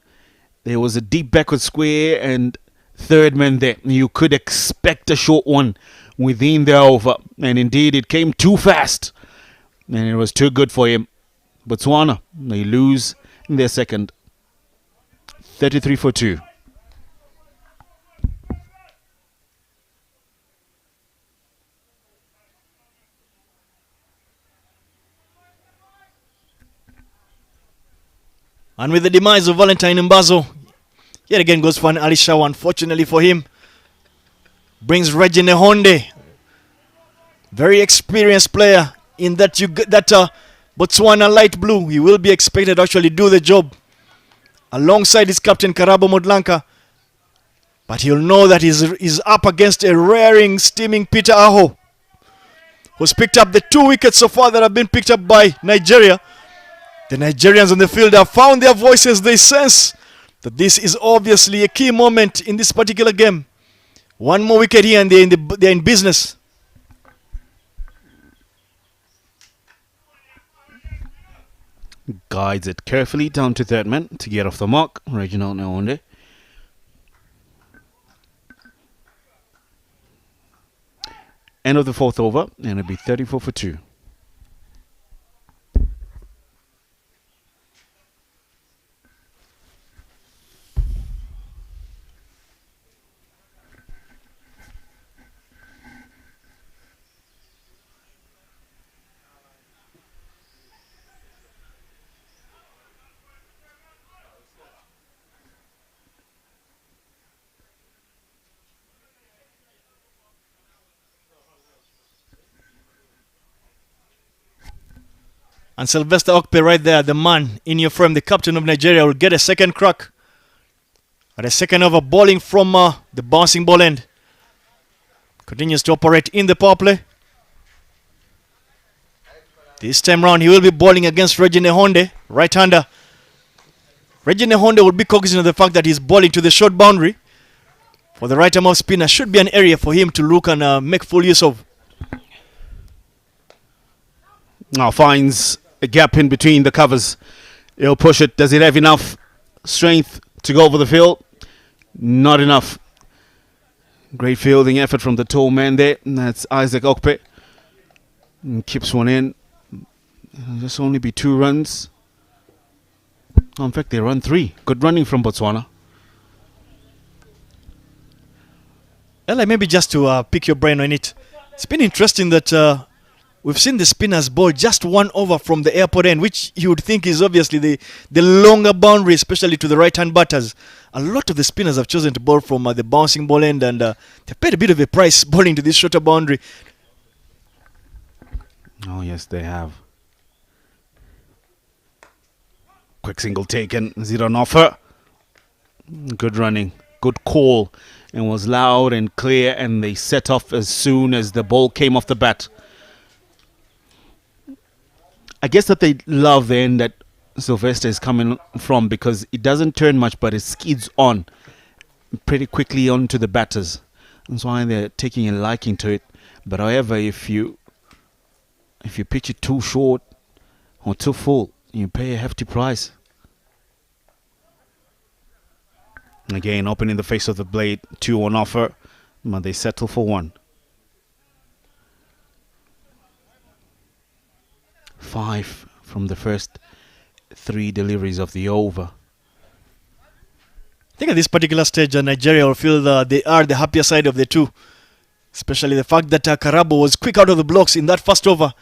[SPEAKER 2] There was a deep backward square and third man there. You could expect a short one within the over. And indeed, it came too fast. And it was too good for him. Botswana, they lose in their second. 33 for 2.
[SPEAKER 6] And with the demise of Valentine Mbazo, yet again goes for an early shower, unfortunately for him. Brings Reggie Nehonde, very experienced player in that Botswana light blue. He will be expected to actually do the job alongside his captain Karabo Modlanka. But he'll know that he's up against a raring, steaming Peter Aho, who's picked up the 2 wickets so far that have been picked up by Nigeria. The Nigerians on the field have found their voices. They sense that this is obviously a key moment in this particular game. One more wicket here and they're in business.
[SPEAKER 2] Guides it carefully down to third man to get off the mark. Reginald Nehonde. End of the 4th over, and it'll be 34 for 2.
[SPEAKER 6] And Sylvester Okpe right there, the man in your frame, the captain of Nigeria, will get a second crack at a second over, bowling from the bouncing ball end. Continues to operate in the power play. This time round, he will be bowling against Reggie Nehonde, right-hander. Reggie Nehonde will be cognizant of the fact that he's bowling to the short boundary. For the right-arm off spinner, should be an area for him to look and make full use of.
[SPEAKER 2] Now finds a gap in between the covers. He'll push it. Does it have enough strength to go over the field? Not enough. Great fielding effort from the tall man there. And that's Isaac Okpe. And keeps one in. It'll just only be 2 runs. Oh, in fact, they run 3. Good running from Botswana.
[SPEAKER 6] Well, maybe just to pick your brain on it. It's been interesting that we've seen the spinners bowl just 1 over from the airport end, which you would think is obviously the longer boundary, especially to the right-hand batters. A lot of the spinners have chosen to bowl from the bouncing ball end, and they've paid a bit of a price bowling to this shorter boundary.
[SPEAKER 2] Oh, yes, they have. Quick single taken. Zero on offer. Good running. Good call. And was loud and clear, and they set off as soon as the ball came off the bat. I guess that they love the end that Sylvester is coming from, because it doesn't turn much, but it skids on pretty quickly onto the batters. That's why they're taking a liking to it. But however, if you pitch it too short or too full, you pay a hefty price. Again, opening the face of the blade, 2 on offer, but they settle for 1. 5 from the first 3 deliveries of the over.
[SPEAKER 6] I think at this particular stage, Nigeria will feel they are the happier side of the two. Especially the fact that Karabo was quick out of the blocks in that first over.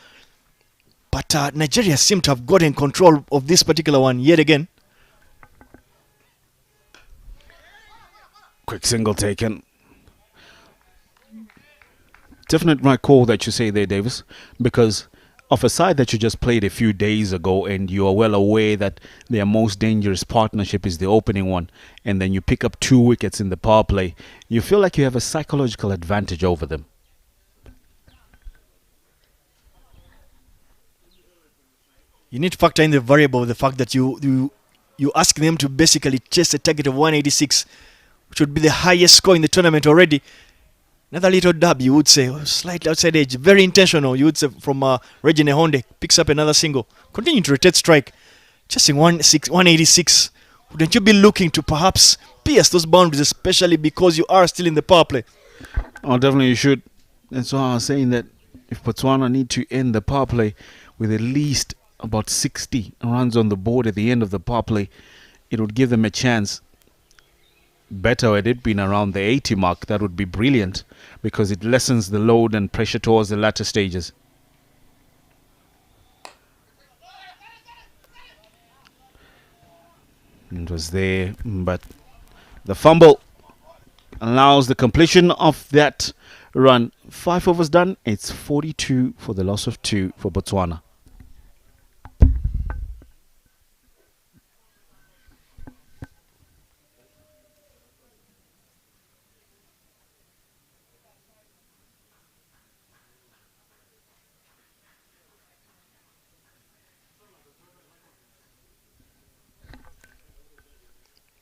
[SPEAKER 6] But Nigeria seem to have gotten control of this particular one yet again.
[SPEAKER 2] Quick single taken. Definite right call that you say there, Davis, because of a side that you just played a few days ago and you are well aware that their most dangerous partnership is the opening one, and then you pick up 2 wickets in the power play, you feel like you have a psychological advantage over them.
[SPEAKER 6] You need to factor in the variable of the fact that you ask them to basically chase a target of 186, which would be the highest score in the tournament already. Another little dub, you would say, slightly outside edge, very intentional, you would say, from Regine Honde. Picks up another single. Continue to rotate strike. Chasing 186. Wouldn't you be looking to perhaps pierce those boundaries, especially because you are still in the power play?
[SPEAKER 2] Oh, definitely you should. That's why I was saying that if Botswana need to end the power play with at least about 60 runs on the board at the end of the power play, it would give them a chance. Better had it been around the 80 mark, that would be brilliant, because it lessens the load and pressure towards the latter stages. It was there, but the fumble allows the completion of that run. 5 overs done. It's 42 for the loss of 2 for Botswana.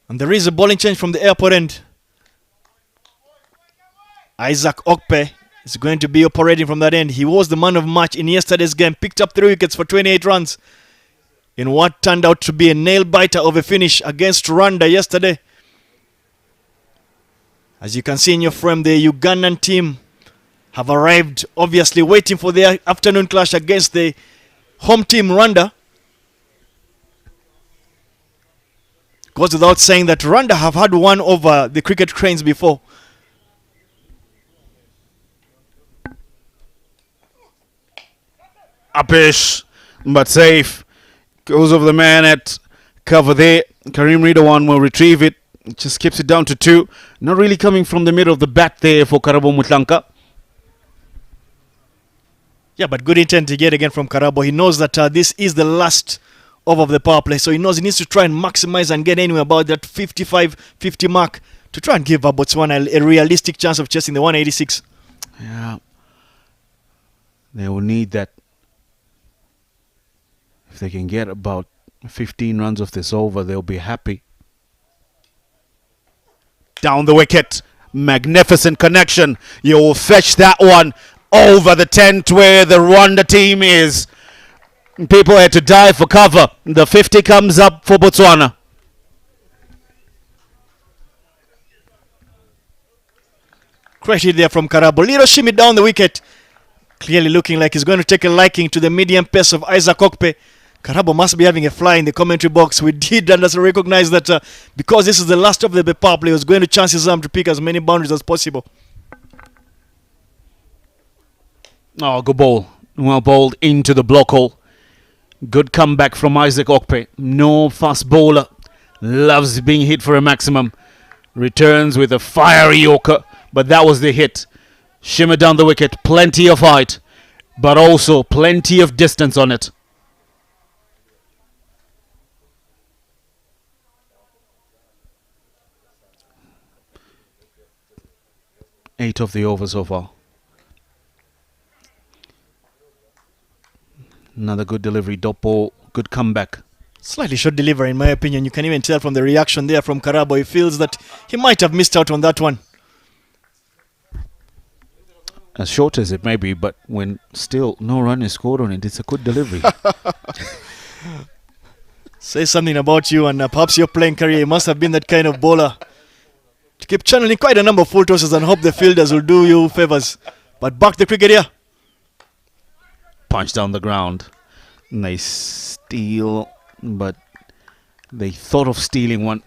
[SPEAKER 6] And there is a bowling change from the airport end. Isaac Okpe is going to be operating from that end. He was the man of match in yesterday's game. Picked up 3 wickets for 28 runs in what turned out to be a nail-biter of a finish against Rwanda yesterday. As you can see in your frame, the Ugandan team have arrived, obviously waiting for their afternoon clash against the home team Rwanda. Goes without saying that Rwanda have had one over the cricket cranes before.
[SPEAKER 2] Upish, but safe. Goes over the man at cover there. Karim Ridawan will retrieve it. Just keeps it down to 2. Not really coming from the middle of the bat there for Karabo Mutlanka.
[SPEAKER 6] Yeah, but good intent yet again from Karabo. He knows that this is the last over of the power play, so he knows he needs to try and maximize and get anywhere about that 55-50 mark to try and give Botswana a realistic chance of chasing the 186.
[SPEAKER 2] Yeah, they will need that. If they can get about 15 runs of this over, they'll be happy. Down the wicket, magnificent connection. You will fetch that one over the tent where the Rwanda team is. People had to dive for cover. The 50 comes up for Botswana.
[SPEAKER 6] Great hit there from Karabo. Little shimmy down the wicket. Clearly looking like he's going to take a liking to the medium pace of Isaac Okpe. Karabo must be having a fly in the commentary box. We did recognize that because this is the last of the power play, he was going to chance his arm to pick as many boundaries as possible.
[SPEAKER 2] Oh, good ball. Well bowled into the block hole. Good comeback from Isaac Okpe. No fast bowler. Loves being hit for a maximum. Returns with a fiery Yorker. But that was the hit. Shimmer down the wicket. Plenty of height. But also plenty of distance on it. Eight of the over so far. Another good delivery, dot ball, good comeback.
[SPEAKER 6] Slightly short delivery in my opinion. You can even tell from the reaction there from Karabo. He feels that he might have missed out on that one.
[SPEAKER 2] As short as it may be, but when still no run is scored on it, it's a good delivery.
[SPEAKER 6] Say something about you and perhaps your playing career. You must have been that kind of bowler to keep channeling quite a number of full tosses and hope the fielders will do you favors. But back the cricket here.
[SPEAKER 2] Punch down the ground. Nice steal, but they thought of stealing one.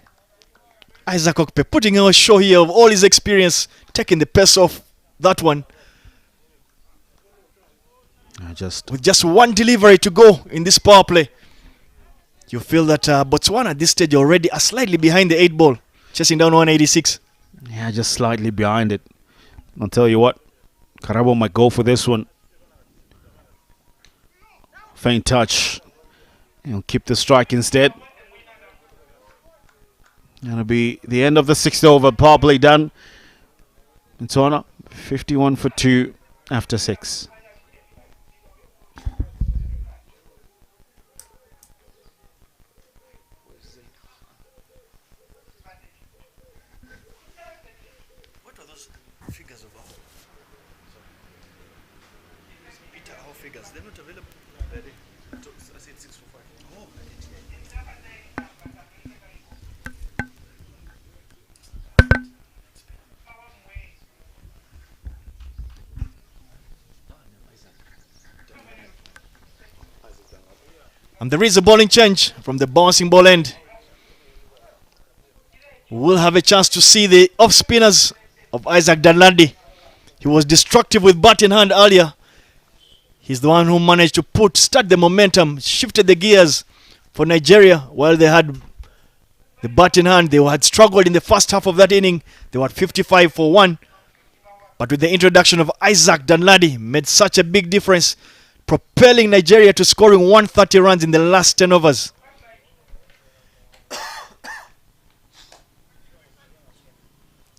[SPEAKER 6] Isaac Okpe putting on a show here of all his experience, taking the pace off that one. With just one delivery to go in this power play. You feel that Botswana at this stage already are slightly behind the 8 ball, chasing down 186.
[SPEAKER 2] Yeah, just slightly behind it. I'll tell you what, Karabo might go for this one. Faint touch. He'll keep the strike instead. That'll be the end of the 6th over. Power play done. Botswana 51 for 2 after 6.
[SPEAKER 6] What are those figures of our figures? They're not available. I said 6 for 5. Oh, and there is a bowling change from the bouncing ball end. We'll have a chance to see the off spinners of Isaac Danladi. He was destructive with bat in hand earlier. He's the one who managed to start the momentum, shifted the gears for Nigeria while they had the bat in hand. They had struggled in the first half of that inning. They were 55 for 1. But with the introduction of Isaac Danladi, made such a big difference, propelling Nigeria to scoring 130 runs in the last 10 overs.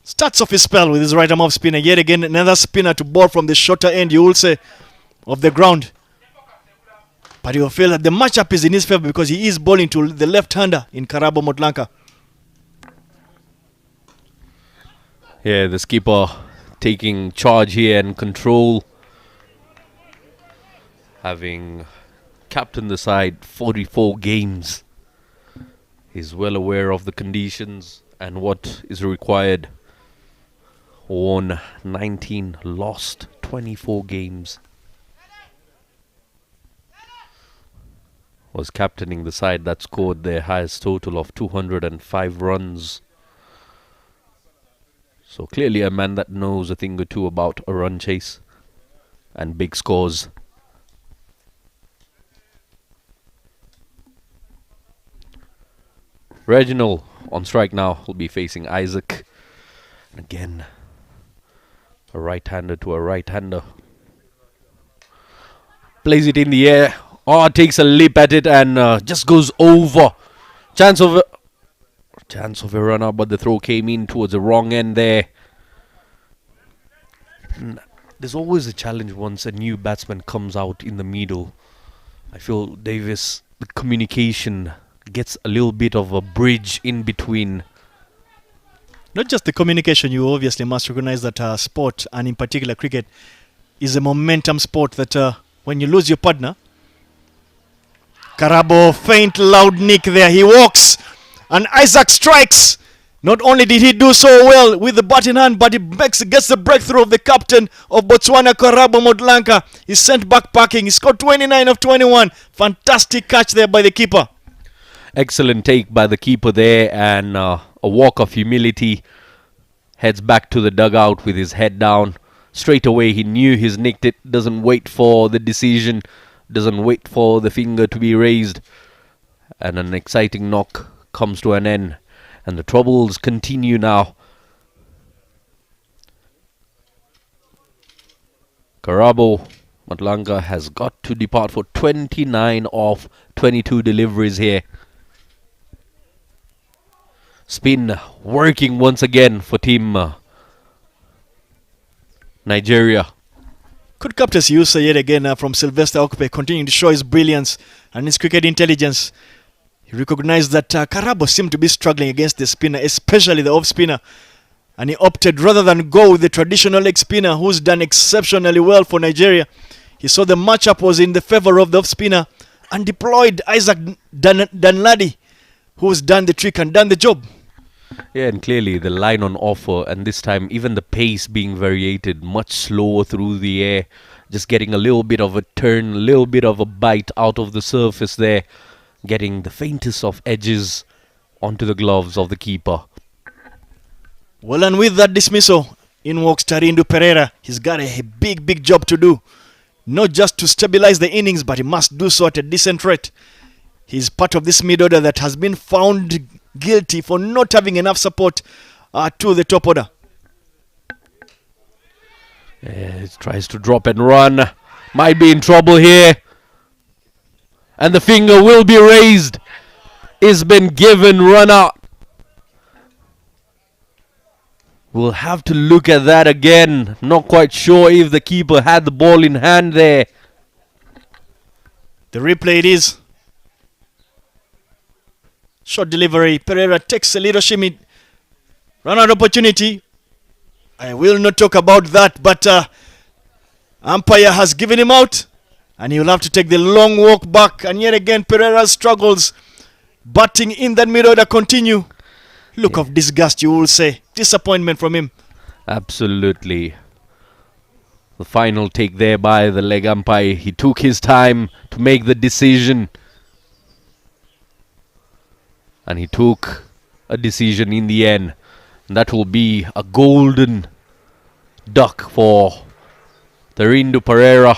[SPEAKER 6] Starts off his spell with his right arm off spinner. Yet again, another spinner to bowl from the shorter end, you will say, of the ground. But you will feel that the matchup is in his favor because he is bowling to the left-hander in Karabo Motlanka.
[SPEAKER 9] Yeah, the skipper taking charge here and control. Having captained the side 44 games. He's well aware of the conditions and what is required. Won 19, lost 24 games. Was captaining the side that scored their highest total of 205 runs. So clearly a man that knows a thing or two about a run chase and big scores. Reginald on strike now will be facing Isaac. And again, a right-hander to a right-hander. Plays it in the air. Oh, takes a leap at it and just goes over. Chance of a run-out, but the throw came in towards the wrong end there. There's always a challenge once a new batsman comes out in the middle. I feel Davis, the communication gets a little bit of a bridge in between.
[SPEAKER 6] Not just the communication, you obviously must recognize that sport, and in particular cricket, is a momentum sport that when you lose your partner, Karabo, faint, loud nick there. He walks and Isaac strikes. Not only did he do so well with the bat in hand, but he gets the breakthrough of the captain of Botswana, Karabo Motlanka. He's sent back packing. He scored 29 of 21. Fantastic catch there by the keeper.
[SPEAKER 9] Excellent take by the keeper there, and a walk of humility. Heads back to the dugout with his head down. Straight away he knew he's nicked it. Doesn't wait for the decision. Doesn't wait for the finger to be raised. And an exciting knock comes to an end. And the troubles continue now. Karabo Motlanka has got to depart for 29 of 22 deliveries here. Spin working once again for Team Nigeria.
[SPEAKER 6] Good captaincy use yet again from Sylvester Okpe, continuing to show his brilliance and his cricket intelligence. He recognized that Karabo seemed to be struggling against the spinner, especially the off-spinner. And he opted, rather than go with the traditional leg spinner who's done exceptionally well for Nigeria, he saw the matchup was in the favor of the off-spinner and deployed Isaac Danladi, who's done the trick and done the job.
[SPEAKER 9] Yeah, and clearly the line on offer, and this time even the pace being variated much slower through the air. just getting a little bit of a turn, a little bit of a bite out of the surface there, getting the faintest of edges onto the gloves of the keeper.
[SPEAKER 6] Well, and with that dismissal, in walks Tarindu Pereira. He's got a big job to do. Not just to stabilize the innings, but he must do so at a decent rate. He's part of this mid-order that has been found guilty for not having enough support to the top order.
[SPEAKER 9] Yeah, he tries to drop and run. Might be in trouble here. And the finger will be raised. It's been given run out. We'll have to look at that again. Not quite sure if the keeper had the ball in hand there.
[SPEAKER 6] The replay it is. Short delivery. Pereira takes a little shimmy. Run out opportunity. I will not talk about that, but umpire has given him out. And he'll have to take the long walk back. And yet again, Pereira's struggles batting in that mid-order continue. Look of disgust, you will say. Disappointment from him.
[SPEAKER 9] Absolutely. The final take there by the leg umpire. He took his time to make the decision. And he took a decision in the end. And that will be a golden duck for Tarindu Pereira.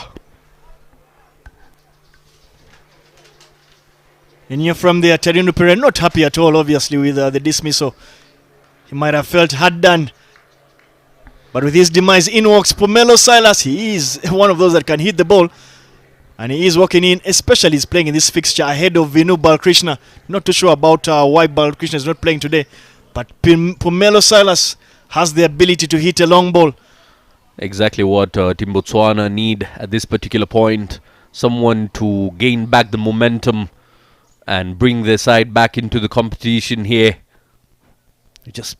[SPEAKER 6] And you're from there, Tarindu Pereira not happy at all, obviously, with the dismissal. He might have felt hard done. But with his demise, in walks Pomelo Silas. He is one of those that can hit the ball. And he is walking in, especially he's playing in this fixture ahead of Vinu Balkrishna. Not too sure about why Balkrishna is not playing today. But Pomelo Silas has the ability to hit a long ball.
[SPEAKER 9] Exactly what Team Botswana need at this particular point. Someone to gain back the momentum and bring their side back into the competition here. Just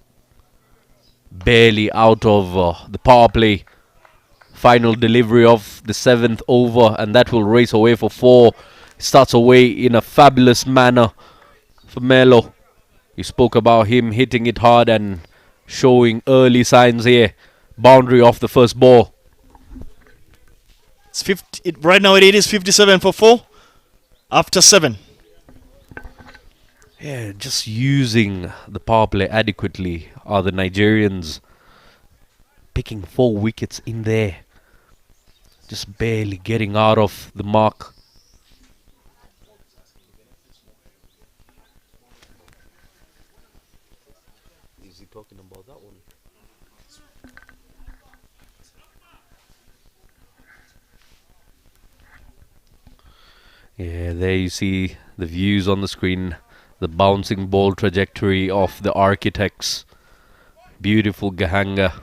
[SPEAKER 9] barely out of the power play. Final delivery of the 7th over, and that will race away for 4. Starts away in a fabulous manner for Melo. You spoke about him hitting it hard and showing early signs here. Boundary off the first ball.
[SPEAKER 6] It's right now it is 57 for 4 after 7.
[SPEAKER 9] Yeah, just using the power play adequately are the Nigerians. Picking 4 wickets in there. Just barely getting out of the mark.
[SPEAKER 1] Is he talking about that one?
[SPEAKER 9] Yeah, there you see the views on the screen. The bouncing ball trajectory of the architects. Beautiful Gahanga.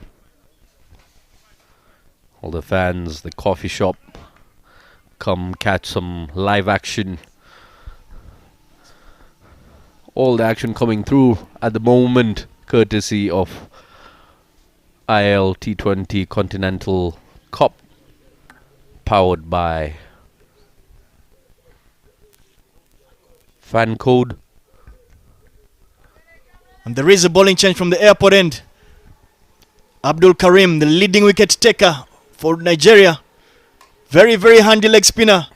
[SPEAKER 9] All the fans, the coffee shop, come catch some live action. All the action coming through at the moment, courtesy of ILT20 Continental Cup, powered by Fancode.
[SPEAKER 6] And there is a bowling change from the airport end. Abdul Karim, the leading wicket taker for Nigeria. Very handy leg spinner.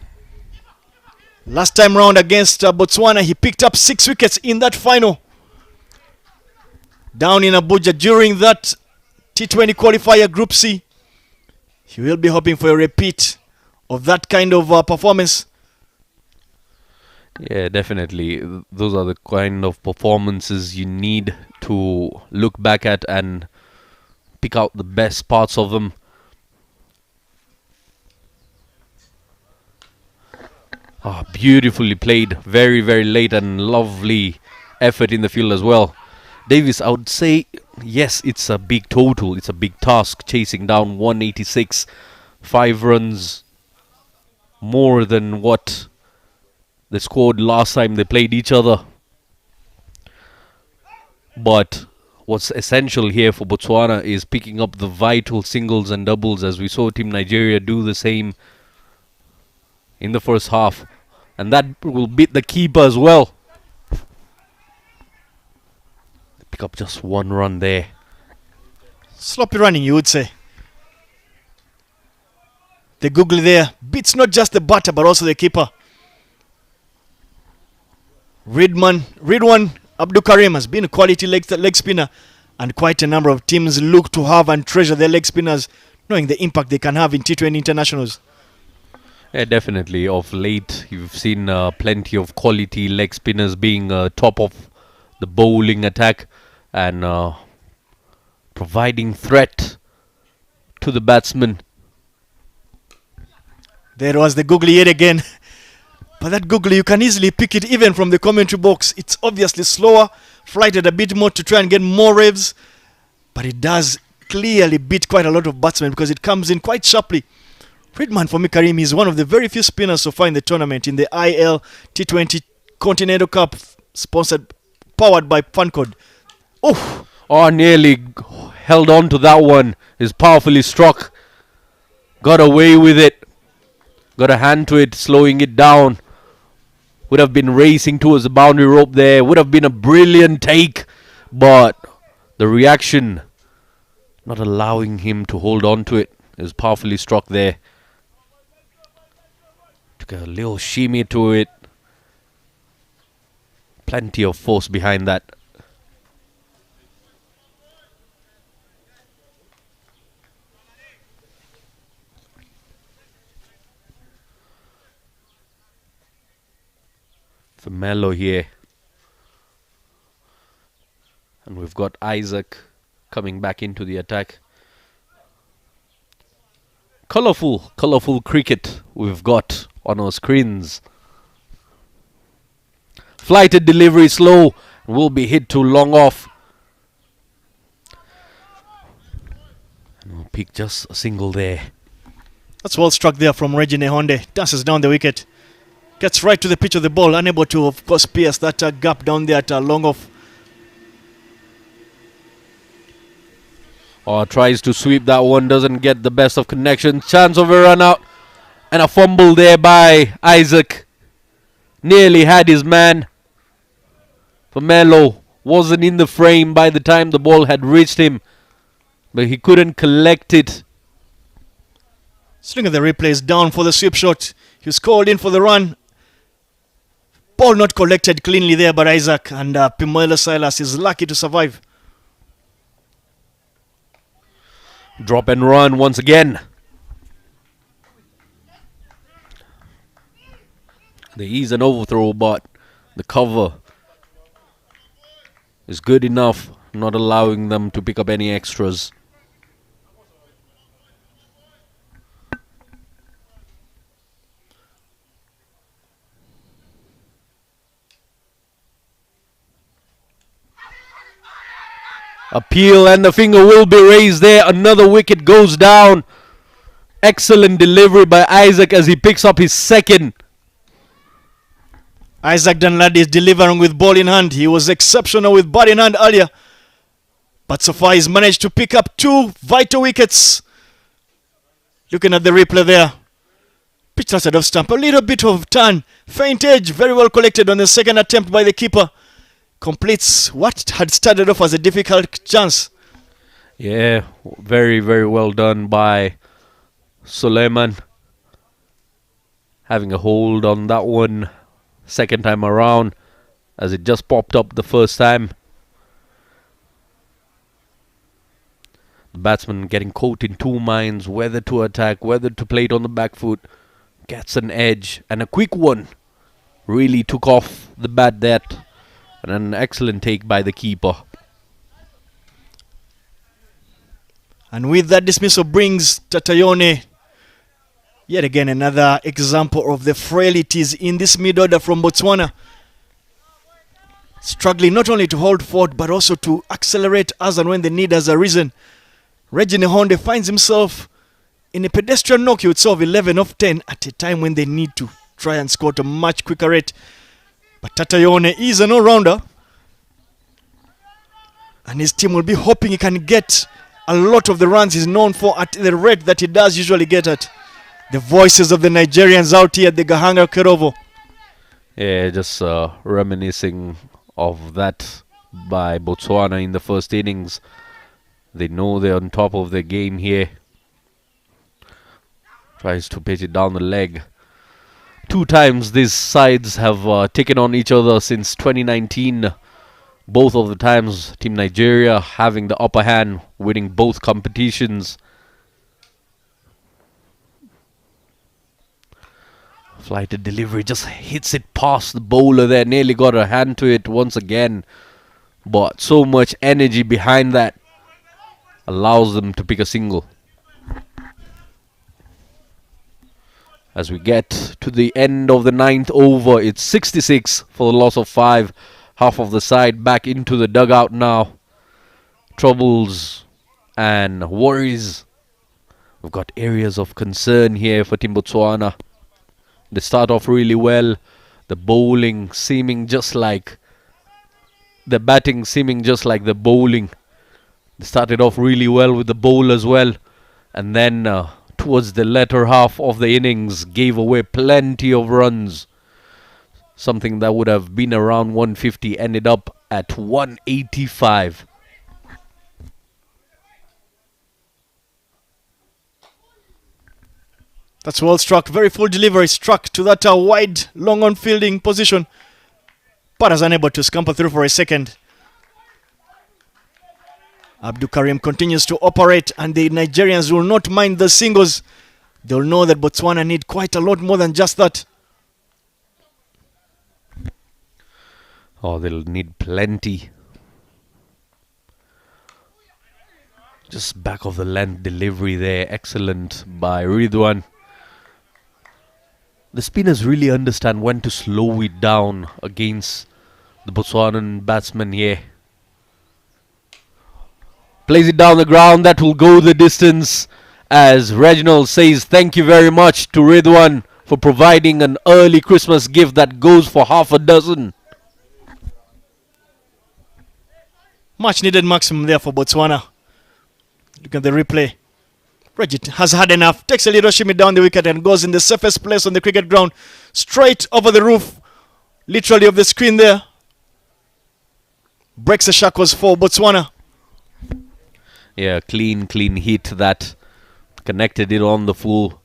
[SPEAKER 6] Last time round against Botswana, he picked up 6 wickets in that final. Down in Abuja during that T20 qualifier Group C. He will be hoping for a repeat of that kind of performance.
[SPEAKER 9] Yeah, definitely. Those are the kind of performances you need to look back at and pick out the best parts of them. Beautifully played. Very late and lovely effort in the field as well. Davis, I would say, yes, it's a big total. It's a big task chasing down 186. 5 runs more than what they scored last time they played each other. But what's essential here for Botswana is picking up the vital singles and doubles, as we saw Team Nigeria do the same in the first half. And that will beat the keeper as well. Pick up just 1 run there.
[SPEAKER 6] Sloppy running, you would say. The googly there beats not just the batter but also the keeper. Ridwan Abdul Karim has been a quality leg spinner, and quite a number of teams look to have and treasure their leg spinners, knowing the impact they can have in T20 internationals.
[SPEAKER 9] Yeah, definitely. Of late, you've seen plenty of quality leg spinners being top of the bowling attack and providing threat to the batsman.
[SPEAKER 6] There was the googly yet again. But that googly, you can easily pick it even from the commentary box. It's obviously slower, flighted a bit more to try and get more revs, but it does clearly beat quite a lot of batsmen because it comes in quite sharply. Ridman for me, Karim, is one of the very few spinners so far in the tournament in the ILT20 Continental Cup, powered by Fancode.
[SPEAKER 9] Oh, nearly held on to that one. Is powerfully struck. Got away with it. Got a hand to it, slowing it down. Would have been racing towards the boundary rope there. Would have been a brilliant take. But the reaction, not allowing him to hold on to it, is powerfully struck there. Took a little shimmy to it. Plenty of force behind that. For Mello here. And we've got Isaac coming back into the attack. Colourful cricket we've got on our screens. Flighted delivery slow. Will be hit too long off. And we'll pick just a single there.
[SPEAKER 6] That's well struck there from Reggie Nehonde. Dances down the wicket. Gets right to the pitch of the ball. Unable to, of course, pierce that gap down there at long off.
[SPEAKER 9] Tries to sweep that one. Doesn't get the best of connection. Chance of a run out. And a fumble there by Isaac. Nearly had his man. Pomelo wasn't in the frame by the time the ball had reached him. But he couldn't collect it.
[SPEAKER 6] Swing of the replays down for the sweep shot. He was called in for the run. Ball not collected cleanly there by Isaac. And Pimelo Silas is lucky to survive.
[SPEAKER 9] Drop and run once again. There is an overthrow, but the cover is good enough, not allowing them to pick up any extras. Appeal and the finger will be raised there. Another wicket goes down. Excellent delivery by Isaac as he picks up his second.
[SPEAKER 6] Isaac Dunladi is delivering with ball in hand. He was exceptional with bat in hand earlier. But so far he's managed to pick up 2 vital wickets. Looking at the replay there. Pitch started off stump. A little bit of turn. Faint edge. Very well collected on the second attempt by the keeper. Completes what had started off as a difficult chance.
[SPEAKER 9] Yeah, very, very well done by Suleiman. Having a hold on that one second time around, as it just popped up the first time. The batsman getting caught in two minds, whether to attack, whether to play it on the back foot. Gets an edge, and a quick one really took off the bat that. And an excellent take by the keeper.
[SPEAKER 6] And with that dismissal brings Tatayone yet again another example of the frailties in this mid-order from Botswana. Struggling not only to hold fort but also to accelerate as and when the need has arisen. Reggie Nehonde finds himself in a pedestrian knock, you would say, of 11 of 10 at a time when they need to try and score at a much quicker rate. But Tatayone is an all-rounder. And his team will be hoping he can get a lot of the runs he's known for at the rate that he does usually get at. The voices of the Nigerians out here at the Gahanga Kerovo.
[SPEAKER 9] Yeah, just reminiscing of that by Botswana in the first innings. They know they're on top of their game here. Tries to pitch it down the leg. 2 times these sides have taken on each other since 2019. Both of the times, Team Nigeria having the upper hand, winning both competitions. Flighted delivery just hits it past the bowler there. Nearly got a hand to it once again. But so much energy behind that allows them to pick a single. As we get to the end of the 9th over, it's 66 for the loss of 5. Half of the side back into the dugout now. Troubles and worries. We've got areas of concern here for Team Botswana. They start off really well. The bowling seeming just like the batting, seeming just like the bowling. They started off really well with the bowl as well. And then towards the latter half of the innings, gave away plenty of runs. Something that would have been around 150 ended up at 185.
[SPEAKER 6] That's well struck. Very full delivery. Struck to that wide, long on fielding position. But is unable to scamper through for a second. Abdul Karim continues to operate, and the Nigerians will not mind the singles. They'll know that Botswana need quite a lot more than just that.
[SPEAKER 9] Oh, they'll need plenty. Just back of the length delivery there. Excellent by Ridwan. The spinners really understand when to slow it down against the Botswanan batsman here. Plays it down the ground. That will go the distance. As Reginald says, thank you very much to Ridwan for providing an early Christmas gift that goes for half a dozen.
[SPEAKER 6] Much needed maximum there for Botswana. Look at the replay. Reggie has had enough. Takes a little shimmy down the wicket and goes in the safest place on the cricket ground. Straight over the roof, literally, of the screen there. Breaks the shackles for Botswana.
[SPEAKER 9] Yeah, clean hit that connected it on the full.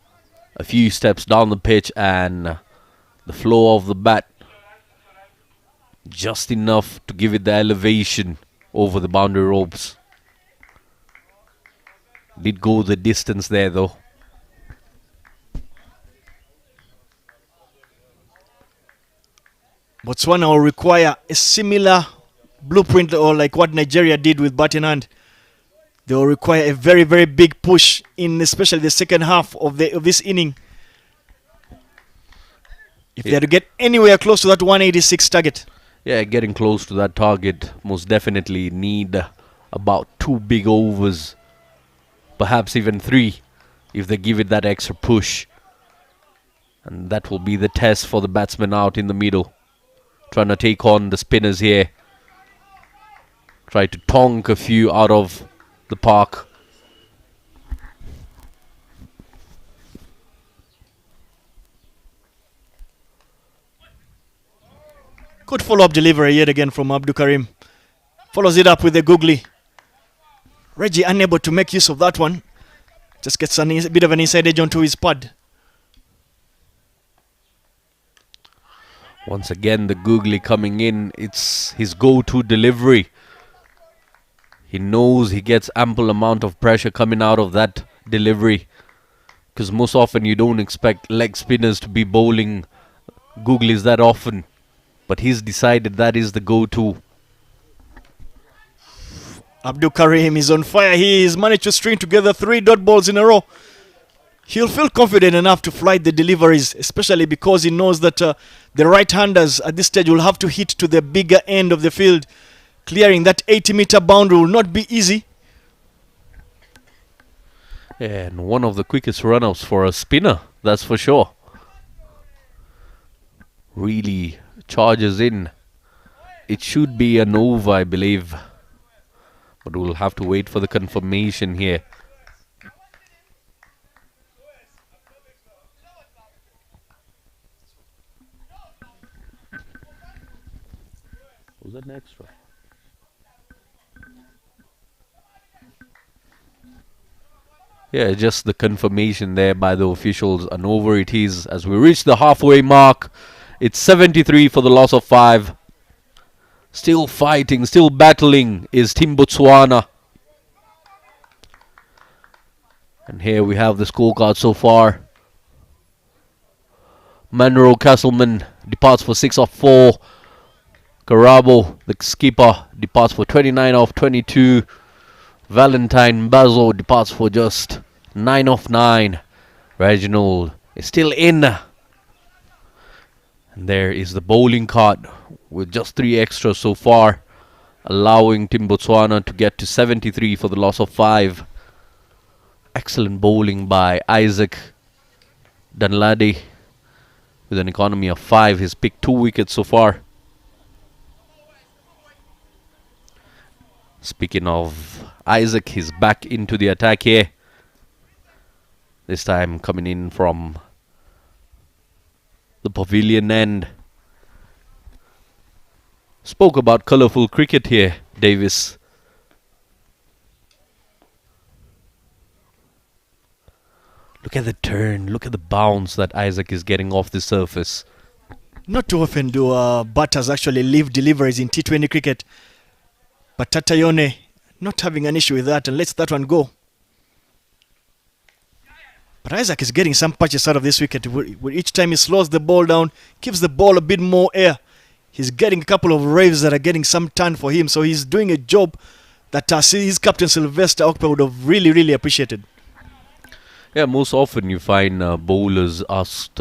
[SPEAKER 9] A few steps down the pitch and the flow of the bat. Just enough to give it the elevation over the boundary ropes. Did go the distance there though.
[SPEAKER 6] Botswana will require a similar blueprint, or like what Nigeria did with bat in hand. They will require a very, very big push in especially the second half of this inning. If they are to get anywhere close to that 186 target.
[SPEAKER 9] Yeah, getting close to that target. Most definitely need about 2 big overs. Perhaps even 3 if they give it that extra push. And that will be the test for the batsman out in the middle. Trying to take on the spinners here. Try to tonk a few out of the park.
[SPEAKER 6] Good follow-up delivery yet again from Abdul Karim. Follows it up with a googly. Reggie unable to make use of that one. Just gets a bit of an inside edge onto his pad.
[SPEAKER 9] Once again, the googly coming in. It's his go-to delivery. He knows he gets ample amount of pressure coming out of that delivery. Because most often you don't expect leg spinners to be bowling googlies that often. But he's decided that is the go-to.
[SPEAKER 6] Abdul Karim is on fire. He has managed to string together 3 dot balls in a row. He'll feel confident enough to fly the deliveries, especially because he knows that the right-handers at this stage will have to hit to the bigger end of the field. Clearing that 80-meter boundary will not be easy.
[SPEAKER 9] And one of the quickest run-ups for a spinner, that's for sure. Really charges in. It should be an over, I believe. But we'll have to wait for the confirmation here. Was that an extra? Yeah, just the confirmation there by the officials, and over it is as we reach the halfway mark. It's 73 for the loss of 5. Still fighting, still battling is Team Botswana. And here we have the scorecard so far. Monroe Castleman departs for 6 of 4. Karabo, the skipper, departs for 29 of 22. Valentine Bazo departs for just 9 of 9. Reginald is still in. And there is the bowling card with just 3 extras so far, allowing Team Botswana to get to 73 for the loss of 5. Excellent bowling by Isaac Danladi with an economy of 5. He's picked 2 wickets so far. Speaking of Isaac, he's back into the attack here. This time coming in from the pavilion end. Spoke about colourful cricket here, Davis. Look at the turn, look at the bounce that Isaac is getting off the surface.
[SPEAKER 6] Not too often do batters actually leave deliveries in T20 cricket. But Tatayone not having an issue with that and lets that one go. But Isaac is getting some punches out of this wicket. Each time he slows the ball down, gives the ball a bit more air. He's getting a couple of raves that are getting some turn for him. So he's doing a job that his captain Sylvester Okpa would have really, really appreciated.
[SPEAKER 9] Yeah, most often you find bowlers asked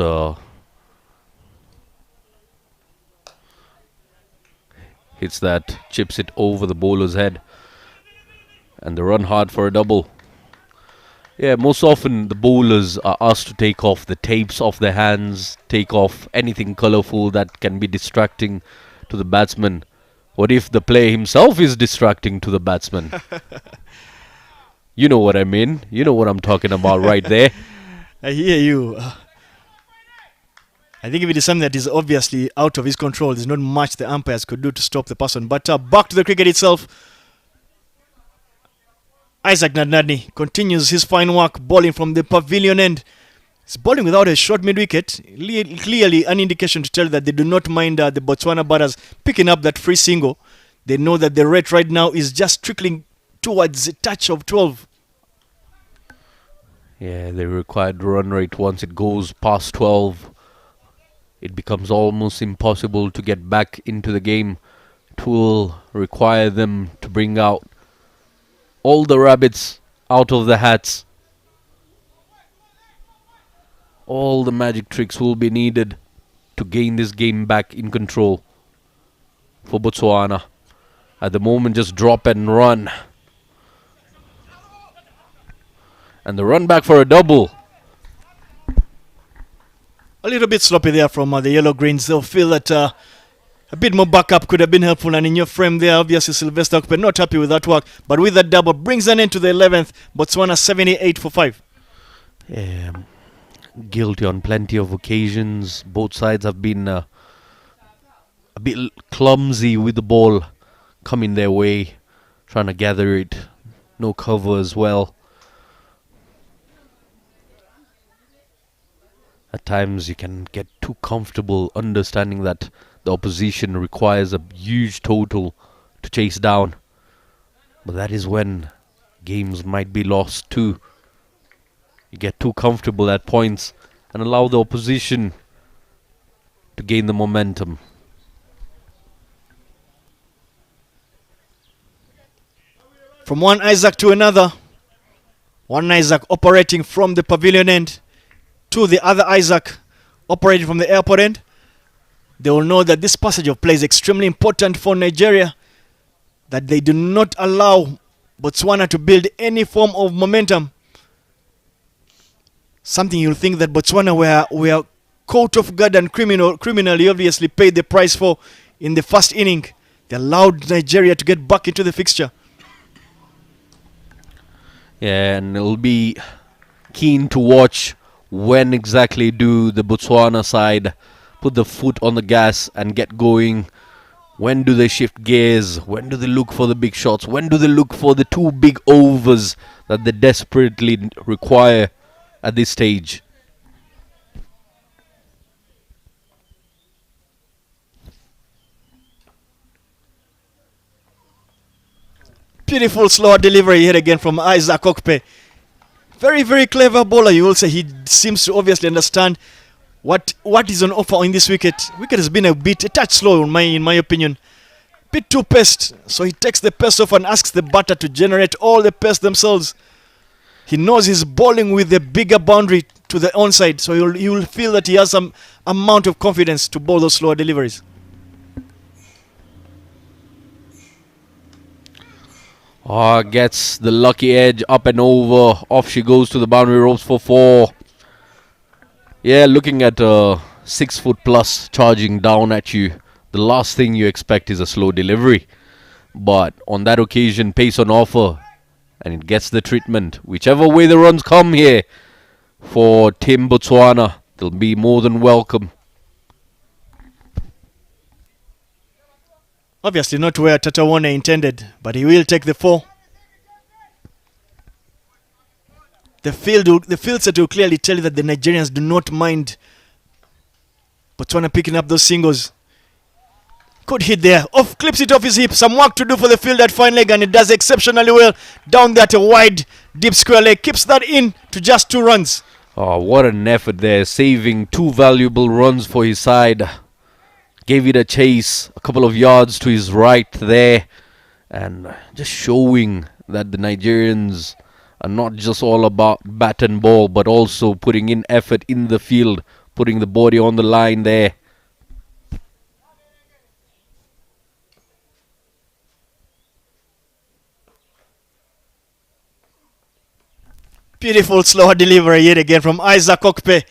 [SPEAKER 9] hits that chips it over the bowler's head and they run hard for a double. Yeah, most often the bowlers are asked to take off the tapes off their hands, take off anything colourful that can be distracting to the batsman. What if the player himself is distracting to the batsman? You know what I mean. You know what I'm talking about right there.
[SPEAKER 6] I hear you. I think if it is something that is obviously out of his control, there's not much the umpires could do to stop the person. But back to the cricket itself. Isaac Nadnadni continues his fine work, bowling from the pavilion end. He's bowling without a short mid-wicket. Clearly an indication to tell that they do not mind the Botswana batters picking up that free single. They know that the rate right now is just trickling towards a touch of 12.
[SPEAKER 9] Yeah, the required run rate, once it goes past 12, it becomes almost impossible to get back into the game. It will require them to bring out all the rabbits out of the hats. All the magic tricks will be needed to gain this game back in control for Botswana. At the moment, just drop and run. And the run back for a double.
[SPEAKER 6] A little bit sloppy there from the Yellow Greens. They'll feel that a bit more backup could have been helpful. And in your frame there, obviously Sylvester Okpe not happy with that work. But with that double, brings an end to the 11th. Botswana 78 for 5.
[SPEAKER 9] Yeah, guilty on plenty of occasions. Both sides have been a bit clumsy with the ball coming their way, trying to gather it. No cover as well. At times you can get too comfortable understanding that the opposition requires a huge total to chase down. But that is when games might be lost too. You get too comfortable at points and allow the opposition to gain the momentum.
[SPEAKER 6] From one Isaac to another. One Isaac operating from the pavilion end to the other Isaac operating from the airport end. They will know that this passage of play is extremely important for Nigeria, that they do not allow Botswana to build any form of momentum. Something you'll think that Botswana were caught off guard and criminally obviously paid the price for in the first inning. They allowed Nigeria to get back into the fixture.
[SPEAKER 9] Yeah, and it'll be keen to watch when exactly do the Botswana side put the foot on the gas and get going. When do they shift gears? When do they look for the big shots? When do they look for the 2 big overs that they desperately require at this stage?
[SPEAKER 6] Beautiful slower delivery here again from Isaac Okpe. Very, very clever bowler. You will say he seems to obviously understand what is on offer in this wicket. Wicket has been a touch slow in my opinion. Bit too paced. So he takes the pace off and asks the batter to generate all the pace themselves. He knows he's bowling with a bigger boundary to the onside. So you'll feel that he has some amount of confidence to bowl those slower deliveries.
[SPEAKER 9] Gets the lucky edge up and over. Off she goes to the boundary ropes for 4. Yeah, looking at 6 foot plus charging down at you. The last thing you expect is a slow delivery. But on that occasion, pace on offer. And it gets the treatment. Whichever way the runs come here for Team Botswana, they'll be more than welcome.
[SPEAKER 6] Obviously not where Tatawane intended, but he will take the 4. The field set will clearly tell you that the Nigerians do not mind Botswana picking up those singles. Good hit there. Off, clips it off his hip. Some work to do for the field at fine leg, and it does exceptionally well down that wide, deep square leg. Keeps that in to just 2 runs.
[SPEAKER 9] Oh, what an effort there. Saving 2 valuable runs for his side. Gave it a chase, a couple of yards to his right there. And just showing that the Nigerians are not just all about bat and ball, but also putting in effort in the field, putting the body on the line there.
[SPEAKER 6] Beautiful slower delivery yet again from Isaac Okpe.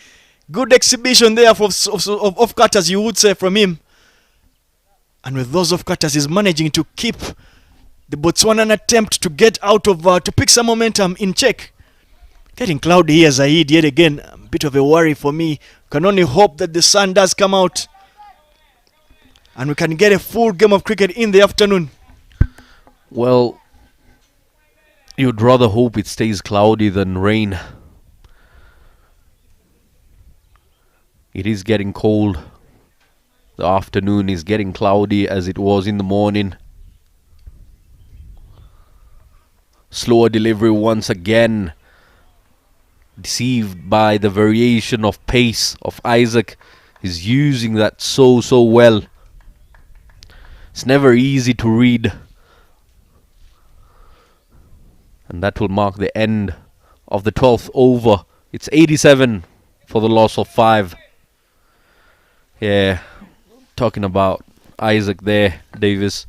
[SPEAKER 6] Good exhibition there of off-cutters, you would say, from him. And with those off-cutters, he's managing to keep the Botswanan attempt to get out of, to pick some momentum in check. Getting cloudy here, Zaid, yet again. A bit of a worry for me. Can only hope that the sun does come out and we can get a full game of cricket in the afternoon.
[SPEAKER 9] Well, you'd rather hope it stays cloudy than rain. It is getting cold. The afternoon is getting cloudy as it was in the morning. Slower delivery once again. Deceived by the variation of pace of Isaac. He's using that so well. It's never easy to read. And that will mark the end of the 12th over. It's 87 for the loss of 5. Yeah, talking about Isaac there, Davis.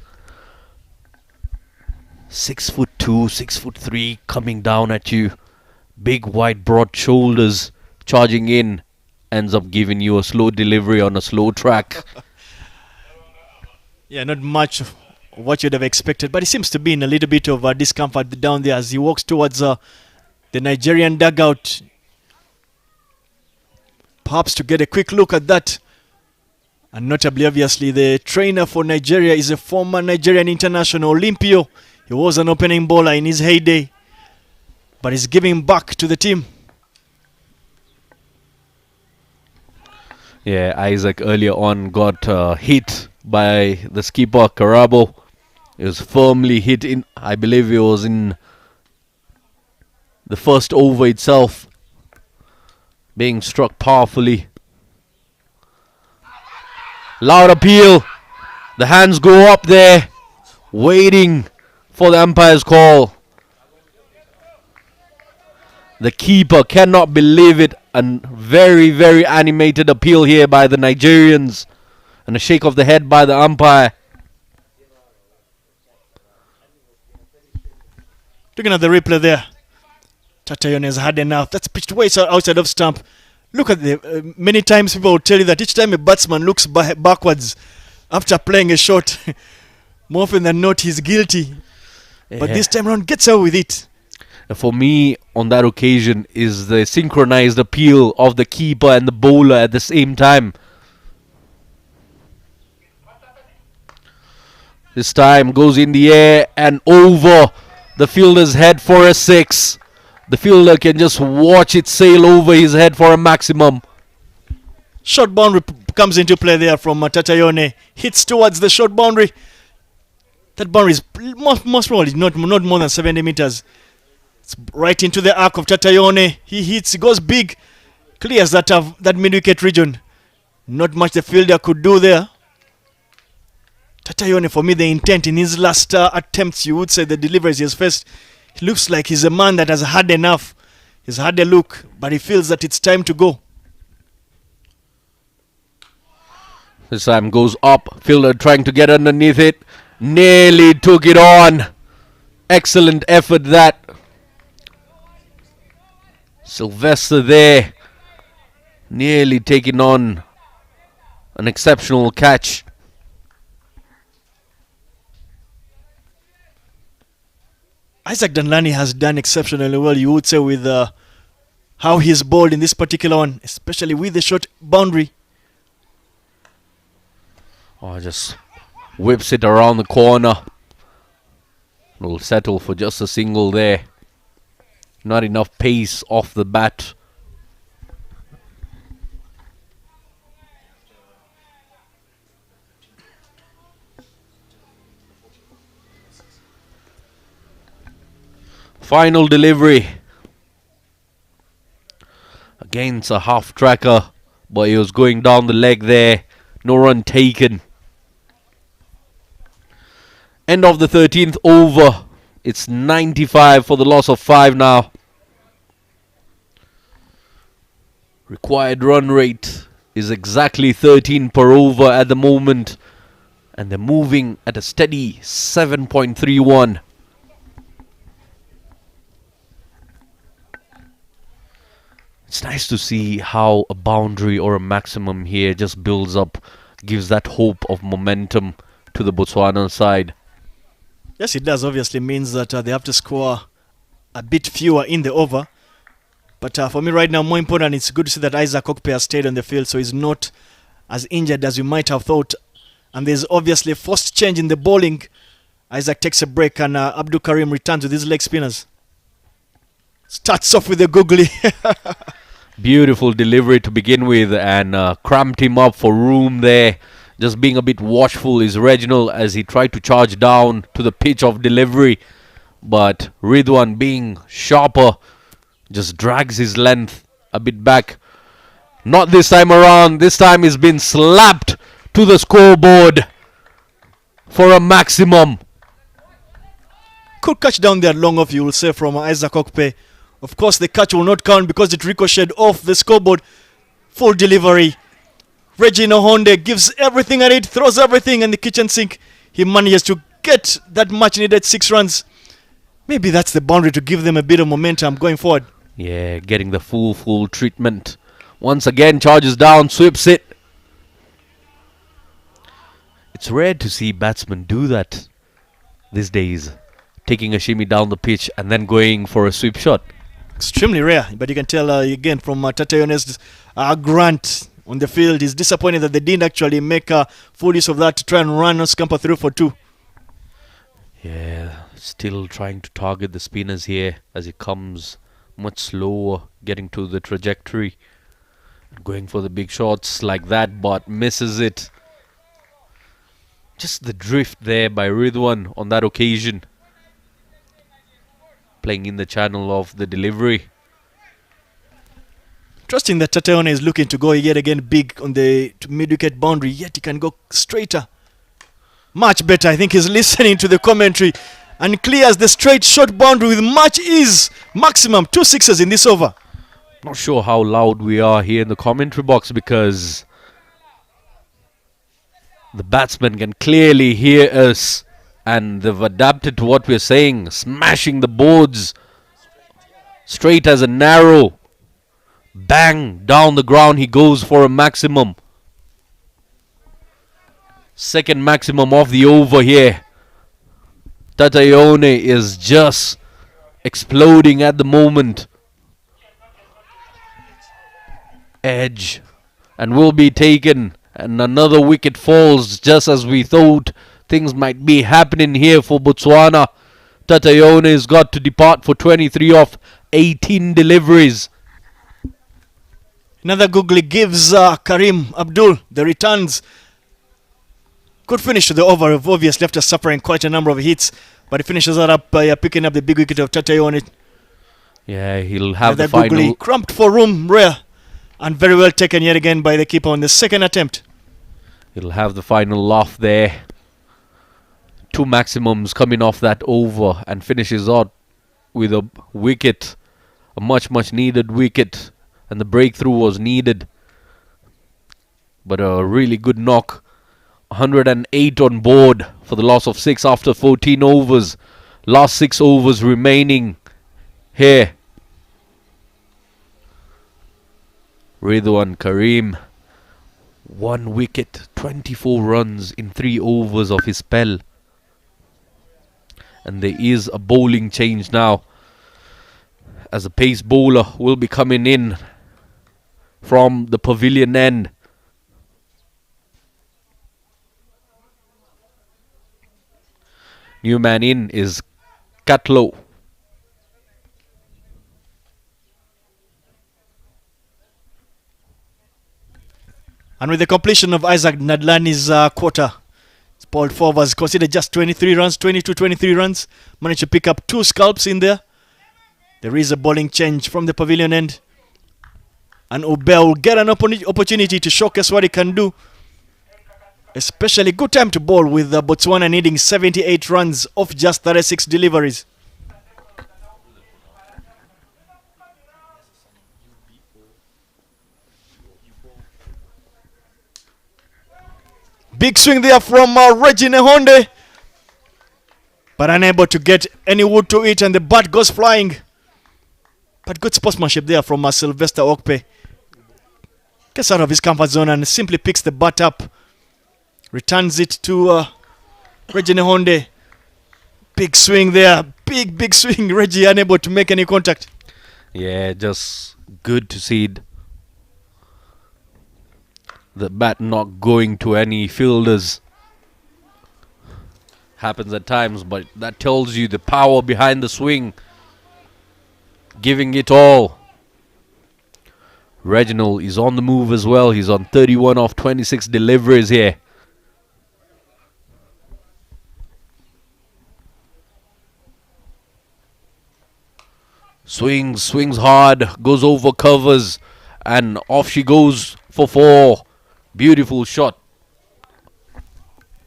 [SPEAKER 9] 6'2", 6'3", coming down at you. Big, wide, broad shoulders, charging in. Ends up giving you a slow delivery on a slow track.
[SPEAKER 6] Yeah, not much of what you'd have expected, but he seems to be in a little bit of discomfort down there as he walks towards the Nigerian dugout. Perhaps to get a quick look at that. And notably, obviously, the trainer for Nigeria is a former Nigerian international, Olympio. He was an opening bowler in his heyday, but he's giving back to the team.
[SPEAKER 9] Yeah, Isaac earlier on got hit by the skipper, Karabo. It was firmly hit in, I believe it was in the first over itself. Being struck powerfully. Loud appeal. The hands go up there, waiting for the umpire's call. The keeper cannot believe it. And very animated appeal here by the Nigerians. And a shake of the head by the umpire.
[SPEAKER 6] Looking at the replay there. Tatayon has had enough. That's pitched way outside of stump. Look at the many times people will tell you that each time a batsman looks backwards after playing a shot, more often than not he's guilty. Yeah. But this time around gets out with it.
[SPEAKER 9] For me, on that occasion, is the synchronized appeal of the keeper and the bowler at the same time. This time goes in the air and over the fielder's head for a 6. The fielder can just watch it sail over his head for a maximum.
[SPEAKER 6] Short boundary comes into play there from Tatayone. Hits towards the short boundary. That boundary is most probably not more than 70 meters. It's right into the arc of Tatayone. He hits, goes big, clears that mid-wicket region. Not much the fielder could do there. Tatayone, for me, the intent in his last attempts, you would say the deliveries he has faced, he looks like he's a man that has had enough. He's had a look, but he feels that it's time to go.
[SPEAKER 9] This time goes up. Fielder trying to get underneath it. Nearly took it on. Excellent effort that. Sylvester there. Nearly taking on an exceptional catch.
[SPEAKER 6] Isaac Danlani has done exceptionally well, you would say, with how he's bowled in this particular one, especially with the short boundary.
[SPEAKER 9] Oh, just whips it around the corner. Will settle for just a single there. Not enough pace off the bat. Final delivery. Again, it's a half tracker, but he was going down the leg there. No run taken. End of the 13th over. It's 95 for the loss of 5 now. Required run rate is exactly 13 per over at the moment. And they're moving at a steady 7.31. It's nice to see how a boundary or a maximum here just builds up, gives that hope of momentum to the Botswana side.
[SPEAKER 6] Yes, it does. Obviously means that they have to score a bit fewer in the over. But for me right now, more important, it's good to see that Isaac Okpe has stayed on the field, so he's not as injured as you might have thought. And there's obviously a forced change in the bowling. Isaac takes a break and Abdul Karim returns with his leg spinners. Starts off with a googly.
[SPEAKER 9] Beautiful delivery to begin with, and cramped him up for room there. Just being a bit watchful is Reginald as he tried to charge down to the pitch of delivery. But Ridwan, being sharper, just drags his length a bit back. Not this time around. This time he's been slapped to the scoreboard for a maximum.
[SPEAKER 6] Could catch down there long off, you will say, from Isaac Okpe. Of course, the catch will not count because it ricocheted off the scoreboard. Full delivery. Reggie Nohonde gives everything at it, throws everything in the kitchen sink. He manages to get that much needed 6 runs. Maybe that's the boundary to give them a bit of momentum going forward.
[SPEAKER 9] Yeah, getting the full treatment. Once again, charges down, sweeps it. It's rare to see batsmen do that these days. Taking a shimmy down the pitch and then going for a sweep shot.
[SPEAKER 6] Extremely rare, but you can tell again from Tatayone's grunt on the field. He's disappointed that they didn't actually make full use of that to try and run or scamper through for 2.
[SPEAKER 9] Yeah, still trying to target the spinners here as he comes much slower, getting to the trajectory. Going for the big shots like that, but misses it. Just the drift there by Ridwan on that occasion. Playing in the channel of the delivery.
[SPEAKER 6] Trusting that Tatayone is looking to go yet again big on the mid-wicket boundary, yet he can go straighter. Much better. I think he's listening to the commentary and clears the straight short boundary with much ease. Maximum 2 sixes in this over.
[SPEAKER 9] Not sure how loud we are here in the commentary box because the batsmen can clearly hear us. And they've adapted to what we're saying. Smashing the boards. Straight as a narrow. Bang. Down the ground he goes for a maximum. Second maximum of the over here. Tatayone is just exploding at the moment. Edge. And will be taken. And another wicket falls just as we thought. things might be happening here for Botswana. Tatayone has got to depart for 23 off 18 deliveries.
[SPEAKER 6] Another googly gives Karim Abdul the returns. Good finish to the over. Obviously after suffering quite a number of hits, but he finishes that up by picking up the big wicket of Tatayone.
[SPEAKER 9] Yeah, he'll have the
[SPEAKER 6] Another googly
[SPEAKER 9] final.
[SPEAKER 6] cramped for room, rare, and very well taken yet again by the keeper on the second attempt.
[SPEAKER 9] He'll have the final laugh there. 2 maximums coming off that over and finishes out with a wicket. A much needed wicket. And the breakthrough was needed. But a really good knock. 108 on board for the loss of 6 after 14 overs. Last 6 overs remaining here. Ridwan Karim. 1 wicket, 24 runs in 3 overs of his spell. And there is a bowling change now, as a pace bowler will be coming in from the pavilion end. New man in is Catlow.
[SPEAKER 6] And with the completion of Isaac Nadlani's quarter, Paul Fovers considered just 23 runs, 23 runs. Managed to pick up 2 scalps in there. There is a bowling change from the pavilion end. And Ubel will get an opportunity to showcase what he can do. Especially good time to bowl with Botswana needing 78 runs off just 36 deliveries. Big swing there from Reggie Nehonde, but unable to get any wood to it, and the bat goes flying. But good sportsmanship there from Sylvester Okpe. Gets out of his comfort zone and simply picks the bat up. Returns it to Reggie Nehonde. Big swing there. Big swing. Reggie unable to make any contact.
[SPEAKER 9] Yeah, just good to see it. The bat not going to any fielders. Happens at times, but that tells you the power behind the swing. Giving it all. Reginald is on the move as well. He's on 31 off 26 deliveries here. Swings hard, goes over covers, and off she goes for 4. Beautiful shot.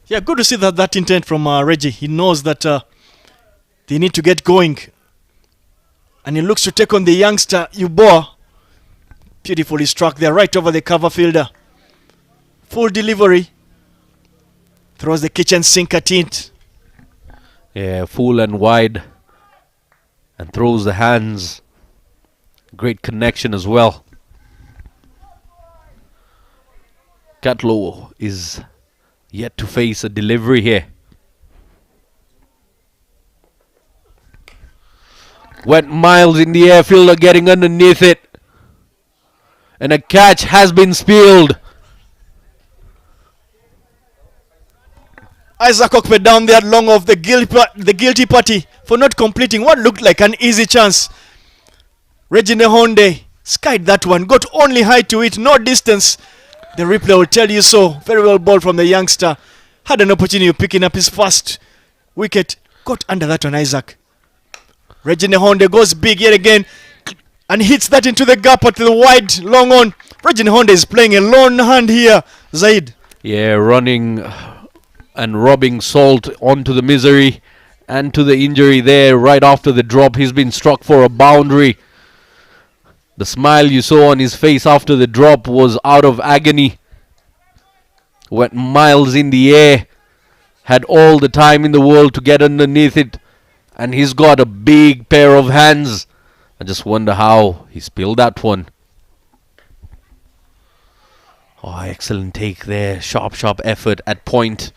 [SPEAKER 6] Yeah, good to see that intent from Reggie. He knows that they need to get going. And he looks to take on the youngster, Uboa. Beautifully struck there, right over the cover fielder. Full delivery. Throws the kitchen sink at it.
[SPEAKER 9] Yeah, full and wide. And throws the hands. Great connection as well. Catlow is yet to face a delivery here. Went miles in the air, fielder getting underneath it. And a catch has been spilled.
[SPEAKER 6] Isaac Okpe down there long of the guilty party for not completing what looked like an easy chance. Reggie Nehonde skied that one, got only high to it, no distance. The replay will tell you so. Very well bowled from the youngster. Had an opportunity of picking up his first wicket. Got under that one, Isaac. Reggie Nehonde goes big yet again and hits that into the gap at the wide long on. Reggie Nehonde is playing a lone hand here, Zaid.
[SPEAKER 9] Yeah, running and rubbing salt onto the misery and to the injury there right after the drop. He's been struck for a boundary. The smile you saw on his face after the drop was out of agony. Went miles in the air. Had all the time in the world to get underneath it. And he's got a big pair of hands. I just wonder how he spilled that one. Oh, excellent take there. Sharp effort at point.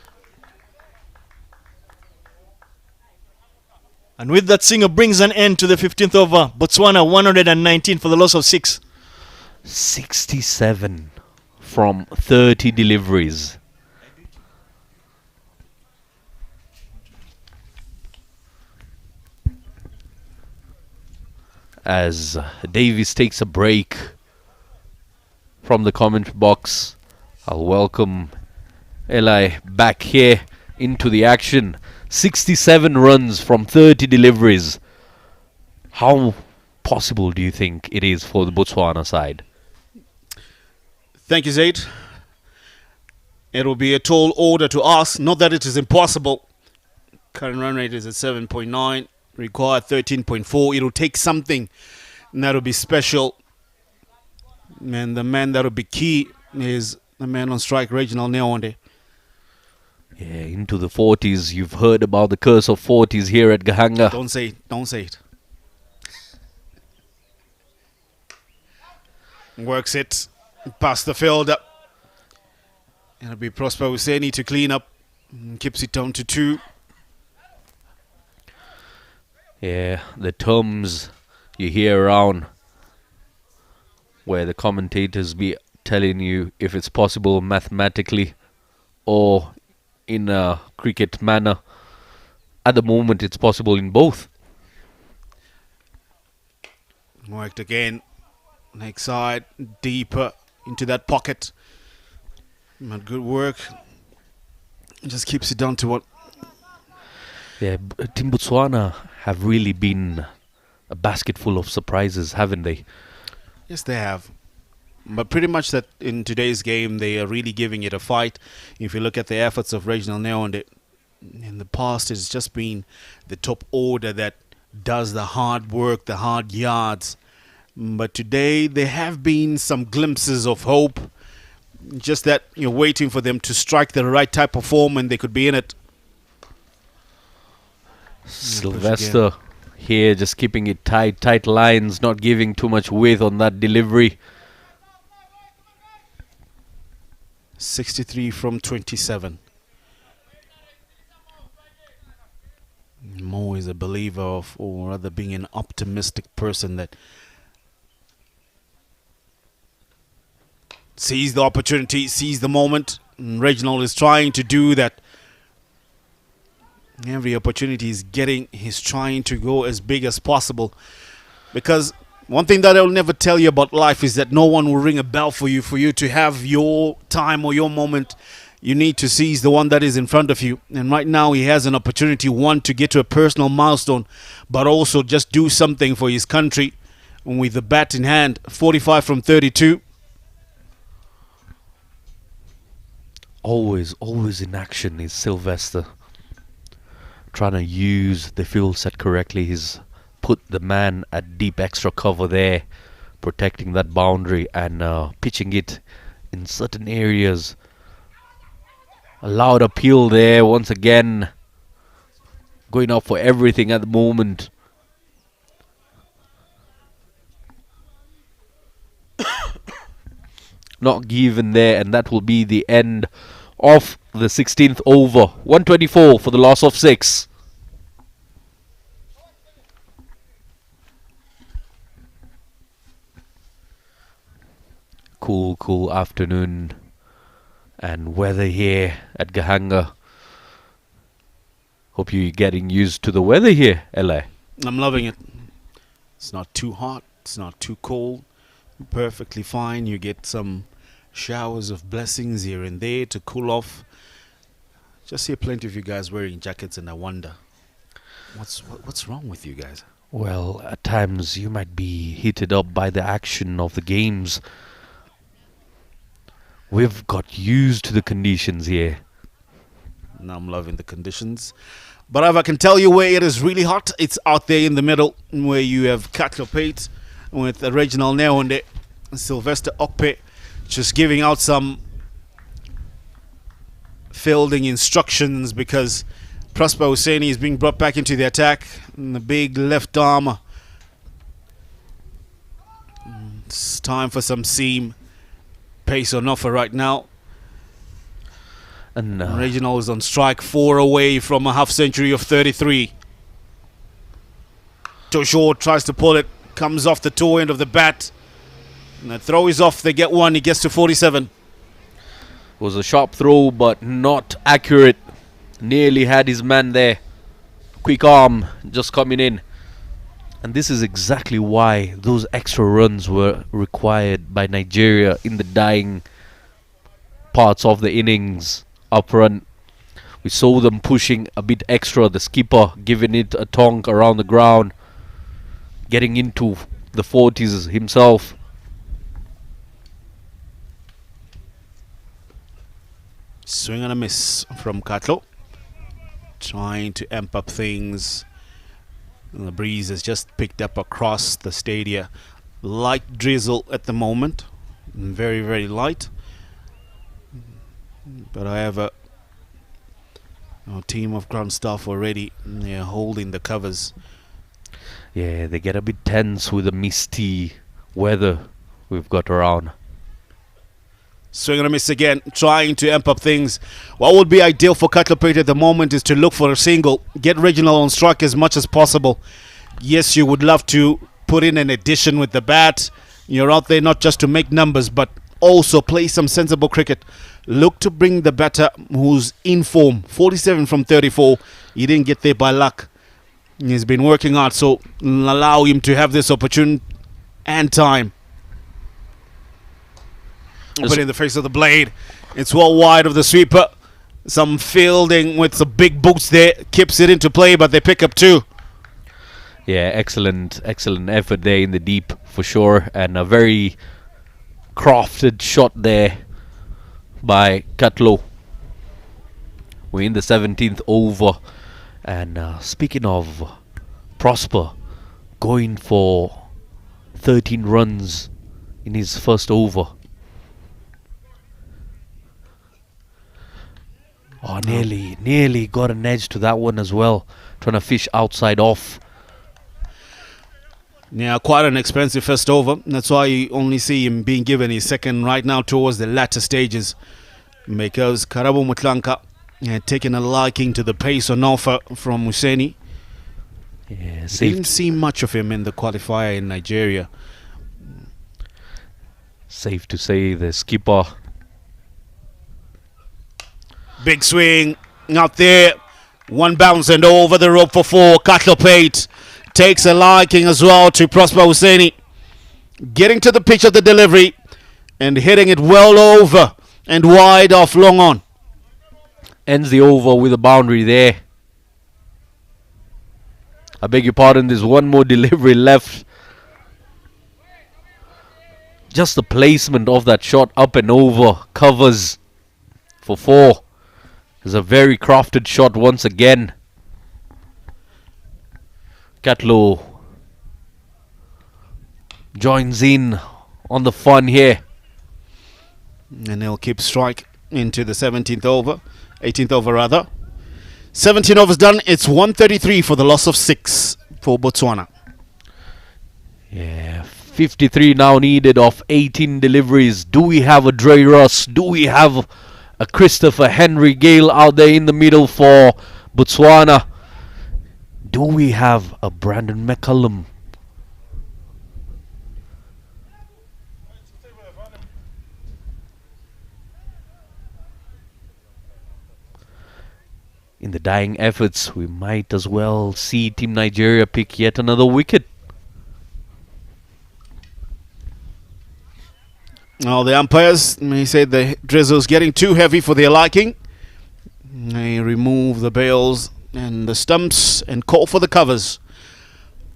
[SPEAKER 6] And with that, Singer brings an end to the 15th over. Botswana 119 for the loss of 6.
[SPEAKER 9] 67 from 30 deliveries. as Davies takes a break from the comment box. I'll welcome Eli back here into the action. 67 runs from 30 deliveries. How possible do you think it is for the Botswana side?
[SPEAKER 2] Thank you, Zaid. It will be a tall order to ask. Not that it is impossible. Current run rate is at 7.9. Required 13.4. It will take something. And that will be special. And the man that will be key is the man on strike, Reginald Neonde.
[SPEAKER 9] Yeah, into the 40s. You've heard about the curse of 40s here at Gahanga.
[SPEAKER 2] Don't say it. Don't say it. Works it past the fielder. It'll be Prosper Husseini to clean up. Keeps it down to 2.
[SPEAKER 9] Yeah, the terms you hear around where the commentators be telling you if it's possible mathematically or in a cricket manner. At the moment, it's possible in both.
[SPEAKER 2] Worked again. Next side, deeper into that pocket. But good work. Just keeps it down to what?
[SPEAKER 9] Yeah, Team Botswana have really been a basket full of surprises, haven't they?
[SPEAKER 2] Yes, they have. But pretty much that in today's game, they are really giving it a fight. If you look at the efforts of Reginald Neonde, in the past, it's just been the top order that does the hard work, the hard yards. But today, there have been some glimpses of hope. Just that you're waiting for them to strike the right type of form and they could be in it.
[SPEAKER 9] Sylvester here just keeping it tight lines, not giving too much width on that delivery.
[SPEAKER 2] 63 from 27. Mo is a believer of, or rather being an optimistic person that sees the opportunity, sees the moment. And Reginald is trying to do that. Every opportunity he's trying to go as big as possible. Because one thing that I'll never tell you about life is that no one will ring a bell for you to have your time or your moment. You need to seize the one that is in front of you. And right now he has an opportunity, one, to get to a personal milestone, but also just do something for his country. And with the bat in hand, 45 from 32.
[SPEAKER 9] Always in action is Sylvester. Trying to use the field set correctly. He's put the man at deep extra cover there, protecting that boundary and pitching it in certain areas. A loud appeal there once again. Going out for everything at the moment. Not given there, and that will be the end of the 16th over. 124 for the loss of 6. Cool afternoon and weather here at Gahanga. Hope you're getting used to the weather here, LA.
[SPEAKER 2] I'm loving it. It's not too hot, it's not too cold. Perfectly fine. You get some showers of blessings here and there to cool off. Just see plenty of you guys wearing jackets, and I wonder what's wrong with you guys.
[SPEAKER 9] Well, at times you might be heated up by the action of the games. We've got used to the conditions here.
[SPEAKER 2] Now I'm loving the conditions. But if I can tell you where it is really hot, it's out there in the middle where you have Katlo Pate with Reginald Neonde and Sylvester Okpe just giving out some fielding instructions because Prosper Husseini is being brought back into the attack. And the big left arm. It's time for some seam. Pace on offer right now.
[SPEAKER 9] And
[SPEAKER 2] Reginald is on strike, 4 away from a half century of 33. Toshaw tries to pull it, comes off the toe end of the bat. And the throw is off, they get one, he gets to 47.
[SPEAKER 9] Was a sharp throw, but not accurate. Nearly had his man there. Quick arm just coming in. And this is exactly why those extra runs were required by Nigeria in the dying parts of the innings up front. We saw them pushing a bit extra, the skipper giving it a tonk around the ground, getting into the 40s himself.
[SPEAKER 2] Swing and a miss from Katlo. Trying to amp up things. The breeze has just picked up across the stadia. Light drizzle at the moment. Very, very light. But I have a team of ground staff already holding the covers.
[SPEAKER 9] Yeah, they get a bit tense with the misty weather we've got around.
[SPEAKER 2] Swing and a miss again, trying to amp up things. What would be ideal for Katlapate at the moment is to look for a single, get Reginald on strike as much as possible. Yes, you would love to put in an addition with the bat. You're out there not just to make numbers, but also play some sensible cricket. Look to bring the batter who's in form, 47 from 34. He didn't get there by luck. He's been working hard, so allow him to have this opportunity and time. But in the face of the blade, it's well wide of the sweeper. Some fielding with some big boots there keeps it into play, but they pick up two.
[SPEAKER 9] Yeah, excellent effort there in the deep for sure, and a very crafted shot there by Katlo. We're in the 17th over, and speaking of Prosper going for 13 runs in his first over. Oh, nearly got an edge to that one as well. Trying to fish outside off.
[SPEAKER 2] Yeah, quite an expensive first over. That's why you only see him being given his second right now towards the latter stages. Because Karabo Mutlanka had taken a liking to the pace on offer from Husseini.
[SPEAKER 9] Yeah,
[SPEAKER 2] didn't see much of him in the qualifier in Nigeria.
[SPEAKER 9] Safe to say the skipper.
[SPEAKER 2] Big swing out there. One bounce and over the rope for four. Katlapate takes a liking as well to Prosper Husseini. Getting to the pitch of the delivery and hitting it well over and wide off long on.
[SPEAKER 9] Ends the over with a boundary there. I beg your pardon, there's one more delivery left. Just the placement of that shot up and over covers for four. It's a very crafted shot once again. Katlo joins in on the fun here.
[SPEAKER 2] And he'll keep strike into the 17th over. 18th over rather. 17 overs done. It's 133 for the loss of 6 for Botswana.
[SPEAKER 9] Yeah, 53 now needed of 18 deliveries. Do we have a Dre Ross? Do we have a Christopher Henry Gale out there in the middle for Botswana? Do we have a Brandon McCullum? In the dying efforts, we might as well see Team Nigeria pick yet another wicket.
[SPEAKER 2] Now the umpires may say the drizzle's getting too heavy for their liking. They remove the bails and the stumps and call for the covers.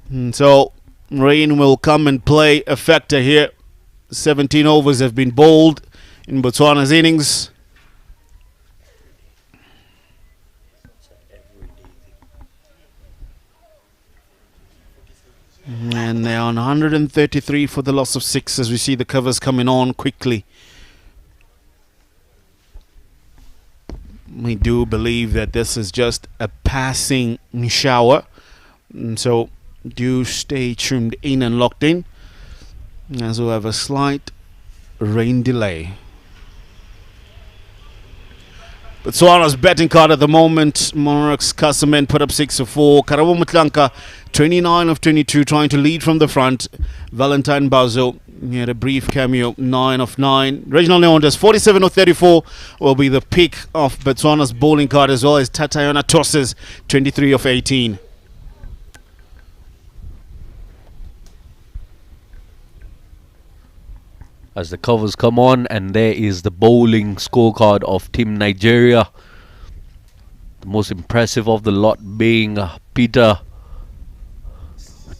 [SPEAKER 2] And so rain will come and play a factor here. 17 overs have been bowled in Botswana's innings. And they're on 133 for the loss of 6 as we see the covers coming on quickly. We do believe that this is just a passing shower. And so do stay tuned in and locked in as we'll have a slight rain delay. Botswana's betting card at the moment. Monarchs Kasamen put up 6 of 4. Karabo Mutlanka 29 of 22 trying to lead from the front. Valentine Bazo, he had a brief cameo, 9 of 9. Reginald Leonders 47 of 34 will be the pick of Botswana's bowling card, as well as Tatayana Tosses 23 of 18.
[SPEAKER 9] as the covers come on, and there is the bowling scorecard of Team Nigeria. The most impressive of the lot being Peter.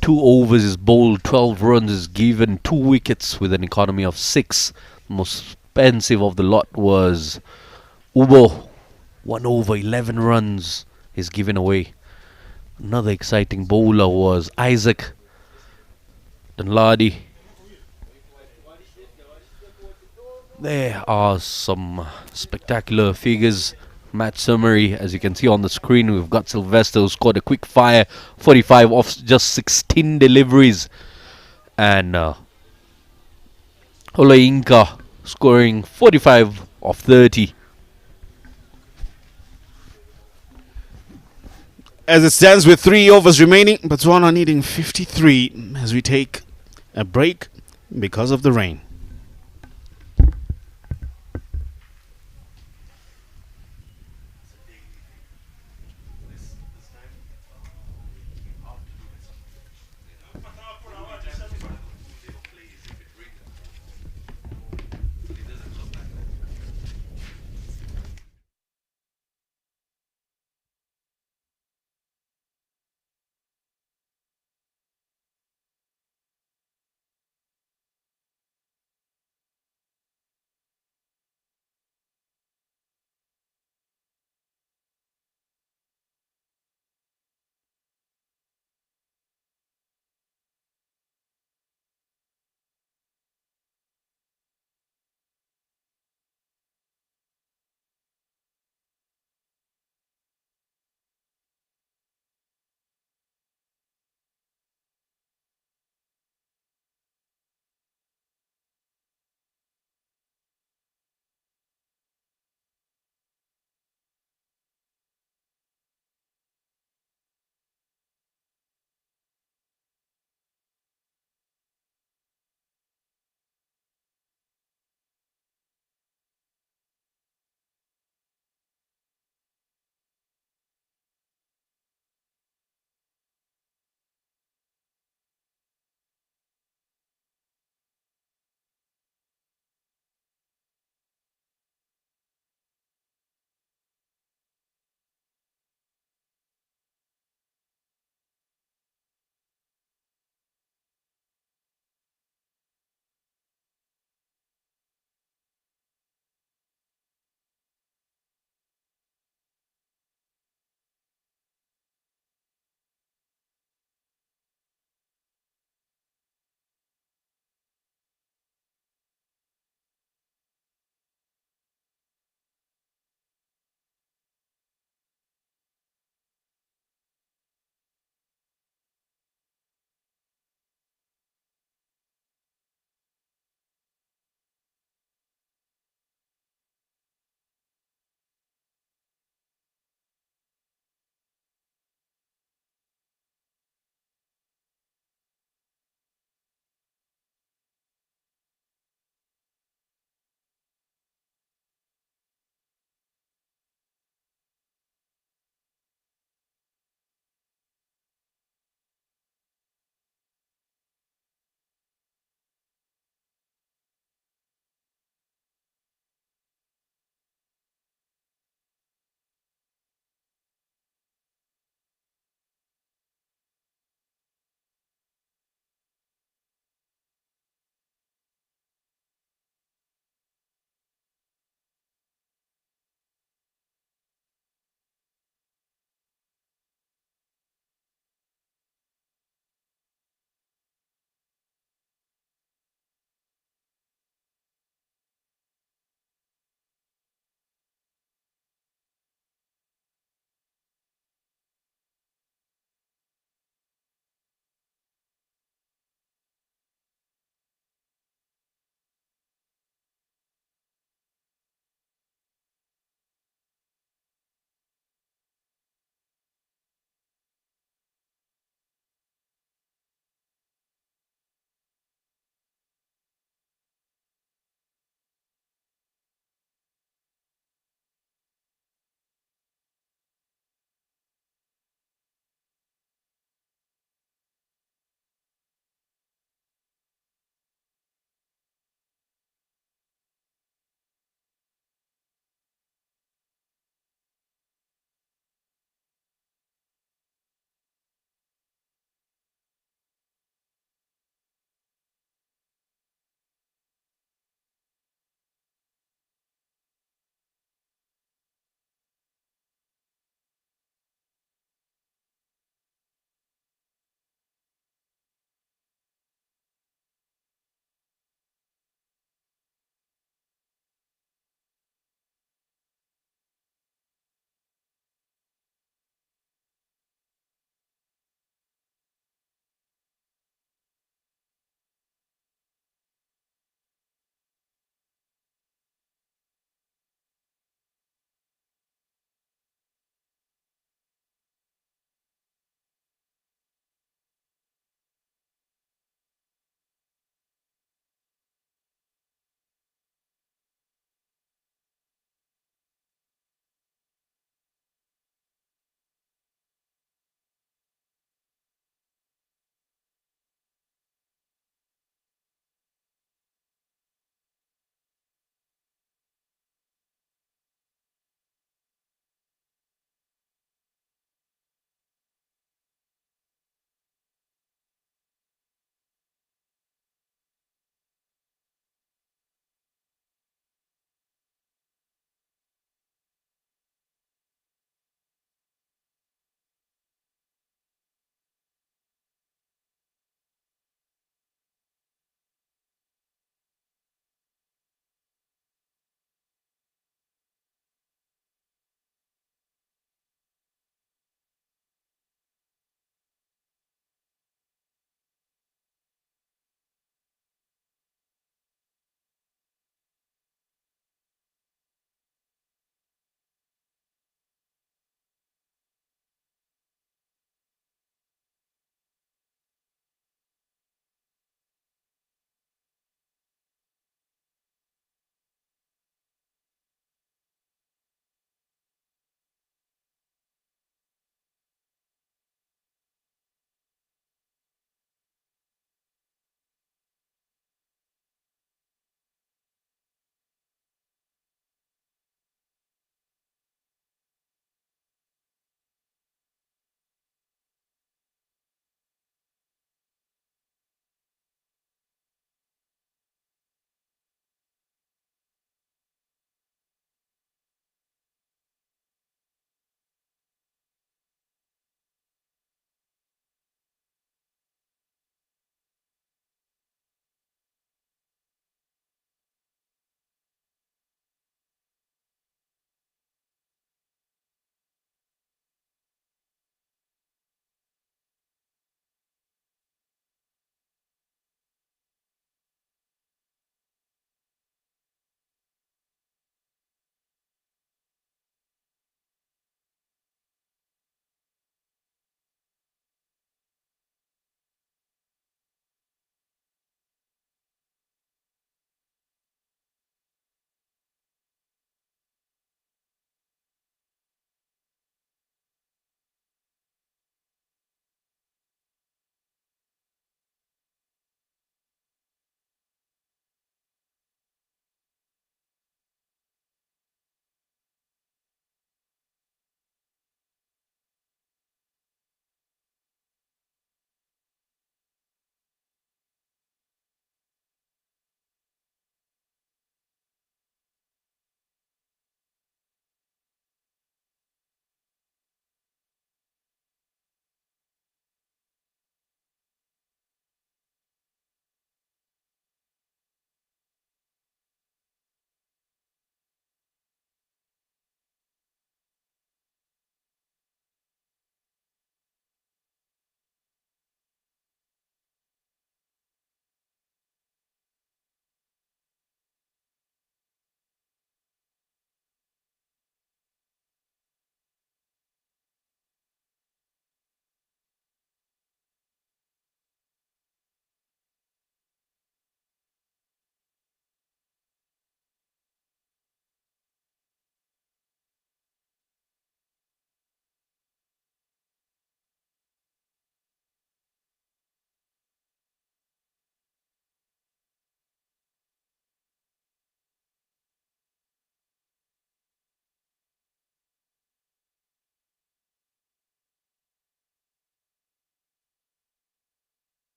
[SPEAKER 9] 2 overs is bowled, 12 runs is given, 2 wickets with an economy of 6. The most expensive of the lot was Ubo. 1 over, 11 runs is given away. Another exciting bowler was Isaac Dunladi. There are some spectacular figures. Match summary, as you can see on the screen, we've got Sylvester who scored a quick fire 45 off just 16 deliveries, and Olainka scoring 45 off 30.
[SPEAKER 2] As it stands with 3 overs remaining, Botswana needing 53 as we take a break because of the rain.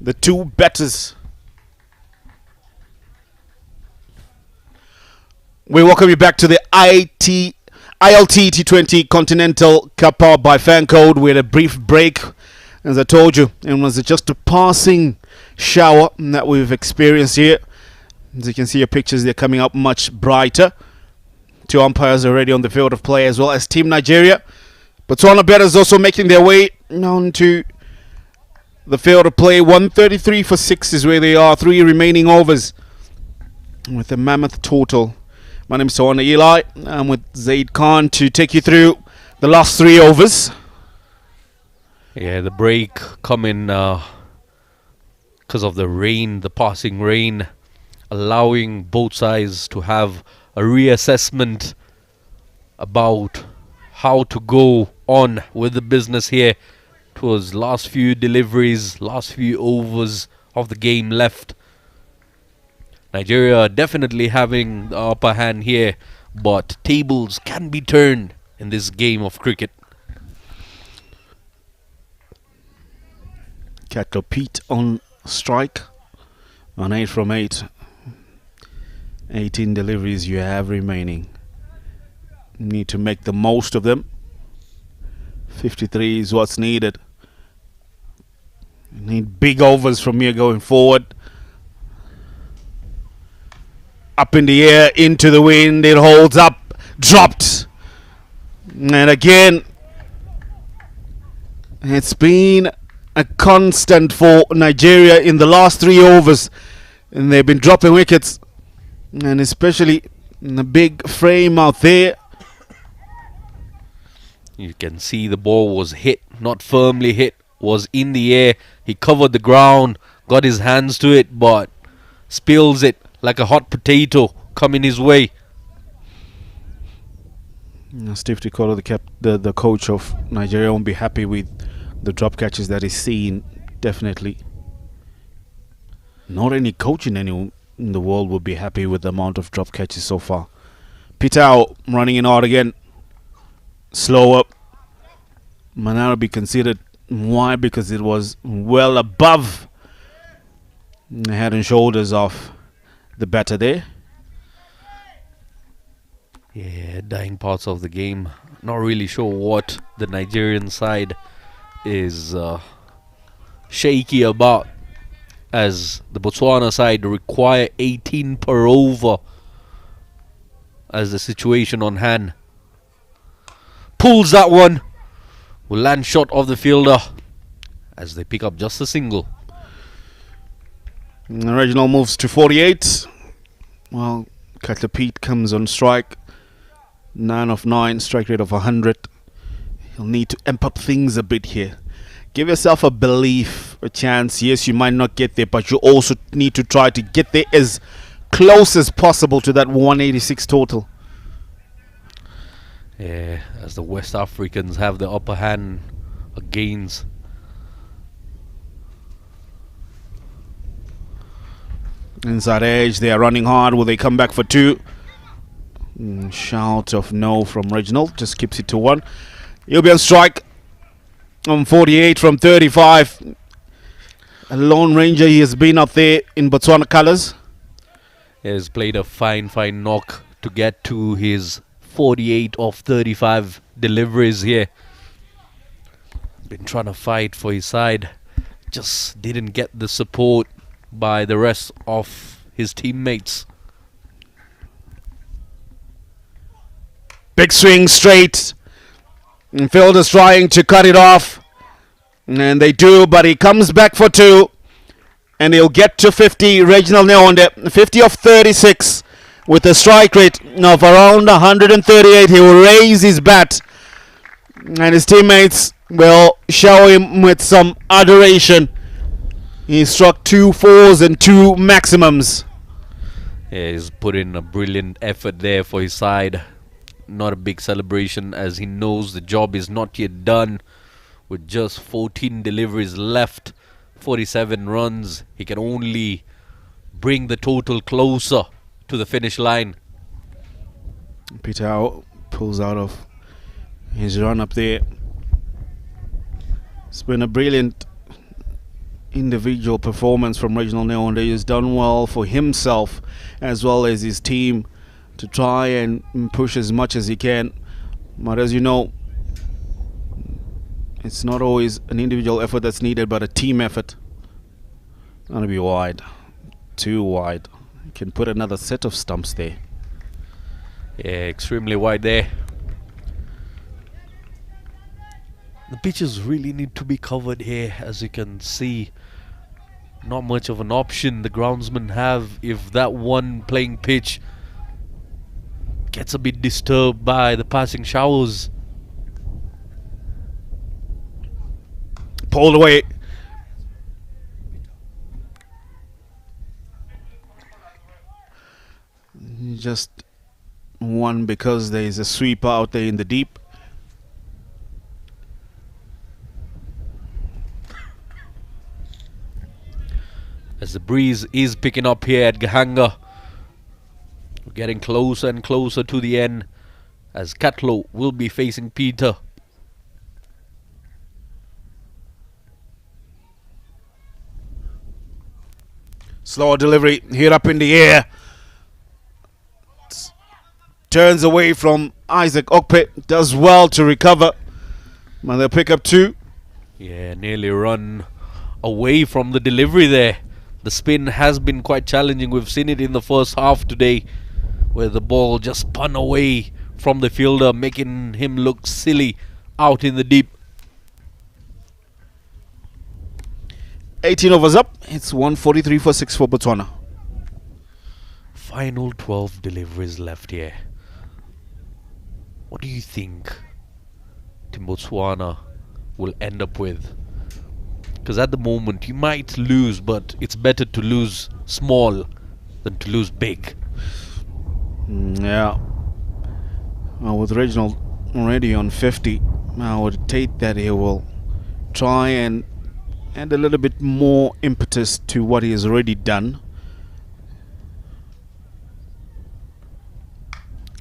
[SPEAKER 2] the two batters. We welcome you back to the ILT20 Continental Cup powered by Fancode. We had a brief break, as I told you, and it was just a passing shower that we've experienced here. As you can see, your pictures, they're coming up much brighter. Two umpires already on the field of play, as well as Team Nigeria. Botswana batters also making their way on to the field of play. 133 for 6 is where they are. 3 remaining overs with a mammoth total. My name is Tawana Eli. I'm with Zaid Khan to take you through the last 3 overs.
[SPEAKER 9] Yeah, the break coming because of the rain, the passing rain, allowing both sides to have a reassessment about how to go on with the business here. Towards last few deliveries, last few overs of the game left. Nigeria definitely having the upper hand here, but tables can be turned in this game of cricket.
[SPEAKER 2] Cattle Pete on strike on 8 from 8. 18 deliveries you have remaining. You need to make the most of them. 53 is what's needed. You need big overs from here going forward. Up in the air, into the wind, it holds up, dropped. And again, it's been a constant for Nigeria in the last 3 overs. And they've been dropping wickets. And especially in the big frame out there.
[SPEAKER 9] You can see the ball was hit, not firmly hit, was in the air. He covered the ground, got his hands to it, but spills it like a hot potato coming his way.
[SPEAKER 2] Steve Tikolo, the coach of Nigeria, won't be happy with the drop catches that he's seen. Definitely. Not any coach in the world would be happy with the amount of drop catches so far. Pitao running in hard again. Slow up. Manara be considered. Why? Because it was well above the head and shoulders of the batter there.
[SPEAKER 9] Yeah, dying parts of the game. Not really sure what the Nigerian side is shaky about, as the Botswana side require 18 per over as the situation on hand. Pulls that one. Will land short of the fielder as they pick up just a single.
[SPEAKER 2] Reginald moves to 48. Well, Cutler Pete comes on strike. 9 of 9, strike rate of 100. He'll need to amp up things a bit here. Give yourself a belief, a chance. Yes, you might not get there, but you also need to try to get there as close as possible to that 186 total.
[SPEAKER 9] Yeah, as the West Africans have the upper hand against
[SPEAKER 2] inside edge, they are running hard. Will they come back for 2? Shout of no from Reginald, just keeps it to 1. He'll be on strike on 48 from 35. A lone ranger he has been up there in Botswana colours.
[SPEAKER 9] He has played a fine knock to get to his 48 of 35 deliveries here. Been trying to fight for his side. Just didn't get the support by the rest of his teammates.
[SPEAKER 2] Big swing straight. And fielders trying to cut it off. And they do, but he comes back for 2. And he'll get to 50. Reginald Neonde, 50 of 36. With a strike rate of around 138, he will raise his bat. And his teammates will shower him with some adoration. He struck 2 4s and 2 maximums.
[SPEAKER 9] Yeah, he's put in a brilliant effort there for his side. Not a big celebration, as he knows the job is not yet done. With just 14 deliveries left, 47 runs, he can only bring the total closer to the finish line.
[SPEAKER 2] Pitao pulls out of his run up there. It's been a brilliant individual performance from Reginald Neonde. He's done well for himself as well as his team to try and push as much as he can. But as you know, it's not always an individual effort that's needed, but a team effort. Gonna be wide. Too wide. You can put another set of stumps there.
[SPEAKER 9] Yeah, extremely wide there. The pitches really need to be covered here, as you can see. Not much of an option the groundsmen have if that one playing pitch gets a bit disturbed by the passing showers.
[SPEAKER 2] Pulled away. Just one because there is a sweeper out there in the deep.
[SPEAKER 9] As the breeze is picking up here at Gahanga. We're getting closer and closer to the end as Catlow will be facing Peter.
[SPEAKER 2] Slower delivery, hit up in the air. Turns away from Isaac Okpe, does well to recover. But they'll pick up 2.
[SPEAKER 9] Yeah, nearly run away from the delivery there. The spin has been quite challenging. We've seen it in the first half today, where the ball just spun away from the fielder, making him look silly out in the deep.
[SPEAKER 2] 18 overs up. It's 143 for 6 for Botswana.
[SPEAKER 9] Final 12 deliveries left here. What do you think Team Botswana will end up with? Because at the moment you might lose, but it's better to lose small than to lose big.
[SPEAKER 2] Yeah. Well, with Reginald already on 50, I would take that he will try and add a little bit more impetus to what he has already done.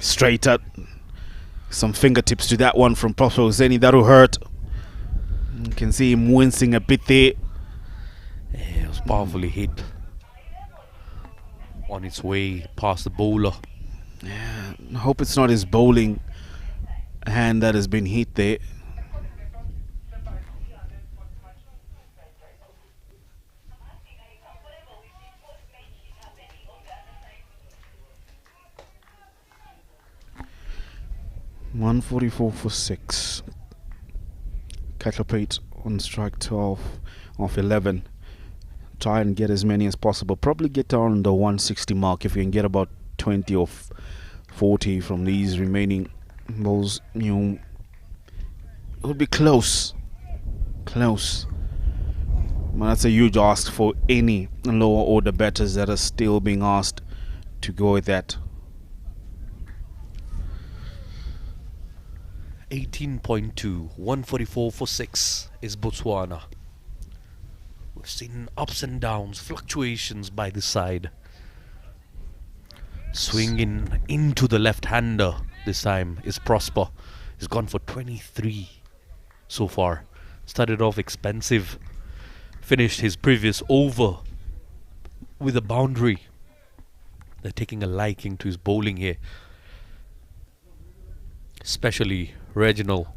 [SPEAKER 2] Straight up. Some fingertips to that one from Prosper Zeni. That'll hurt. You can see him wincing a bit there.
[SPEAKER 9] Yeah, it was powerfully hit. On its way past the bowler.
[SPEAKER 2] Yeah, I hope it's not his bowling hand that has been hit there. $144 for 6. Catlopate on strike 12 of 11. Try and get as many as possible. Probably get down the 160 mark if you can get about 20 or 40 from these remaining balls. You know, it would be close. Close. But that's a huge ask for any lower order batters that are still being asked to go with that.
[SPEAKER 9] 18.2, 144 for 6 is Botswana. We've seen ups and downs, fluctuations by the side. Swinging into the left-hander this time is Prosper. He's gone for 23 so far. Started off expensive. Finished his previous over with a boundary. They're taking a liking to his bowling here. Especially Reginald.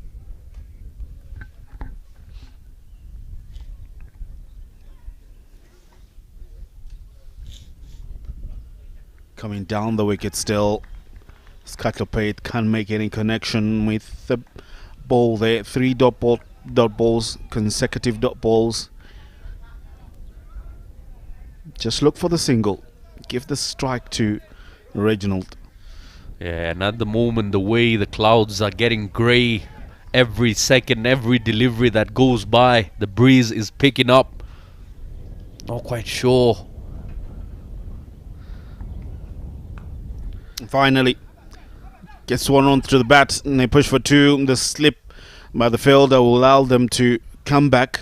[SPEAKER 2] Coming down the wicket still. Scuttlepate can't make any connection with the ball there. 3 dot balls, consecutive dot balls. Just look for the single. Give the strike to Reginald.
[SPEAKER 9] Yeah, and at the moment, the way the clouds are getting grey every second, every delivery that goes by, the breeze is picking up. Not quite sure.
[SPEAKER 2] Finally, gets one on to the bat, and they push for 2. The slip by the fielder will allow them to come back.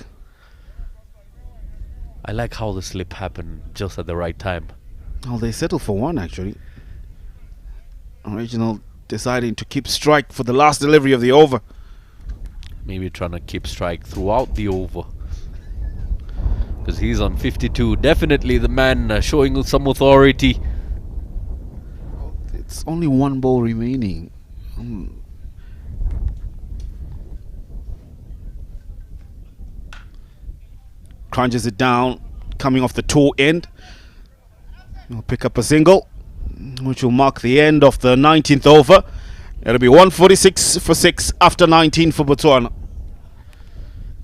[SPEAKER 9] I like how the slip happened just at the right time.
[SPEAKER 2] Oh, they settled for 1 actually. Original deciding to keep strike for the last delivery of the over.
[SPEAKER 9] Maybe trying to keep strike throughout the over. because he's on 52. Definitely the man showing some authority.
[SPEAKER 2] It's only one ball remaining. Crunches it down, coming off the toe end. He'll pick up a single, which will mark the end of the 19th over. It'll be 146 for 6 after 19 for Botswana.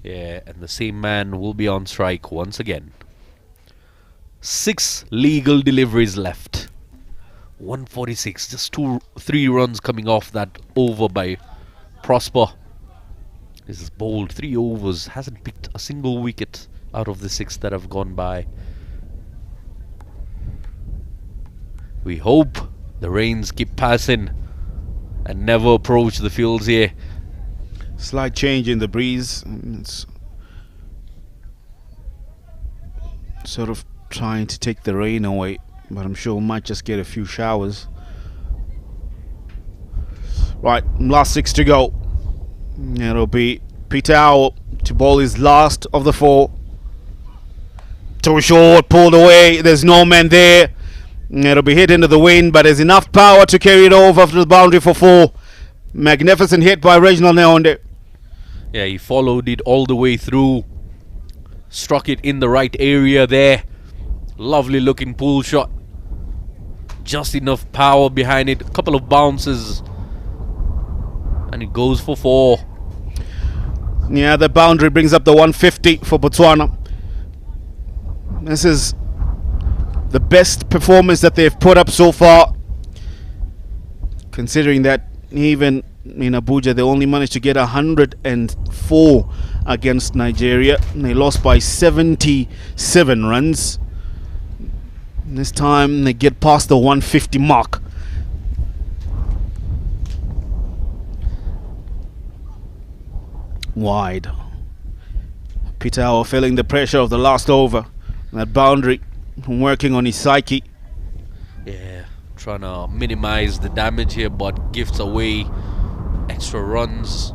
[SPEAKER 9] Yeah, and the same man will be on strike once again. 6 legal deliveries left. 146, just 3 runs coming off that over by Prosper. This is bold, 3 overs, hasn't picked a single wicket out of the 6 that have gone by. We hope the rains keep passing and never approach the fields here.
[SPEAKER 2] Slight change in the breeze. It's sort of trying to take the rain away, but I'm sure we might just get a few showers. Right, last 6 to go. It'll be Peter Owl to bowl his last of the 4. Too short, pulled away. There's no man there. It'll be hit into the wind, but there's enough power to carry it over to the boundary for 4. Magnificent hit by Reginald Neonde.
[SPEAKER 9] Yeah, he followed it all the way through. Struck it in the right area there. Lovely looking pull shot. Just enough power behind it. A couple of bounces. And it goes for 4.
[SPEAKER 2] Yeah, the boundary brings up the 150 for Botswana. This is the best performance that they've put up so far, considering that even in Abuja they only managed to get 104 against Nigeria. They lost by 77 runs. This time they get past the 150 mark. Wide. Peter Howe feeling the pressure of the last over. That boundary, working on his psyche.
[SPEAKER 9] Yeah, trying to minimize the damage here, but gifts away extra runs.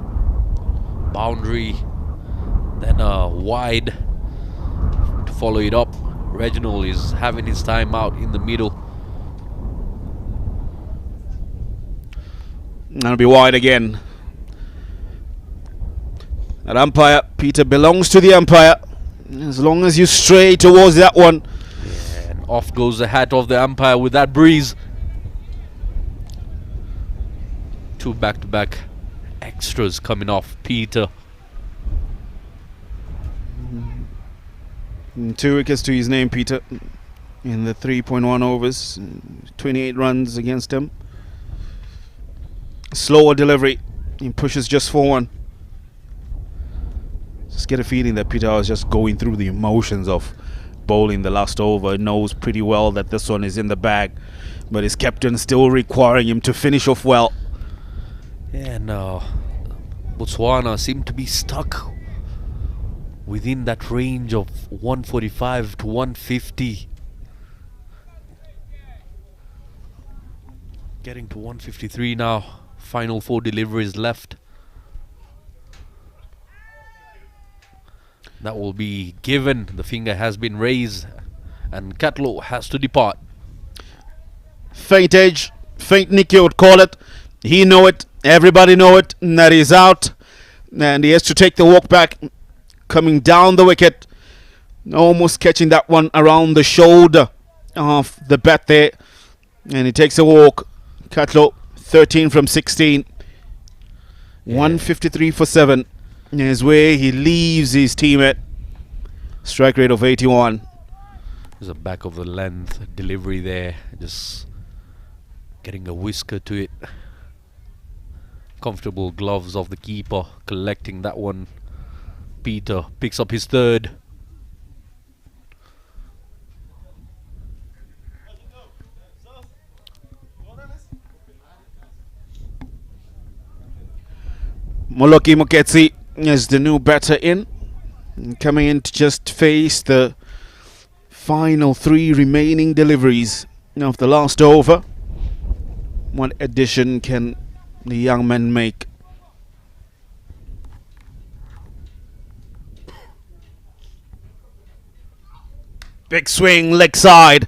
[SPEAKER 9] Boundary, then wide to follow it up. Reginald is having his time out in the middle.
[SPEAKER 2] That'll be wide again. That umpire, Peter, belongs to the umpire. As long as you stray towards that one.
[SPEAKER 9] Yeah, and off goes the hat of the umpire with that breeze. 2 back-to-back extras coming off Peter.
[SPEAKER 2] 2 wickets to his name, Peter, in the 3.1 overs. 28 runs against him. Slower delivery. He pushes just for 1. Just get a feeling that Peter was just going through the emotions of bowling the last over. Knows pretty well that this one is in the bag, but his captain still requiring him to finish off well.
[SPEAKER 9] Yeah, and Botswana seem to be stuck within that range of 145 to 150. Getting to 153 now. Final 4 deliveries left. That will be given. The finger has been raised and Catlow has to depart.
[SPEAKER 2] Faint edge, faint Nicky would call it. He know it, everybody know it, and that he's out. And he has to take the walk back, coming down the wicket. Almost catching that one around the shoulder of the bat there. And he takes a walk. Catlow, 13 from 16. Yeah. 153 for 7. Is where he leaves his teammate. Strike rate of 81.
[SPEAKER 9] There's a back of the length delivery there. Just getting a whisker to it. Comfortable gloves of the keeper. Collecting that one. Peter picks up his 3rd.
[SPEAKER 2] Moloki Moketsi is the new batter in, coming in to just face the final 3 remaining deliveries of the last over. What addition can the young man make? Big swing, leg side.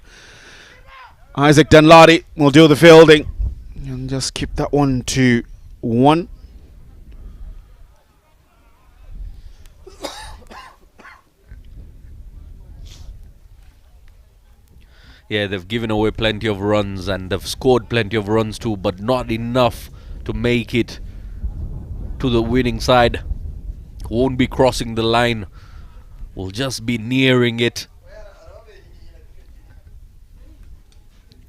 [SPEAKER 2] Isaac Dunladi will do the fielding and just keep that one to 1.
[SPEAKER 9] Yeah, they've given away plenty of runs and they've scored plenty of runs too, but not enough to make it to the winning side. Won't be crossing the line, will just be nearing it.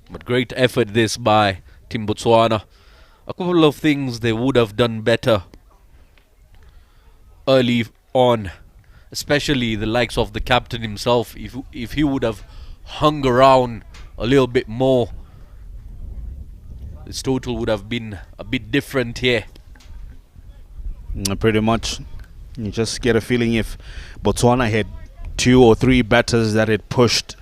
[SPEAKER 9] But great effort this by Team Botswana. A couple of things they would have done better early on, especially the likes of the captain himself. If he would have hung around a little bit more, this total would have been a bit different here.
[SPEAKER 2] Pretty much. You just get a feeling if Botswana had 2 or 3 batters that had pushed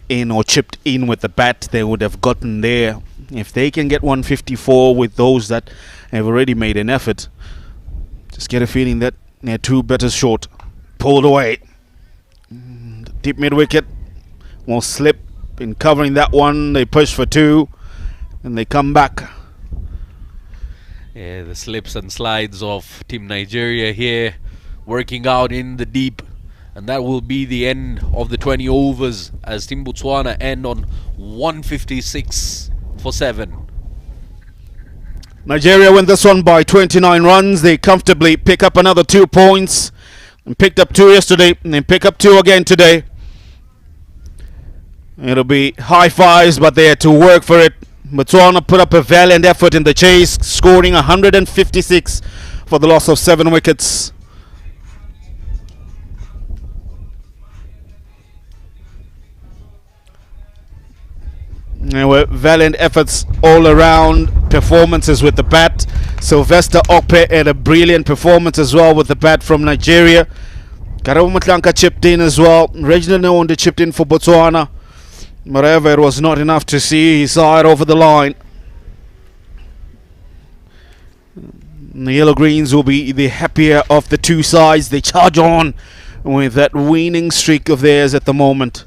[SPEAKER 2] in or chipped in with the bat, they would have gotten there. If they can get 154 with those that have already made an effort, just get a feeling that they're 2 batters short. Pulled away. Deep mid wicket will slip in covering that one. They push for 2 and they come back.
[SPEAKER 9] Yeah, the slips and slides of Team Nigeria here, working out in the deep. And that will be the end of the 20 overs as Team Botswana end on 156 for 7.
[SPEAKER 2] Nigeria win this one by 29 runs. They comfortably pick up another 2 points. And picked up 2 yesterday and they pick up 2 again today. It'll be high fives, but they had to work for it. Botswana put up a valiant effort in the chase, scoring 156 for the loss of 7 wickets. There were valiant efforts all around, performances with the bat. Sylvester Okpe had a brilliant performance as well with the bat from Nigeria. Karabo Mutlanka chipped in as well. Reginald Nwonde chipped in for Botswana. However, it was not enough to see. He saw it over the line. The Yellow Greens will be the happier of the 2 sides. They charge on with that winning streak of theirs at the moment.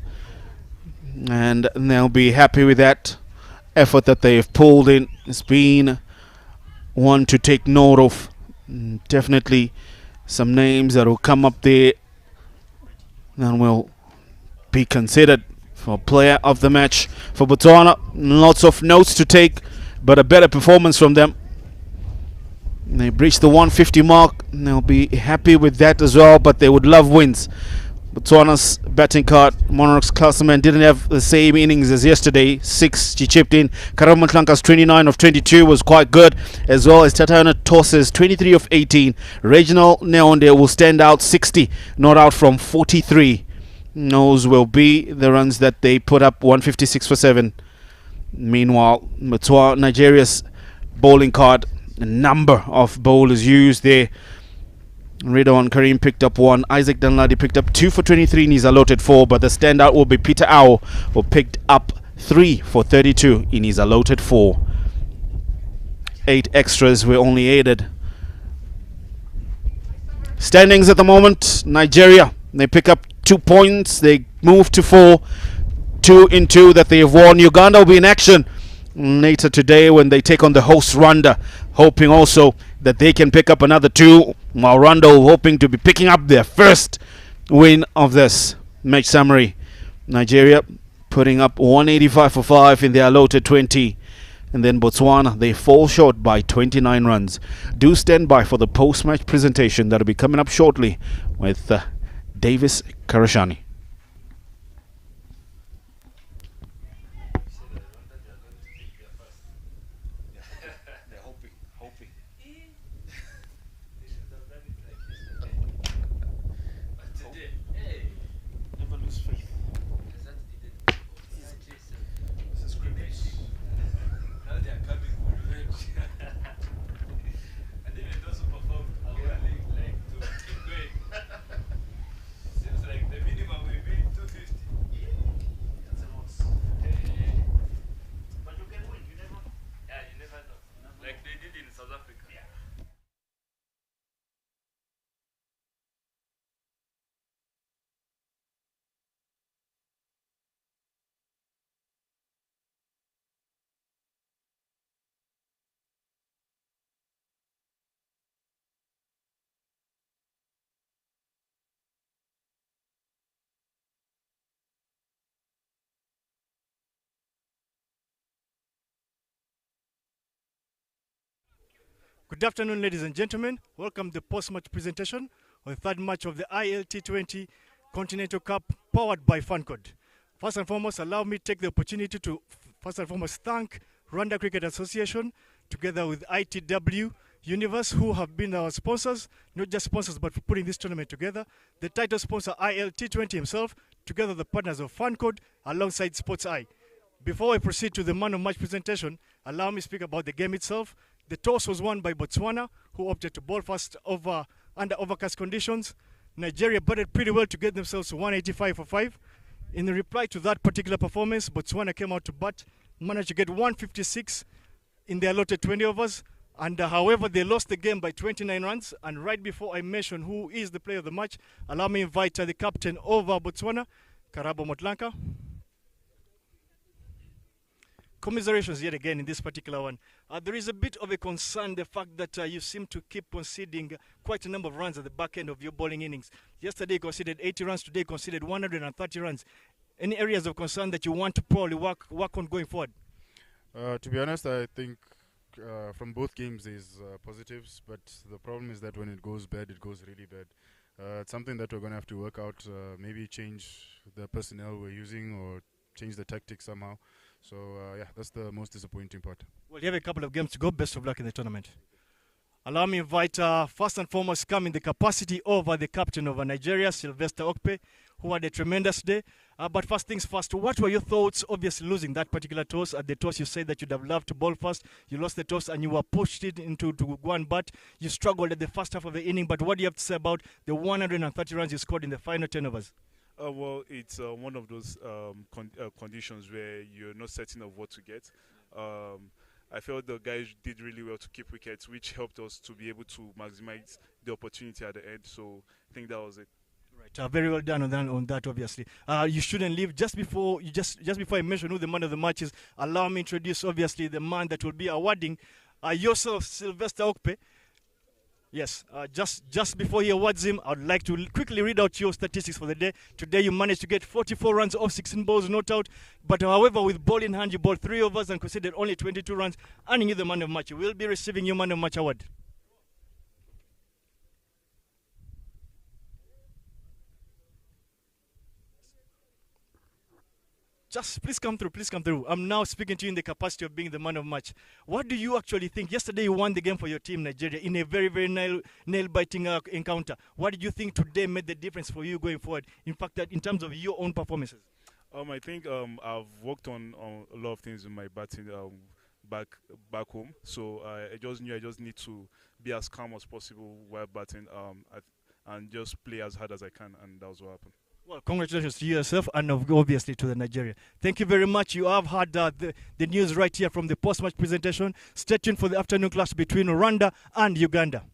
[SPEAKER 2] And they'll be happy with that effort that they've pulled in. It's been one to take note of. Definitely some names that will come up there and will be considered for player of the match for Botswana. Lots of notes to take, but a better performance from them. They breached the 150 mark. They'll be happy with that as well, but they would love wins. Botswana's batting card, Monarchs Clusterman, didn't have the same innings as yesterday. 6 she chipped in. Karabo Mutlanka's 29 of 22 was quite good, as well as Tatana Tosses 23 of 18. Reginald Nwonde will stand out 60, not out from 43. Those will be the runs that they put up, 156 for 7. Meanwhile, Nigeria's bowling card, a number of bowlers used there. Ridwan Karim picked up 1. Isaac Dunladi picked up 2 for 23 and he's allotted 4. But the standout will be Peter Au, who picked up 3 for 32 in his allotted 4. 8 extras were only added. Standings at the moment, Nigeria, they pick up 2 points. They move to 4. 2 in 2 that they have won. Uganda will be in action later today when they take on the host Rwanda, hoping also that they can pick up another 2, while Rwanda hoping to be picking up their first win of this match summary. Nigeria putting up 185 for 5 in their allotted 20, and then Botswana, they fall short by 29 runs. Do stand by for the post-match presentation that will be coming up shortly with Davis Karashani.
[SPEAKER 10] Seems like the minimum Good afternoon, ladies and gentlemen. Welcome to the post-match presentation of the third match of the ILT20 Continental Cup powered by Fancode. First and foremost, allow me to take the opportunity to thank Rwanda Cricket Association together with ITW Universe, who have been our sponsors, not just sponsors, but for putting this tournament together. The title sponsor, ILT20 himself, together the partners of Fancode, alongside Sports Eye. Before I proceed to the man of match presentation, allow me to speak about the game itself. The toss was won by Botswana, who opted to bowl first under overcast conditions. Nigeria batted pretty well to get themselves to 185 for 5. In reply to that particular performance, Botswana came out to bat, managed to get 156 in their allotted 20 overs. And however, they lost the game by 29 runs. And right before I mention who is the player of the match, allow me to invite the captain of Botswana, Karabo Motlanka. Commiserations yet again in this particular one. There is a bit of a concern, the fact that you seem to keep conceding quite a number of runs at the back end of your bowling innings. Yesterday you conceded 80 runs, today you conceded 130 runs. Any areas of concern that you want to probably work on going forward?
[SPEAKER 7] To be honest, I think from both games there's positives, but the problem is that when it goes bad, it goes really bad. It's something that we're going to have to work out, maybe change the personnel we're using or change the tactics somehow. So yeah, that's the most disappointing part.
[SPEAKER 10] Well, you have a couple of games to go. Best of luck in the tournament. Allow me to invite first and foremost come in the capacity of the captain of Nigeria, Sylvester Okpe, who had a tremendous day. But first things first, what were your thoughts, obviously losing that particular toss? At the toss you said that you'd have loved to bowl first. You lost the toss and you were pushed it into to go and bat. You struggled at the first half of the inning, but what do you have to say about the 130 runs you scored in the final 10 overs?
[SPEAKER 8] Well, it's one of those conditions where you're not certain of what to get. I felt the guys did really well to keep wickets, which helped us to be able to maximize the opportunity at the end. So I think that was it.
[SPEAKER 10] Right, very well done on that. Obviously, you shouldn't leave. Just before I mention who the man of the match is, allow me to introduce obviously the man that will be awarding yourself, Sylvester Okpe. Yes, just before he awards him, I would like to quickly read out your statistics for the day. Today you managed to get 44 runs off 16 balls, not out. But however, with ball in hand, you bowled 3 overs and conceded only 22 runs, earning you the man of match. You will be receiving your man of match award. Just please come through. I'm now speaking to you in the capacity of being the man of match. What do you actually think? Yesterday you won the game for your team, Nigeria, in a very, very nail-biting encounter. What did you think today made the difference for you going forward? In fact, that in terms of your own performances.
[SPEAKER 8] I think I've worked on a lot of things in my batting back home. So I just knew I just need to be as calm as possible while batting and just play as hard as I can, and that was what happened.
[SPEAKER 10] Well, congratulations to yourself and obviously to the Nigeria. Thank you very much. You have had the news right here from the post-match presentation. Stay tuned for the afternoon clash between Rwanda and Uganda.